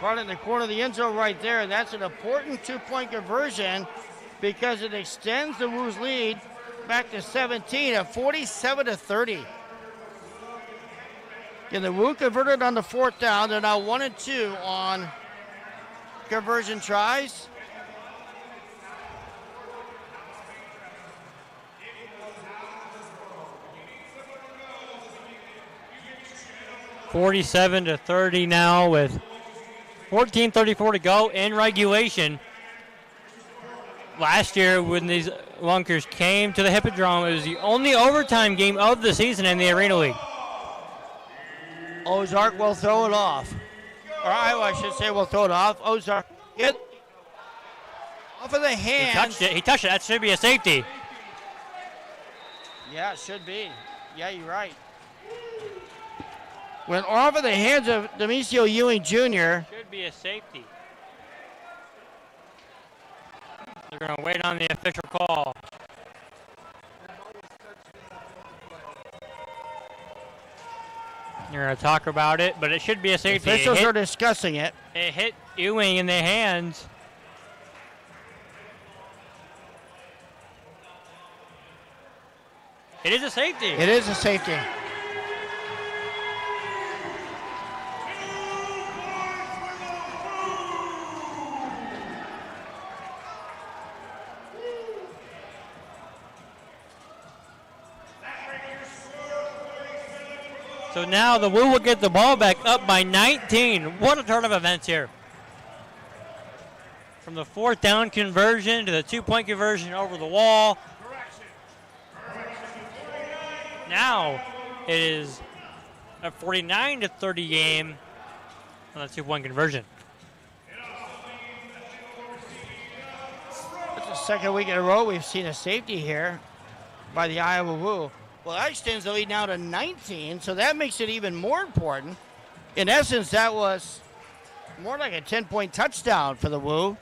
Right in the corner of the end zone right there. That's an important 2-point conversion because it extends the Woo's lead back to 17 at 47-30. And the Woo converted on the 4th down. They're now 1 and 2 on conversion tries. (47-30) now with 14:34 to go in regulation. Last year, when these Lunkers came to the Hippodrome, it was the only overtime game of the season in the Arena League. Ozark will throw it off. Or I should say will throw it off. Ozark get off of the hands. He touched it. That should be a safety. Yeah, it should be. Yeah, you're right. Went off of the hands of Demisio Ewing Jr. Should be a safety. They're going to wait on the official call. You're going to talk about it, but it should be a safety. Officials are discussing it. It hit Ewing in the hands. It is a safety. It is a safety. So now the Woo will get the ball back up by 19. What a turn of events here. From the 4th down conversion to the 2-point conversion over the wall. Now it is a 49-30 game on the 2-point conversion. That's the second week in a row we've seen a safety here by the Iowa Woo. Well, that extends the lead now to 19, so that makes it even more important. In essence, that was more like a 10-point touchdown for the Woo.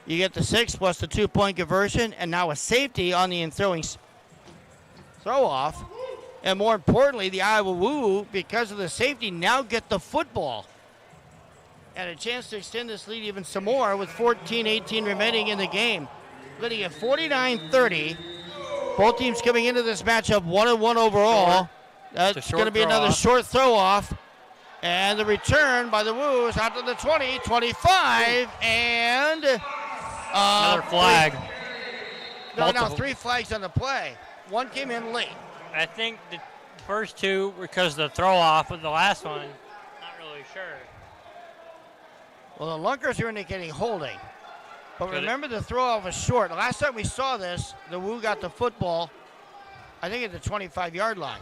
You get the 6 plus the 2-point conversion, and now a safety on the throwing throw-off. And more importantly, the Iowa Woo, because of the safety, now get the football. And a chance to extend this lead even some more with 14-18 remaining in the game. Leading at 49-30. Both teams coming into this matchup 1-1 overall. That's going to be another short throw off. And the return by the Woo is out to the 20, 25, and another flag. Now 3 flags on the play. One came in late. I think the first 2 because of the throw off, but the last one, not really sure. Well, the Lunkers are indicating holding. But remember, the throw-off was short. The last time we saw this, the Woo got the football, I think, at the 25-yard line.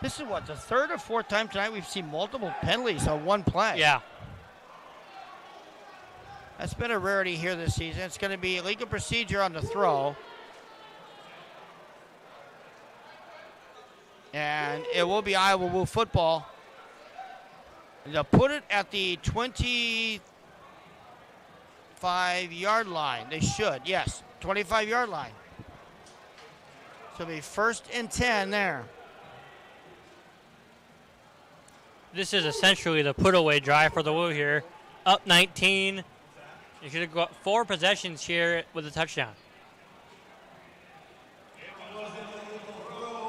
This is what, the 3rd or 4th time tonight we've seen multiple penalties on one play. Yeah. That's been a rarity here this season. It's going to be illegal procedure on the throw. And it will be Iowa Woo football. They'll put it at the 25-yard line. They should, yes, 25-yard line. So it'll be 1st and 10 there. This is essentially the put-away drive for the Woo here. Up 19. You should have got 4 possessions here with a touchdown.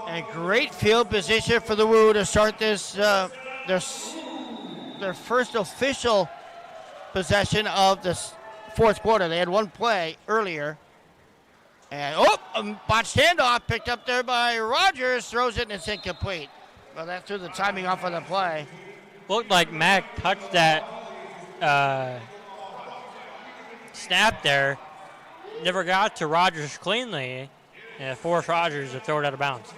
And great field position for the Woo to start this, their first official possession of the 4th quarter. They had one play earlier. And, a botched handoff picked up there by Rogers. Throws it and it's incomplete. Well, that threw the timing off of the play. looked like Mack touched that snap there. Never got to Rogers cleanly, and forced Rogers to throw it out of bounds.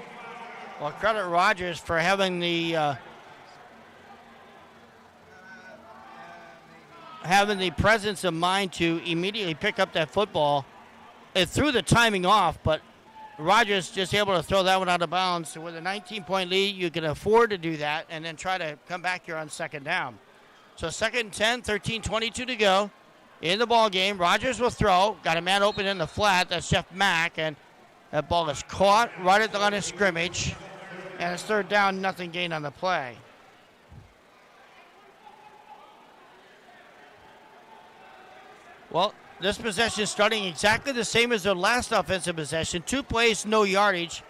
Well, credit Rogers for having the presence of mind to immediately pick up that football. It threw the timing off, but Rogers just able to throw that one out of bounds. So with a 19-point lead, you can afford to do that and then try to come back here on second down. So 2nd and 10, 13:22 to go in the ball game. Rogers will throw. Got a man open in the flat. That's Jeff Mack, and that ball is caught right at the line of scrimmage. And it's third down, nothing gained on the play. Well, this possession is starting exactly the same as their last offensive possession. 2 plays, no yardage.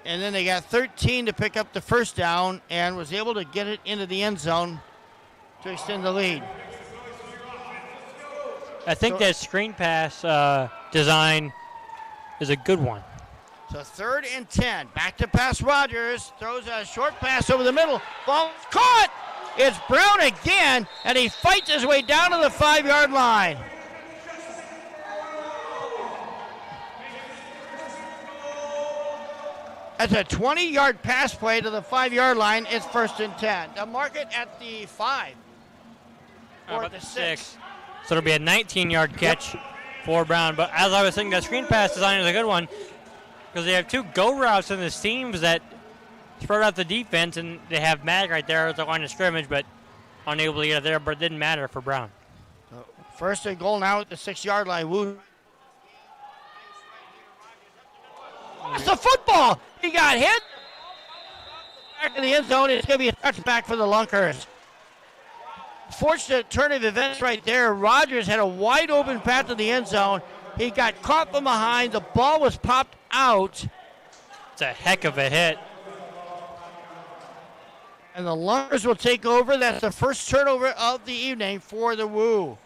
And then they got 13 to pick up the first down and was able to get it into the end zone to extend the lead. I think that screen pass design is a good one. So 3rd and 10. Back to pass Rogers. Throws a short pass over the middle. Ball caught. It's Brown again, and he fights his way down to the 5-yard line. That's a 20-yard pass play to the 5-yard line. It's 1st and 10. They'll mark it at the 5. Or at the 6. So it'll be a 19-yard catch for Brown. But as I was saying, that screen pass design is a good one because they have 2 go routes in the seams that spread out the defense, and they have Mack right there at the line of scrimmage, but unable to get it there, but it didn't matter for Brown. 1st and goal now at the 6-yard line. Woo. That's the football. He got hit. Back in the end zone. It's going to be a touchback for the Lunkers. Fortunate turn of events right there. Rogers had a wide open path to the end zone. He got caught from behind. The ball was popped out. It's a heck of a hit. And the Lunkers will take over. That's the first turnover of the evening for the Woo.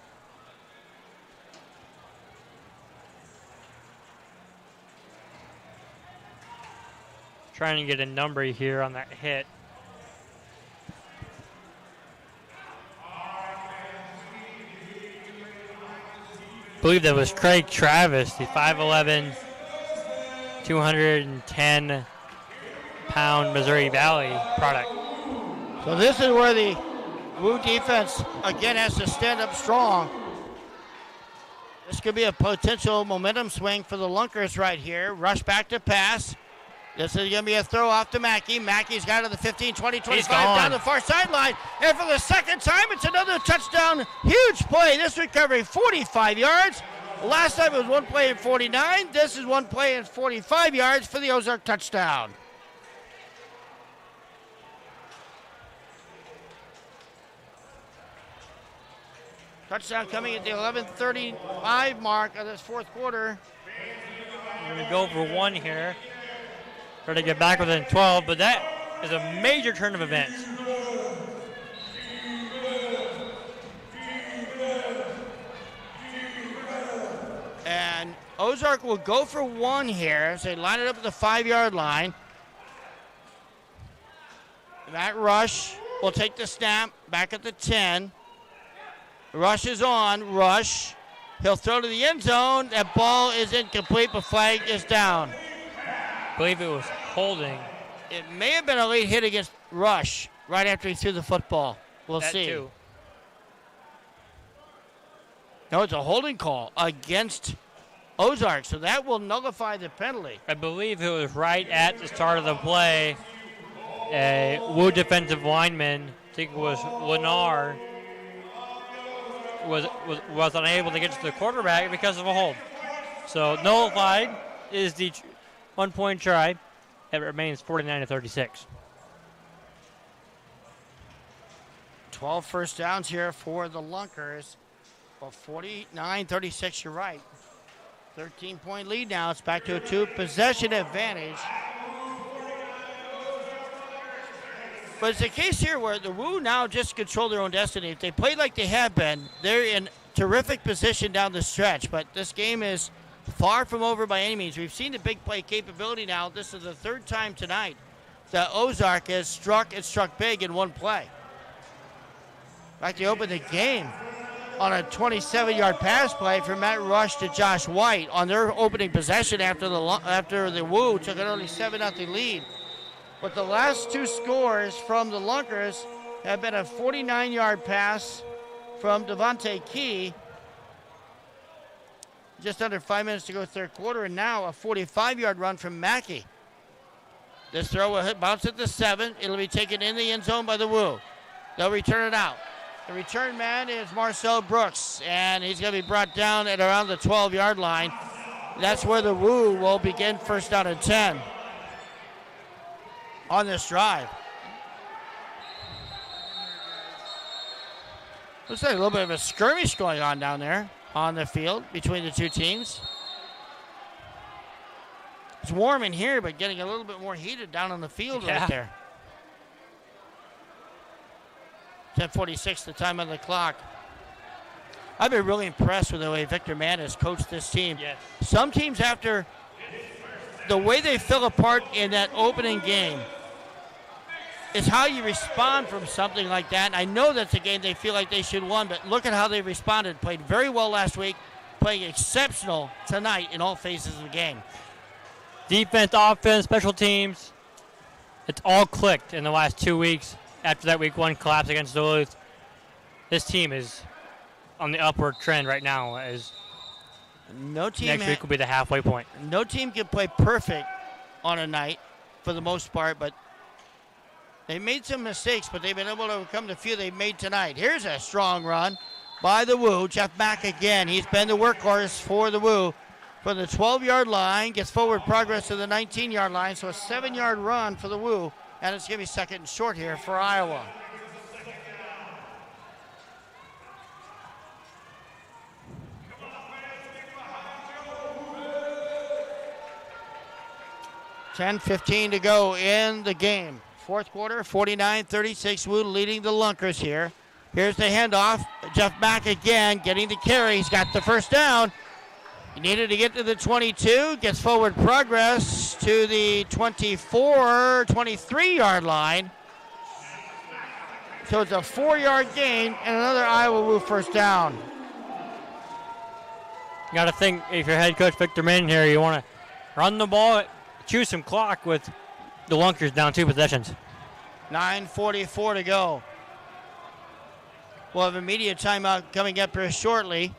Trying to get a number here on that hit. I believe that was Craig Travis, the 5'11", 210-pound Missouri Valley product. So this is where the Woo defense, again, has to stand up strong. This could be a potential momentum swing for the Lunkers right here. Rush back to pass. This is going to be a throw off to Mackey. Mackey's got to the 15, 20, 25, down the far sideline. And for the second time, it's another touchdown. Huge play. This recovery, 45 yards. Last time it was one play in 49. This is one play in 45 yards for the Ozark touchdown. Touchdown coming at the 11:35 mark of this fourth quarter. We're going to go for one here. Try to get back within 12, but that is a major turn of events. And Ozark will go for one here. So they line it up at the 5-yard line. Matt Rush will take the snap back at the 10. Rush is on. Rush. He'll throw to the end zone. That ball is incomplete, but flag is down. I believe it was holding. It may have been a late hit against Rush right after he threw the football. We'll see. Too. No, it's a holding call against Ozark, so that will nullify the penalty. I believe it was right at the start of the play. A Woo defensive lineman, I think it was Lennar, was unable to get to the quarterback because of a hold. So nullified is the 1-point try. It remains 49-36. 12 first downs here for the Lunkers. Well, 49-36, you're right. 13-point lead now. It's back to a 2-possession advantage. But it's a case here where the Woo now just control their own destiny. If they play like they have been, they're in terrific position down the stretch. But this game is far from over by any means. We've seen the big play capability now. This is the third time tonight that Ozark has struck big in one play. In fact, they opened the game on a 27-yard pass play from Matt Rush to Josh White on their opening possession after the Woo took an early 7-0 lead. But the last two scores from the Lunkers have been a 49-yard pass from Devontae Key, just under 5 minutes to go third quarter, and now a 45-yard run from Mackey. This throw will bounce at the 7. It'll be taken in the end zone by the Woo. They'll return it out. The return man is Marcel Brooks, and he's going to be brought down at around the 12-yard line. That's where the Woo will begin first down and 10 on this drive. Looks like a little bit of a skirmish going on down there on the field between the two teams. It's warm in here, but getting a little bit more heated down on the field right there. 10:46, the time on the clock. I've been really impressed with the way Victor Mann has coached this team. Yes. Some teams, after the way they fell apart in that opening game, is how you respond from something like that. And I know that's a game they feel like they should have won, but look at how they responded. Played very well last week, playing exceptional tonight in all phases of the game. Defense, offense, special teams, it's all clicked in the last 2 weeks. After that week 1 collapse against Duluth, this team is on the upward trend right now. As next week will be the halfway point. No team can play perfect on a night for the most part, but they made some mistakes, but they've been able to overcome the few they made tonight. Here's a strong run by the Woo. Jeff Mack again. He's been the workhorse for the Woo. From the 12-yard line, gets forward progress to the 19-yard line, so a 7-yard run for the Woo. And it's going to be second and short here for Iowa. $10:15 to go in the game. Fourth quarter, 49-36. Woo leading the Lunkers here. Here's the handoff. Jeff Mack again getting the carry. He's got the first down. He needed to get to the 22, gets forward progress to the 24, 23-yard line. So it's a 4-yard gain and another Iowa Woo first down. You got to think, if you're head coach Victor Mann here, you want to run the ball, choose some clock with the Lunkers down 2 possessions. 9:44 to go. We'll have a media timeout coming up here shortly.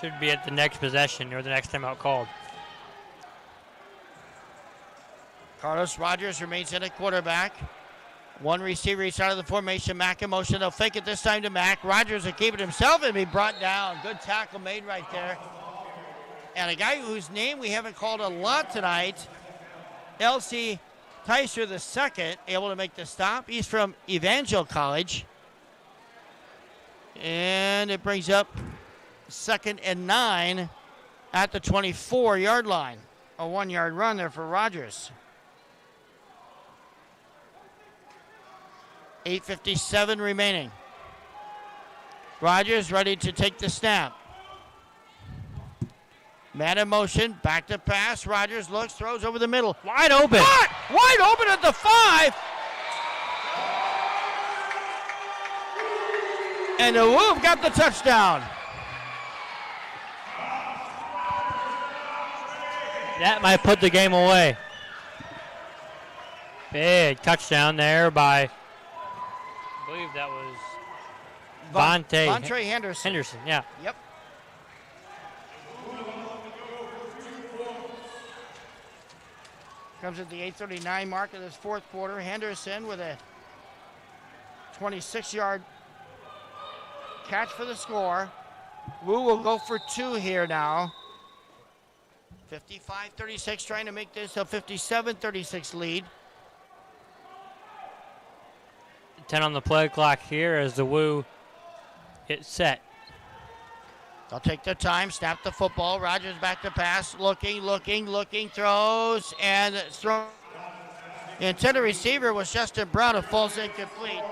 Should be at the next possession or the next timeout called. Carlos Rogers remains in at quarterback. One receiver each side of the formation. Mack in motion. They'll fake it this time to Mack. Rogers will keep it himself and be brought down. Good tackle made right there. And a guy whose name we haven't called a lot tonight, L.C. Tyser II, able to make the stop. He's from Evangel College. And it brings up 2nd and 9 at the 24-yard line. A 1-yard run there for Rogers. 8:57 remaining. Rogers ready to take the snap. Man in motion, back to pass. Rogers looks, throws over the middle. Wide open. Wide open at the 5. And the Woo got the touchdown. That might put the game away. Big touchdown there by, I believe that was Vontae Henderson. Henderson, yeah. Yep. Comes at the 8:39 mark of this fourth quarter. Henderson with a 26-yard catch for the score. Woo will go for 2 here now. 55-36, trying to make this a 57-36 lead. 10 on the play clock here as the Woo hit set. They'll take their time, snap the football. Rogers back to pass, looking, throws, and throw. The intended receiver was Justin Brown, who falls incomplete.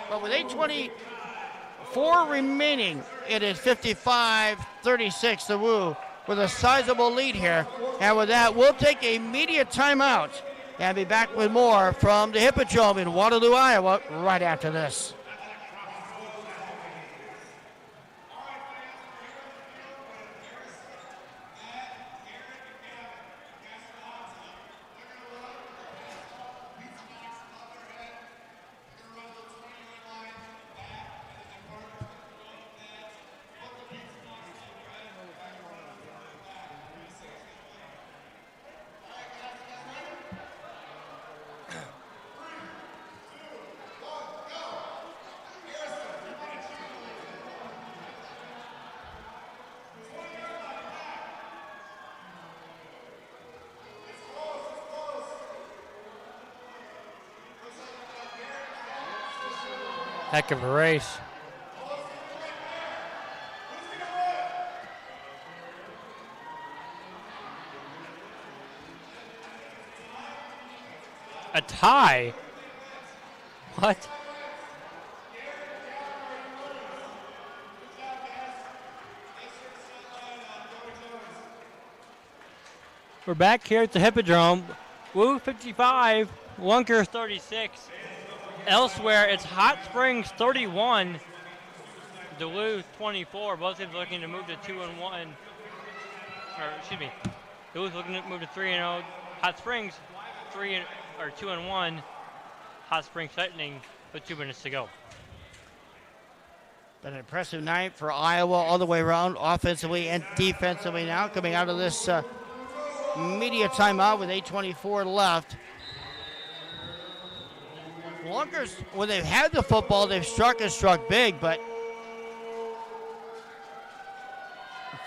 But with 8:24 remaining, it is 55-36, the Woo with a sizable lead here. And with that, we'll take a media timeout. And be back with more from the Hippodrome in Waterloo, Iowa, right after this. Heck of a race. A tie? What? We're back here at the Hippodrome. Woo 55, Lunkers 36. Elsewhere, it's Hot Springs 31, Duluth 24. Both teams looking to move to 2-1. Or excuse me, Duluth looking to move to 3-0. Hot Springs 2-1. Hot Springs Lightning with 2 minutes to go. An impressive night for Iowa all the way around, offensively and defensively now, coming out of this media timeout with 8:24 left. Lunkers, when they've had the football, they've struck big, but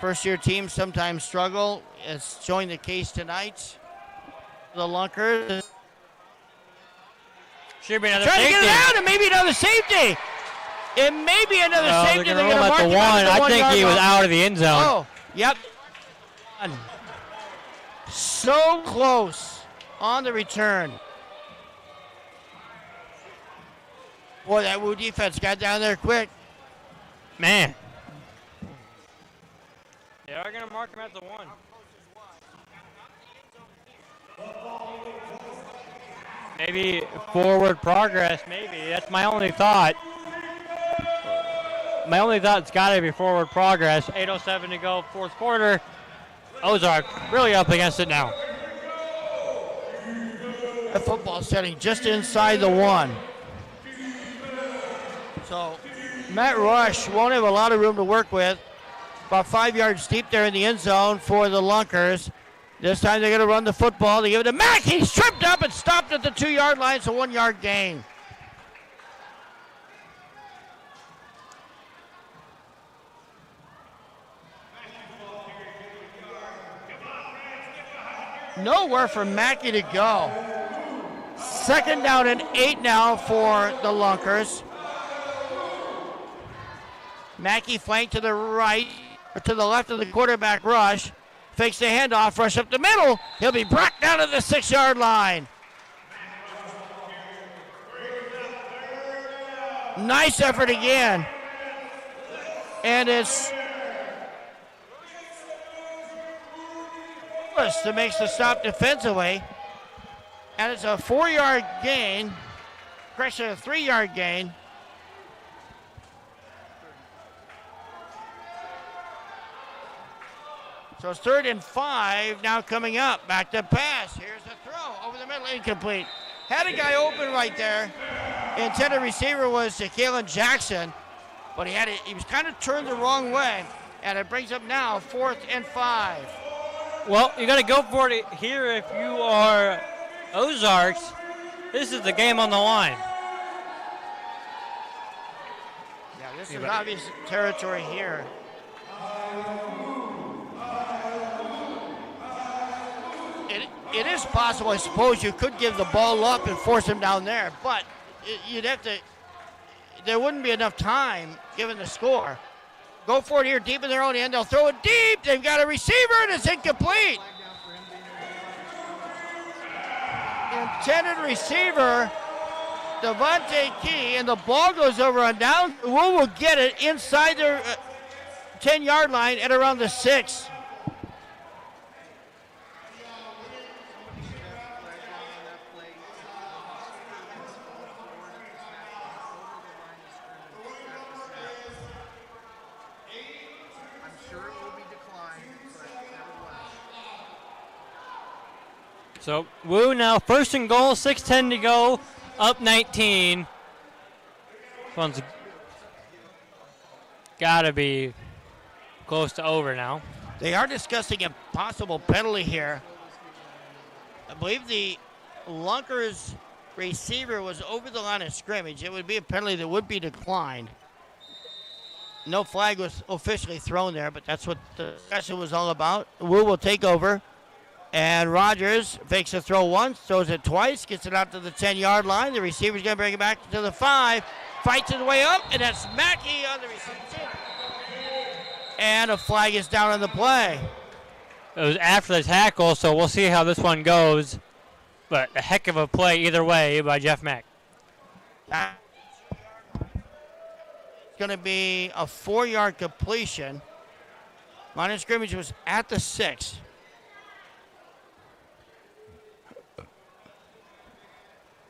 first-year teams sometimes struggle. It's showing the case tonight. The Lunkers. Should be another trying safety. to get it out, and maybe another safety. It may be another safety. They're going to roll at the one. I think he was out of the end zone. Oh, yep. So close on the return. Boy, that Woo defense got down there quick. Man. They are going to mark him at the one. Maybe forward progress, maybe. That's my only thought. My only thought's got to be forward progress. 8:07 to go, fourth quarter. Ozark really up against it now. The football setting just inside the one. So Matt Rush won't have a lot of room to work with. About 5 yards deep there in the end zone for the Lunkers. This time they're going to run the football. They give it to Mack. He's tripped up and stopped at the 2-yard line. It's a 1-yard gain. Nowhere for Mackey to go. Second down and 8 now for the Lunkers. Mackey flanked to the right, or to the left of the quarterback rush. Fakes the handoff, rush up the middle. He'll be brought down to the 6-yard line. Nice effort again. And it's that makes the stop defensively. And it's a 4-yard gain. Correction, a 3-yard gain. So it's 3rd and 5 now coming up. Back to pass. Here's a throw over the middle, incomplete. Had a guy open right there. Intended receiver was Kalen Jackson, but he was kind of turned the wrong way. And it brings up now 4th and 5. Well, you got to go for it here if you are Ozarks. This is the game on the line. Yeah, this is obvious territory here. It is possible, I suppose, you could give the ball up and force him down there, but you'd have to, there wouldn't be enough time given the score. Go for it here deep in their own end. They'll throw it deep. They've got a receiver, and it's incomplete. Intended receiver, Devontae Key, and the ball goes over on down. Woo will get it inside their 10-yard line at around the 6. So Woo now first and goal, 6:10 to go, up 19. This one's got to be close to over now. They are discussing a possible penalty here. I believe the Lunkers receiver was over the line of scrimmage. It would be a penalty that would be declined. No flag was officially thrown there, but that's what the discussion was all about. Woo will take over. And Rogers fakes a throw once, throws it twice, gets it out to the 10-yard line. The receiver's going to bring it back to the 5. Fights his way up, and that's Mackey on the reception. And a flag is down on the play. It was after the tackle, so we'll see how this one goes. But a heck of a play either way by Jeff Mack. It's going to be a 4-yard completion. Line of scrimmage was at the 6.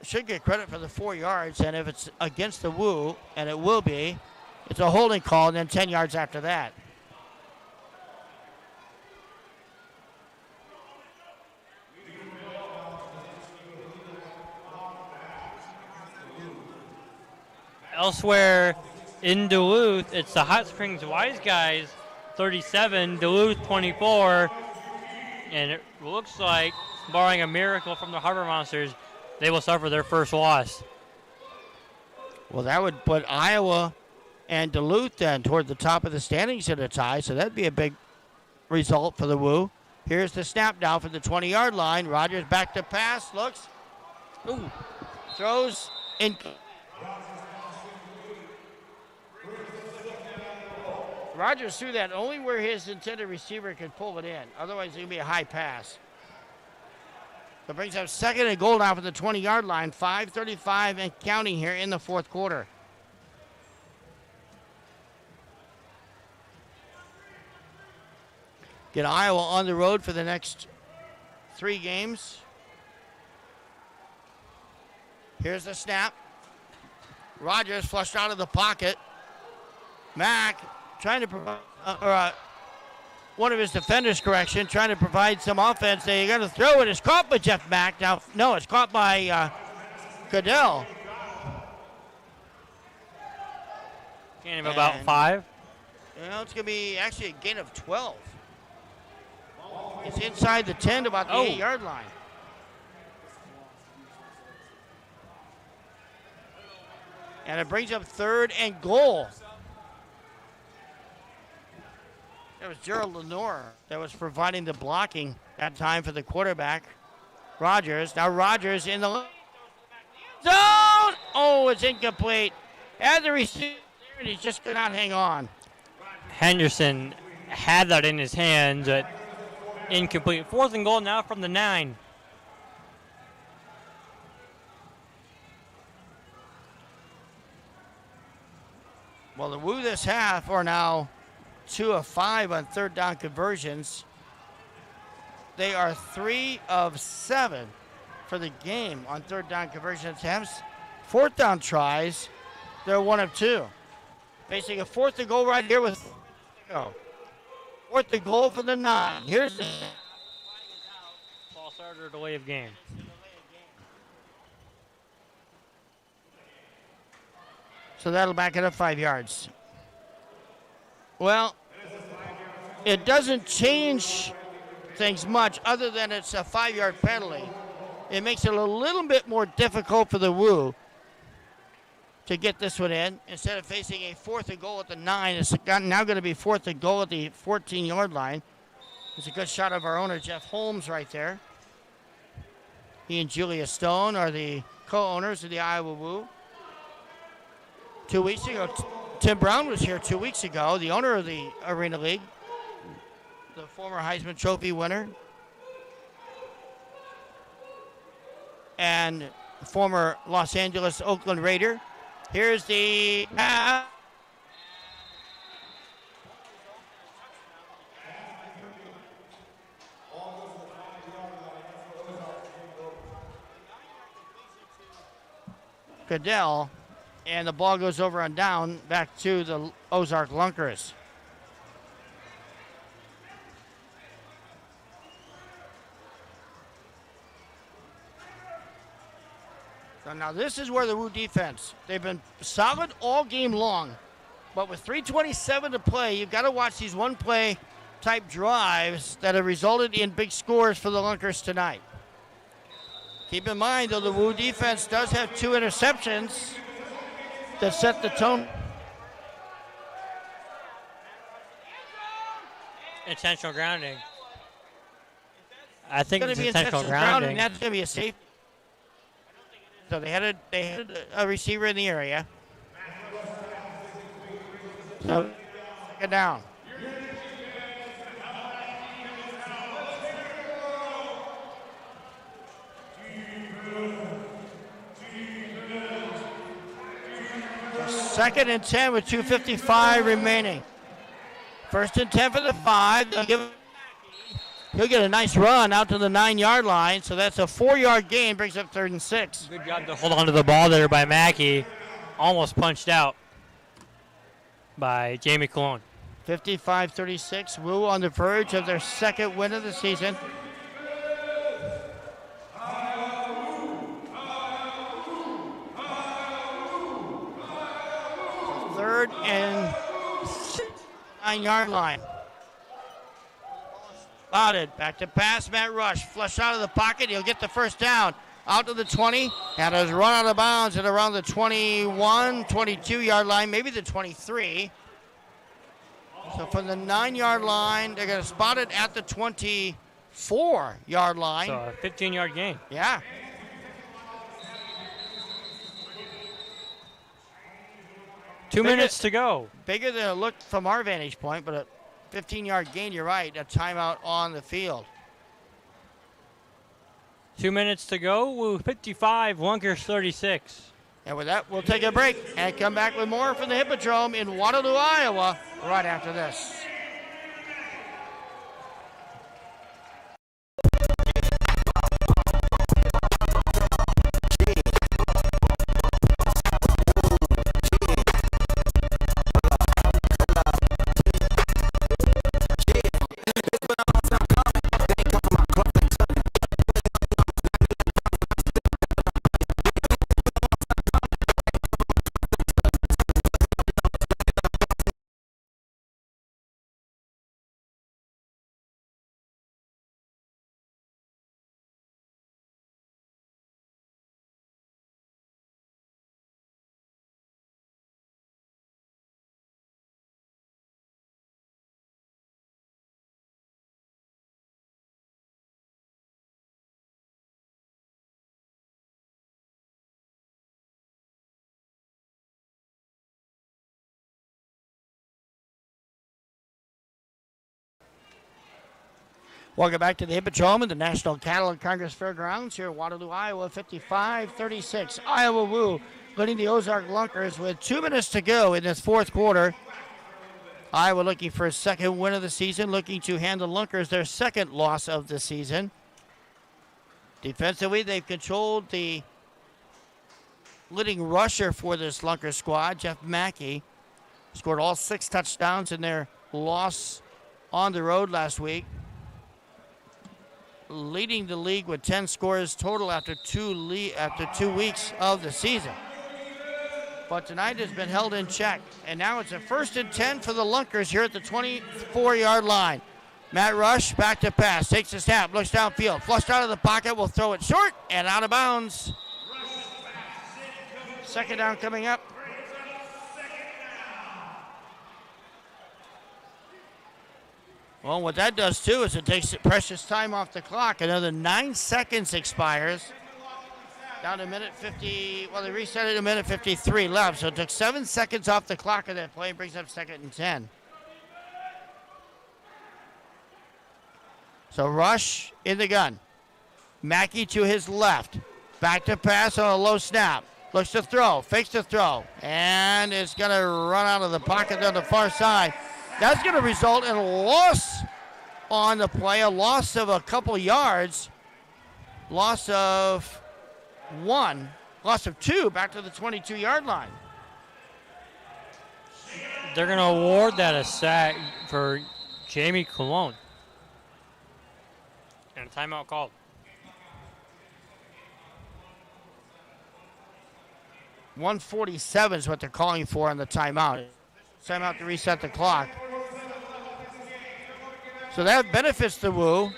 Should get credit for the 4 yards, and if it's against the Woo, and it will be, it's a holding call, and then 10 yards after that. Elsewhere in Duluth, it's the Hot Springs Wise Guys 37, Duluth 24, and it looks like, barring a miracle from the Harbor Monsters, they will suffer their first loss. Well, that would put Iowa and Duluth then toward the top of the standings in a tie, so that'd be a big result for the Woo. Here's the snap down from the 20-yard line. Rogers back to pass, looks, throws in. Rogers threw that only where his intended receiver could pull it in. Otherwise, it's going to be a high pass. That brings up second and goal now for the 20-yard line. 5:35 and counting here in the fourth quarter. Get Iowa on the road for the next 3 games. Here's the snap. Rogers flushed out of the pocket. Mack trying to provide, one of his defenders, trying to provide some offense. They're going to throw it. It's caught by Jeff Mack. Now, no, it's caught by Goodell. Gain of about 5. Well, it's going to be actually a gain of 12. It's inside the 10 to about the 8-yard line. And it brings up third and goal. It was Gerald Lenore that was providing the blocking that time for the quarterback, Rogers. Now Rogers in the zone. Oh, it's incomplete. And the receiver, and he just could not hang on. Henderson had that in his hands, but incomplete. Fourth and goal now from the 9. Well, the Woo this half are now 2 of 5 on third down conversions. They are 3 of 7 for the game on third down conversion attempts. Fourth down tries, they're 1 of 2. Facing a fourth and goal right here with fourth and goal for the 9. Here's the False start or delay of game. So that'll back it up 5 yards. Well, it doesn't change things much other than it's a 5-yard penalty. It makes it a little bit more difficult for the Woo to get this one in. Instead of facing a fourth and goal at the 9, it's now going to be fourth and goal at the 14-yard line. It's a good shot of our owner, Jeff Holmes, right there. He and Julia Stone are the co-owners of the Iowa Woo. 2 weeks ago, Tim Brown was here 2 weeks ago, the owner of the Arena League, the former Heisman Trophy winner, and former Los Angeles Oakland Raider. Here's the Goodell. And the ball goes over and down back to the Ozarks Lunkers. So now this is where the Woo defense, they've been solid all game long. But with 3:27 to play, you've got to watch these one-play type drives that have resulted in big scores for the Lunkers tonight. Keep in mind, though, the Woo defense does have 2 interceptions that set the tone. Intentional grounding. I think It's it's going to be intentional intentional grounding. grounding. That's going to be a safe. So they had a receiver in the area. So get down. So 2nd and 10 with 2:55 remaining. 1st and 10 for the 5. He'll get a nice run out to the 9-yard line, so that's a 4-yard gain, brings up 3rd and 6. Good job to hold on to the ball there by Mackey. Almost punched out by Jamie Cologne. 55-36, Woo on the verge of their 2nd win of the season. Third and 9-yard line. Spotted. Back to pass. Matt Rush. Flush out of the pocket. He'll get the first down. Out to the 20. And has run out of bounds at around the 21, 22-yard line. Maybe the 23. So from the 9-yard line, they're going to spot it at the 24-yard line. So a 15-yard gain. Yeah. Two minutes to go. Bigger than it looked from our vantage point, but a 15-yard gain, you're right, a timeout on the field. 2 minutes to go. Woo 55, Lunkers 36. And with that, we'll take a break and come back with more from the Hippodrome in Waterloo, Iowa, right after this. Welcome back to the Hippodrome at the National Cattle and Congress Fairgrounds here in Waterloo, Iowa. 55-36. Iowa Woo leading the Ozarks Lunkers with 2 minutes to go in this 4th quarter. Iowa looking for a 2nd win of the season, looking to hand the Lunkers their 2nd loss of the season. Defensively, they've controlled the leading rusher for this Lunkers squad, Jeff Mackey. Scored all 6 touchdowns in their loss on the road last week. Leading the league with 10 scores total after 2 weeks of the season. But tonight has been held in check. And now it's a 1st and 10 for the Lunkers here at the 24-yard line. Matt Rush back to pass. Takes a snap. Looks downfield. Flushed out of the pocket. Will throw it short and out of bounds. 2nd down coming up. Well, what that does, too, is it takes precious time off the clock. Another 9 seconds expires. Down to minute 50. Well, they reset it a minute 53 left. So it took 7 seconds off the clock of that play and brings up 2nd and 10. So Rush in the gun. Mackey to his left. Back to pass on a low snap. Looks to throw. Fakes to throw. And it's going to run out of the pocket on the far side. That's going to result in a loss on the play, a loss of a couple yards, loss of 1, loss of 2 back to the 22-yard line. They're going to award that a sack for Jamie Cologne. And a timeout called. 1:47 is what they're calling for on the timeout. Timeout to reset the clock. So that benefits the Woo.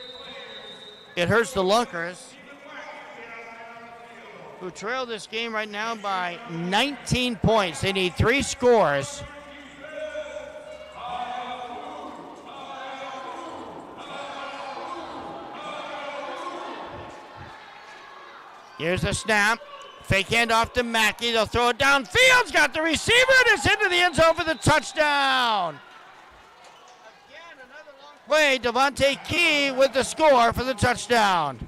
It hurts the Lunkers, who trail this game right now by 19 points. They need 3 scores. Here's the snap. Fake handoff to Mackey. They'll throw it downfield. Got the receiver, and it's into the end zone for the touchdown. Play, Devontae Key with the score for the touchdown.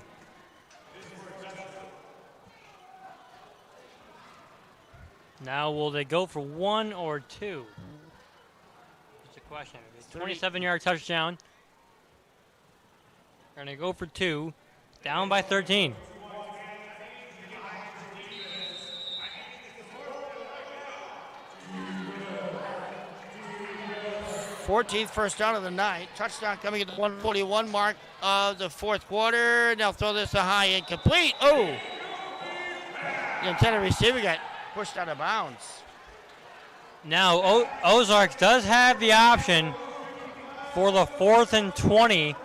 Now, will they go for 1 or 2? That's a question. 27-yard touchdown. They're going to go for 2. Down by 13. Fourteenth first down of the night. Touchdown coming at the 1:41 mark of the fourth quarter. They'll throw this a high incomplete. Oh! The intended receiver got pushed out of bounds. Now, Ozarks does have the option for the 4th and 20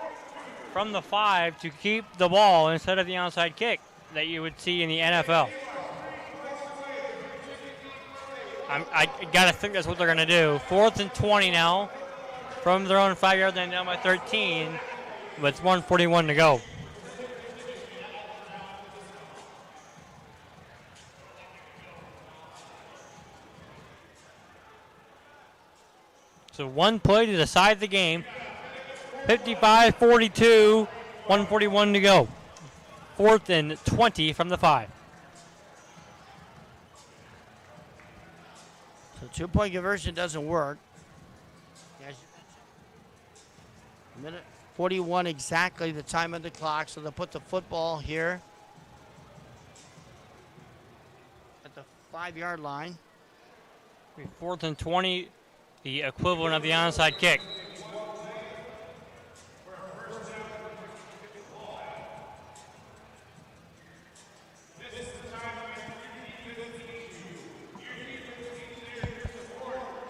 from the 5 to keep the ball instead of the onside kick that you would see in the NFL. I got to think that's what they're going to do. 4th and 20 now from their own 5-yard line, down by 13, with 1:41 to go. So one play to decide the game. 55-42, 1:41 to go. 4th and 20 from the 5. So 2-point conversion doesn't work. Minute 41 exactly the time of the clock, so they'll put the football here at the 5-yard line. 4th and 20, the equivalent of the onside kick.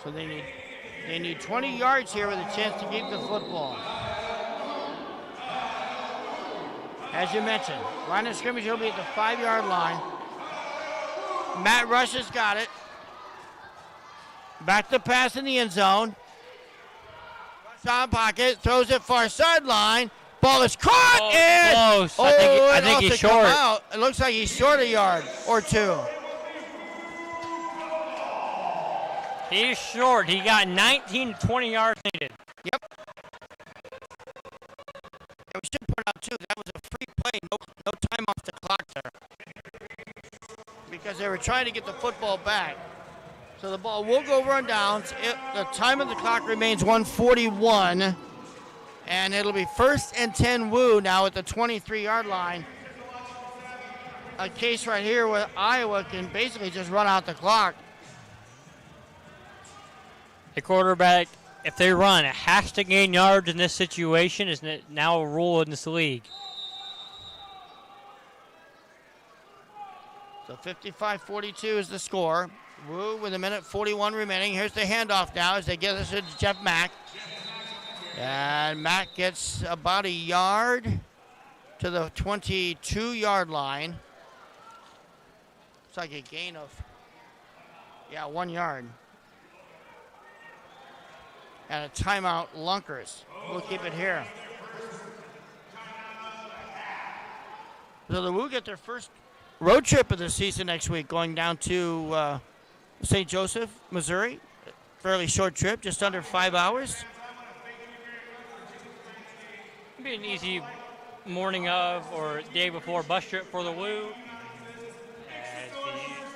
So they need 20 yards here with a chance to keep the football. As you mentioned, line of scrimmage will be at the 5-yard line. Matt Rush has got it. Back to pass in the end zone. Rush on pocket, throws it far sideline. Ball is caught and close. I think he's short. It looks like he's short a yard or 2. He's short. He got 19 to 20 yards needed. Yep. And we should point out, too, that was a free play. No time off the clock there. Because they were trying to get the football back. So the ball will go run downs. The time of the clock remains 1:41. And it'll be 1st and 10 Woo now at the 23-yard line. A case right here where Iowa can basically just run out the clock. The quarterback, if they run, has to gain yards in this situation. Is now a rule in this league. So 55-42 is the score. Woo with 1:41 remaining. Here's the handoff now as they get this to Jeff Mack. And Mack gets about a yard to the 22-yard line. It's like a gain of, 1 yard. And a timeout, Lunkers. We'll keep it here. So the Woo get their first road trip of the season next week, going down to St. Joseph, Missouri. Fairly short trip, just under 5 hours. It'll be an easy morning of or day before bus trip for the Woo. As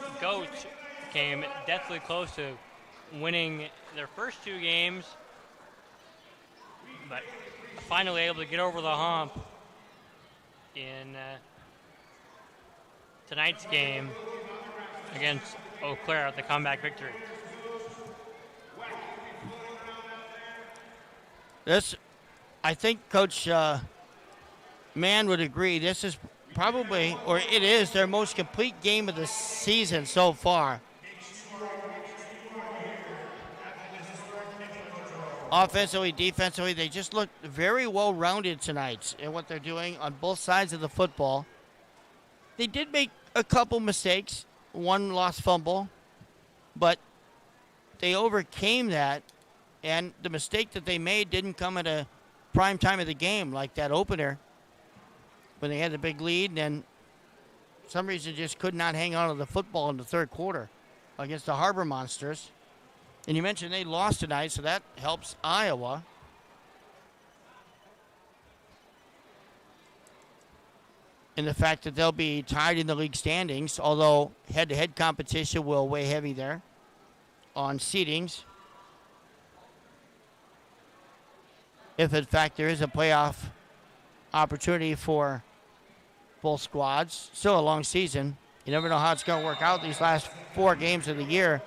the Goats came deathly close to winning their first 2 games, but finally able to get over the hump in tonight's game against Oaklair at the comeback victory. This, I think Coach Mann would agree, this is probably, or it is, their most complete game of the season so far. offensively, defensively, they just look very well-rounded tonight in what they're doing on both sides of the football. They did make a couple mistakes, one lost fumble, but they overcame that, and the mistake that they made didn't come at a prime time of the game like that opener when they had the big lead, and then for some reason just could not hang on to the football in the third quarter against the Harbor Monsters. And you mentioned they lost tonight, so that helps Iowa. And the fact that they'll be tied in the league standings, although head-to-head competition will weigh heavy there on seedings. If, in fact, there is a playoff opportunity for both squads. Still a long season. You never know how it's going to work out these last 4 games of the year.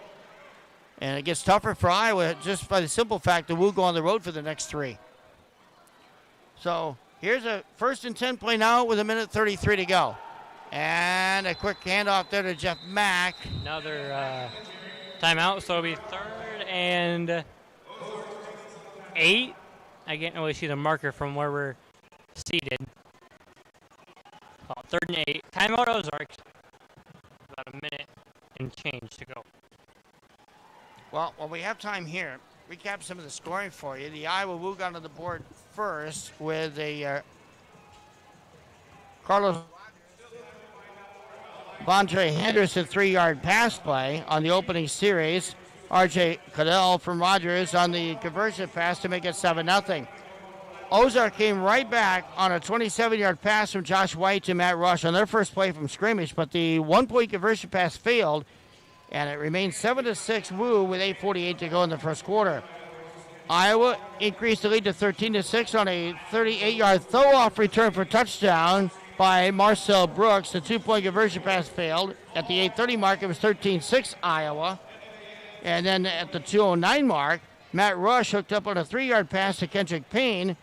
And it gets tougher for Iowa just by the simple fact that we'll go on the road for the next 3. So here's a 1st and 10 play now with 1:33 to go. And a quick handoff there to Jeff Mack. Another timeout, so it'll be 3rd and 8. I can't really see the marker from where we're seated. 3rd and 8. Timeout Ozarks. About a minute and change to go. Well, while we have time here, recap some of the scoring for you. The Iowa Woo got on the board first with a Carlos Vondre Henderson 3-yard pass play on the opening series. R.J. Cadell from Rogers on the conversion pass to make it 7-0. Ozark came right back on a 27-yard pass from Josh White to Matt Rush on their first play from scrimmage, but the 1-point conversion pass failed, and it remains 7-6 Woo with 8:48 to go in the first quarter. Iowa increased the lead to 13-6 on a 38-yard throw-off return for touchdown by Marcel Brooks. The 2-point conversion pass failed. At the 8:30 mark, it was 13-6 Iowa. And then at the 2:09 mark, Matt Rush hooked up on a 3-yard pass to Kendrick Payne.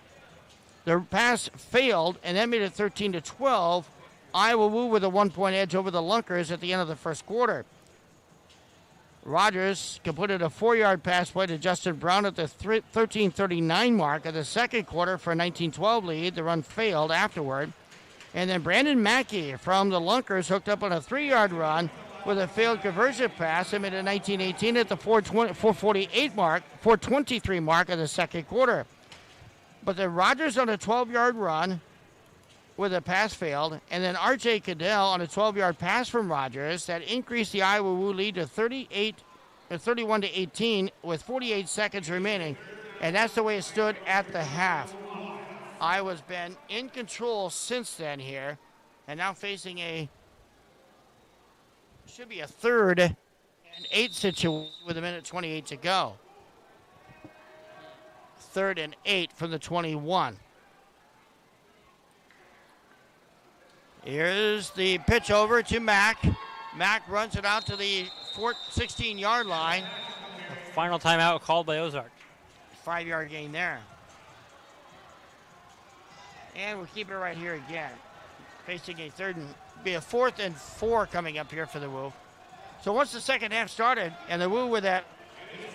The pass failed, and that made it 13-12. Iowa Woo with a 1-point edge over the Lunkers at the end of the first quarter. Rogers completed a 4-yard pass play to Justin Brown at the 13:39 mark of the second quarter for a 19-12 lead. The run failed afterward. And then Brandon Mackey from the Lunkers hooked up on a 3-yard run with a failed conversion pass and made it 19-18 at the 4:23 mark of the second quarter. But then Rogers on a 12-yard run with a pass failed, and then R.J. Cadell on a 12-yard pass from Rogers that increased the Iowa Woo lead to 31-18 with 48 seconds remaining, and that's the way it stood at the half. Iowa's been in control since then here, and now facing should be a 3rd and 8 situation with 1:28 to go. 3rd and 8 from the 21. Here's the pitch over to Mack. Mack runs it out to the 16-yard line. Final timeout called by Ozark. 5-yard gain there. And we'll keep it right here again. Facing a 4th and 4 coming up here for the Woo. So once the second half started, and the Woo with that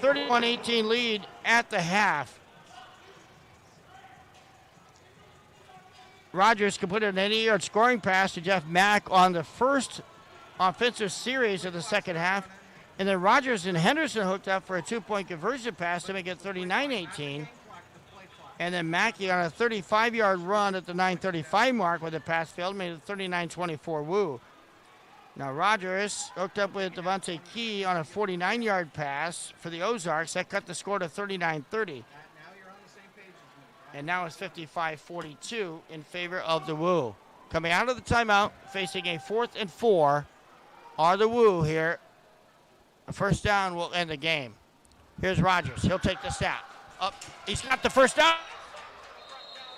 31-18 lead at the half, Rogers completed an 80-yard scoring pass to Jeff Mack on the first offensive series of the second half. And then Rogers and Henderson hooked up for a 2-point conversion pass to make it 39-18. And then Mackey on a 35-yard run at the 9:35 mark with a pass failed made it 39-24 Woo. Now Rogers hooked up with Devontae Key on a 49-yard pass for the Ozarks. That cut the score to 39-30. And now it's 55-42 in favor of the Woo. Coming out of the timeout, facing a 4th and 4, are the Woo here. A first down will end the game. Here's Rogers. He'll take the snap. Up. He's got the first down.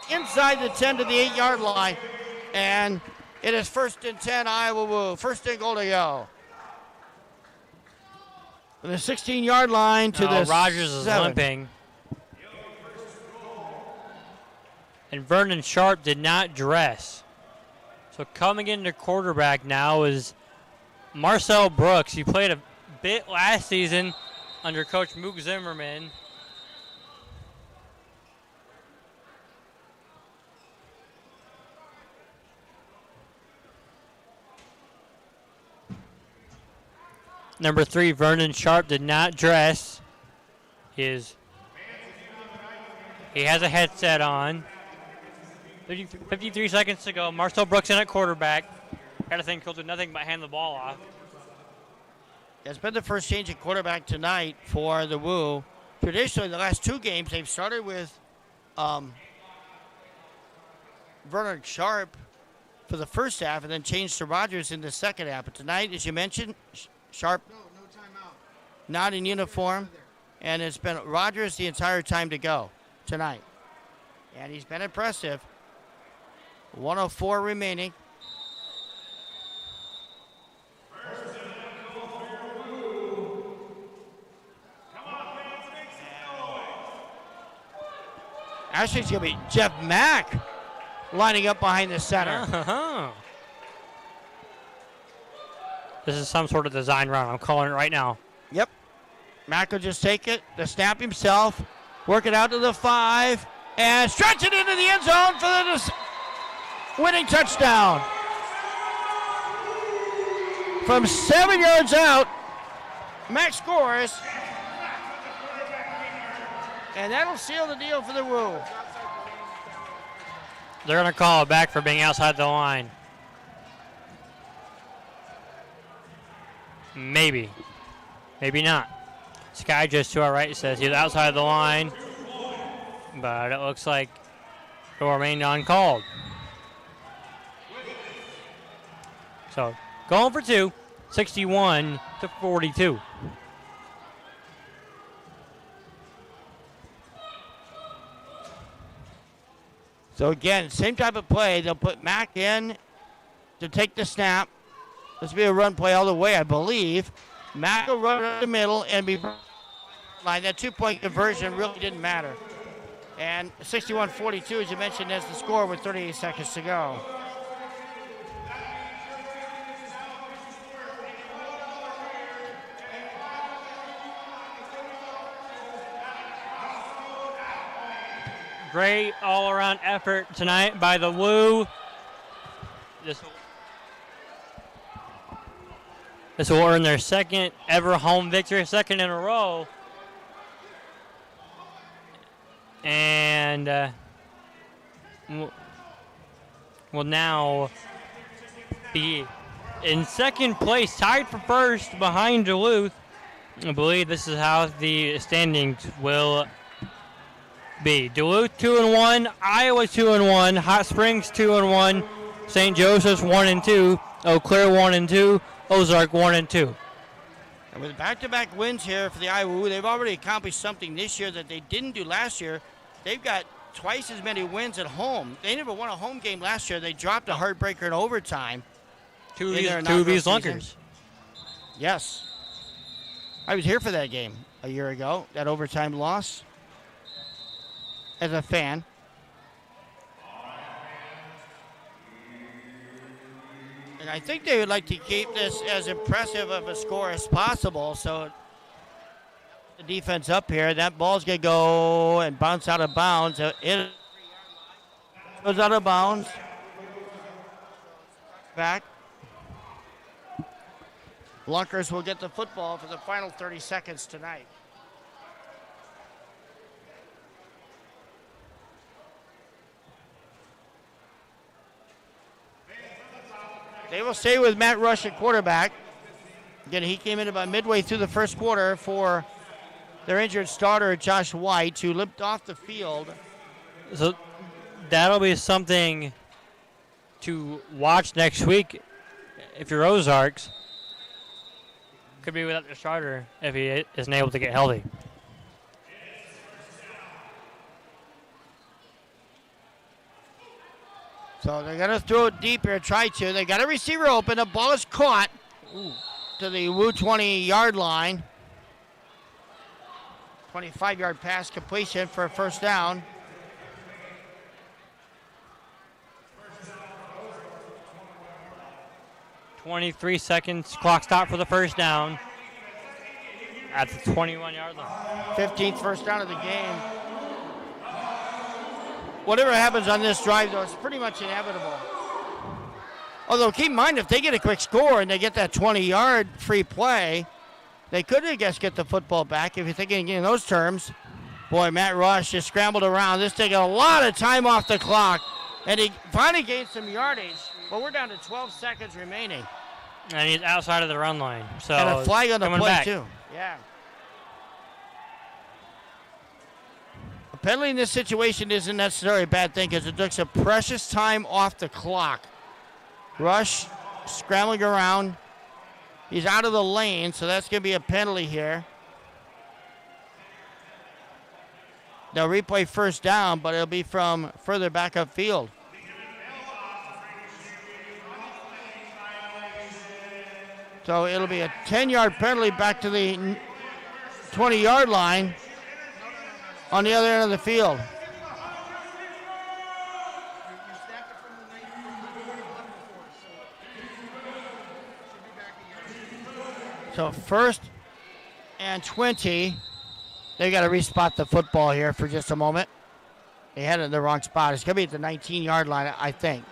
Inside the 10 to the 8-yard line. And it is 1st and 10, Iowa Woo. 1st and goal to go. From the 16-yard line to the Rogers is 7. limping. And Vernon Sharp did not dress. So coming into quarterback now is Marcel Brooks. He played a bit last season under Coach Mook Zimmerman. Number 3, Vernon Sharp, did not dress. He has a headset on. 53 seconds to go. Marcel Brooks in at quarterback. Got to think he'll do nothing but hand the ball off. It's been the first change at quarterback tonight for the Woo. Traditionally, the last 2 games, they've started with Vernon Sharp for the first half and then changed to Rogers in the second half. But tonight, as you mentioned, Sharp No timeout. not in uniform, and it's been Rogers the entire time to go tonight. And he's been impressive. 104 remaining. Actually, it's going to be Jeff Mack lining up behind the center. This is some sort of design run. I'm calling it right now. Yep. Mack will just take it, the snap himself, work it out to the 5, and stretch it into the end zone for the winning touchdown. From 7 yards out, Mack scores. And that'll seal the deal for the Woo. They're going to call it back for being outside the line. Maybe. Maybe not. Sky just to our right says he's outside the line. But it looks like it will remain uncalled. So, going for 2. 61-42. So again, same type of play. They'll put Mack in to take the snap. This will be a run play all the way, I believe. Mack will run in the middle and be line. That 2-point conversion really didn't matter. And 61-42, as you mentioned, is the score with 38 seconds to go. Great all-around effort tonight by the Woo. This will earn their second ever home victory, second in a row. And will now be in second place, tied for first behind Duluth. I believe this is how the standings will be. Duluth 2-1, Iowa 2-1, Hot Springs 2-1, St. Joseph's 1-2, Eau Claire 1-2, Ozark 1-2. And with back-to-back wins here for the Iowa Woo, they've already accomplished something this year that they didn't do last year. They've got twice as many wins at home. They never won a home game last year. They dropped a heartbreaker in overtime. Two of these Lunkers. Yes. I was here for that game a year ago, that overtime loss, as a fan. And I think they would like to keep this as impressive of a score as possible. So the defense up here, that ball's going to go and bounce out of bounds. It goes out of bounds. Back. Lunkers will get the football for the final 30 seconds tonight. They will stay with Matt Rush at quarterback. Again, he came in about midway through the first quarter for their injured starter, Josh White, who limped off the field. So that'll be something to watch next week if you're Ozarks. Could be without their starter if he isn't able to get healthy. So they're going to throw it deep here, try to. They got a receiver open. The ball is caught to the Woo 20-yard line. 25-yard pass completion for a first down. .23 seconds, clock stop for the first down at the 21-yard line. 15th first down of the game. Whatever happens on this drive, though, it's pretty much inevitable. Although, keep in mind, if they get a quick score and they get that 20-yard free play, They could, I guess, get the football back if you're thinking in those terms. Boy, Matt Rush just scrambled around. This taking a lot of time off the clock. And he finally gained some yardage. But we're down to 12 seconds remaining. And he's outside of the run line. So and a flag on the play, back. too. Yeah. A penalty in this situation isn't necessarily a bad thing because it took some precious time off the clock. Rush scrambling around. He's out of the lane, so that's going to be a penalty here. They'll replay first down, but it'll be from further back upfield. So it'll be a 10-yard penalty back to the 20-yard line on the other end of the field. So 1st and 20. They've got to respot the football here for just a moment. They had it in the wrong spot. It's going to be at the 19-yard line, I think.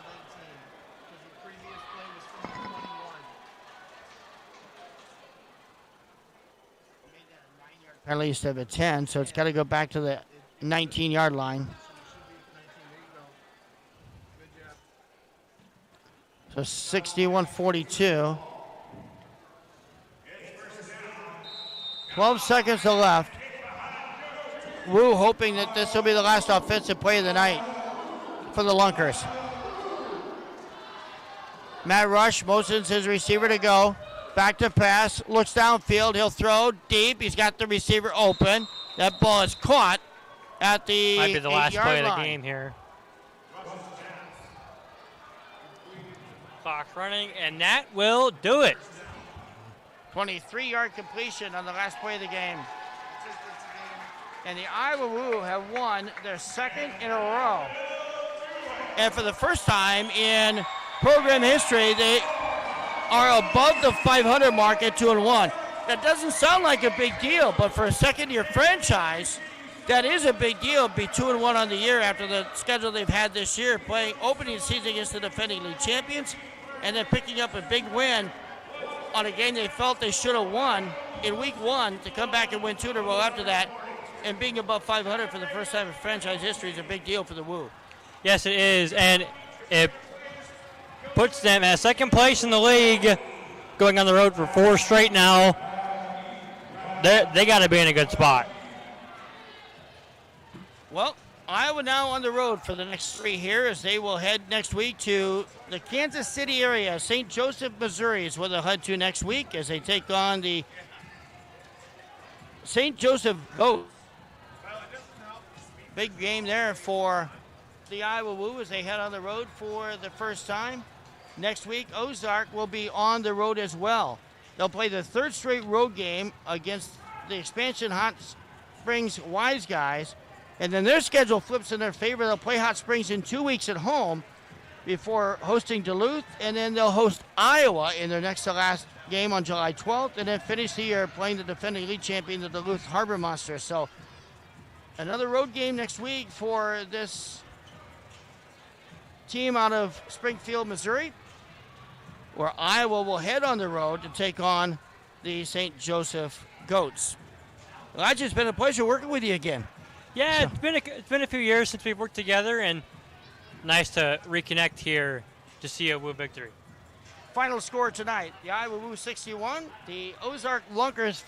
Penalty instead of a 10, so it's got to go back to the 19-yard line. So 61-42. 12 seconds left. Woo hoping that this will be the last offensive play of the night for the Lunkers. Matt Rush motions his receiver to go. Back to pass, looks downfield, he'll throw deep. He's got the receiver open. That ball is caught at the 8-yard line. Might be the last play of the game here. Clock running, and that will do it. 23-yard completion on the last play of the game. And the Iowa Woo have won their second in a row. And for the first time in program history, they are above the 500 mark at 2-1. That doesn't sound like a big deal, but for a second-year franchise, that is a big deal. Be 2-1 on the year after the schedule they've had this year, playing opening season against the defending league champions, and then picking up a big win on a game they felt they should have won in week 1 to come back and win 2 in a row after that. And being above 500 for the first time in franchise history is a big deal for the Woo. Yes, it is, and it puts them at second place in the league, going on the road for 4 straight now. They got to be in a good spot. Well, Iowa now on the road for the next 3 here as they will head next week to the Kansas City area. St. Joseph, Missouri is where they'll head to next week as they take on the St. Joseph Goats. Big game there for the Iowa Woo as they head on the road for the first time. Next week, Ozark will be on the road as well. They'll play the 3rd straight road game against the expansion Hot Springs Wise Guys. And then their schedule flips in their favor. They'll play Hot Springs in 2 weeks at home before hosting Duluth. And then they'll host Iowa in their next to last game on July 12th. And then finish the year playing the defending league champion, the Duluth Harbor Monsters. So another road game next week for this team out of Springfield, Missouri, where Iowa will head on the road to take on the St. Joseph Goats. Elijah, it's been a pleasure working with you again. Yeah, it's been a few years since we've worked together, and nice to reconnect here to see a Woo victory. Final score tonight, the Iowa Woo 61, the Ozark Lunkers.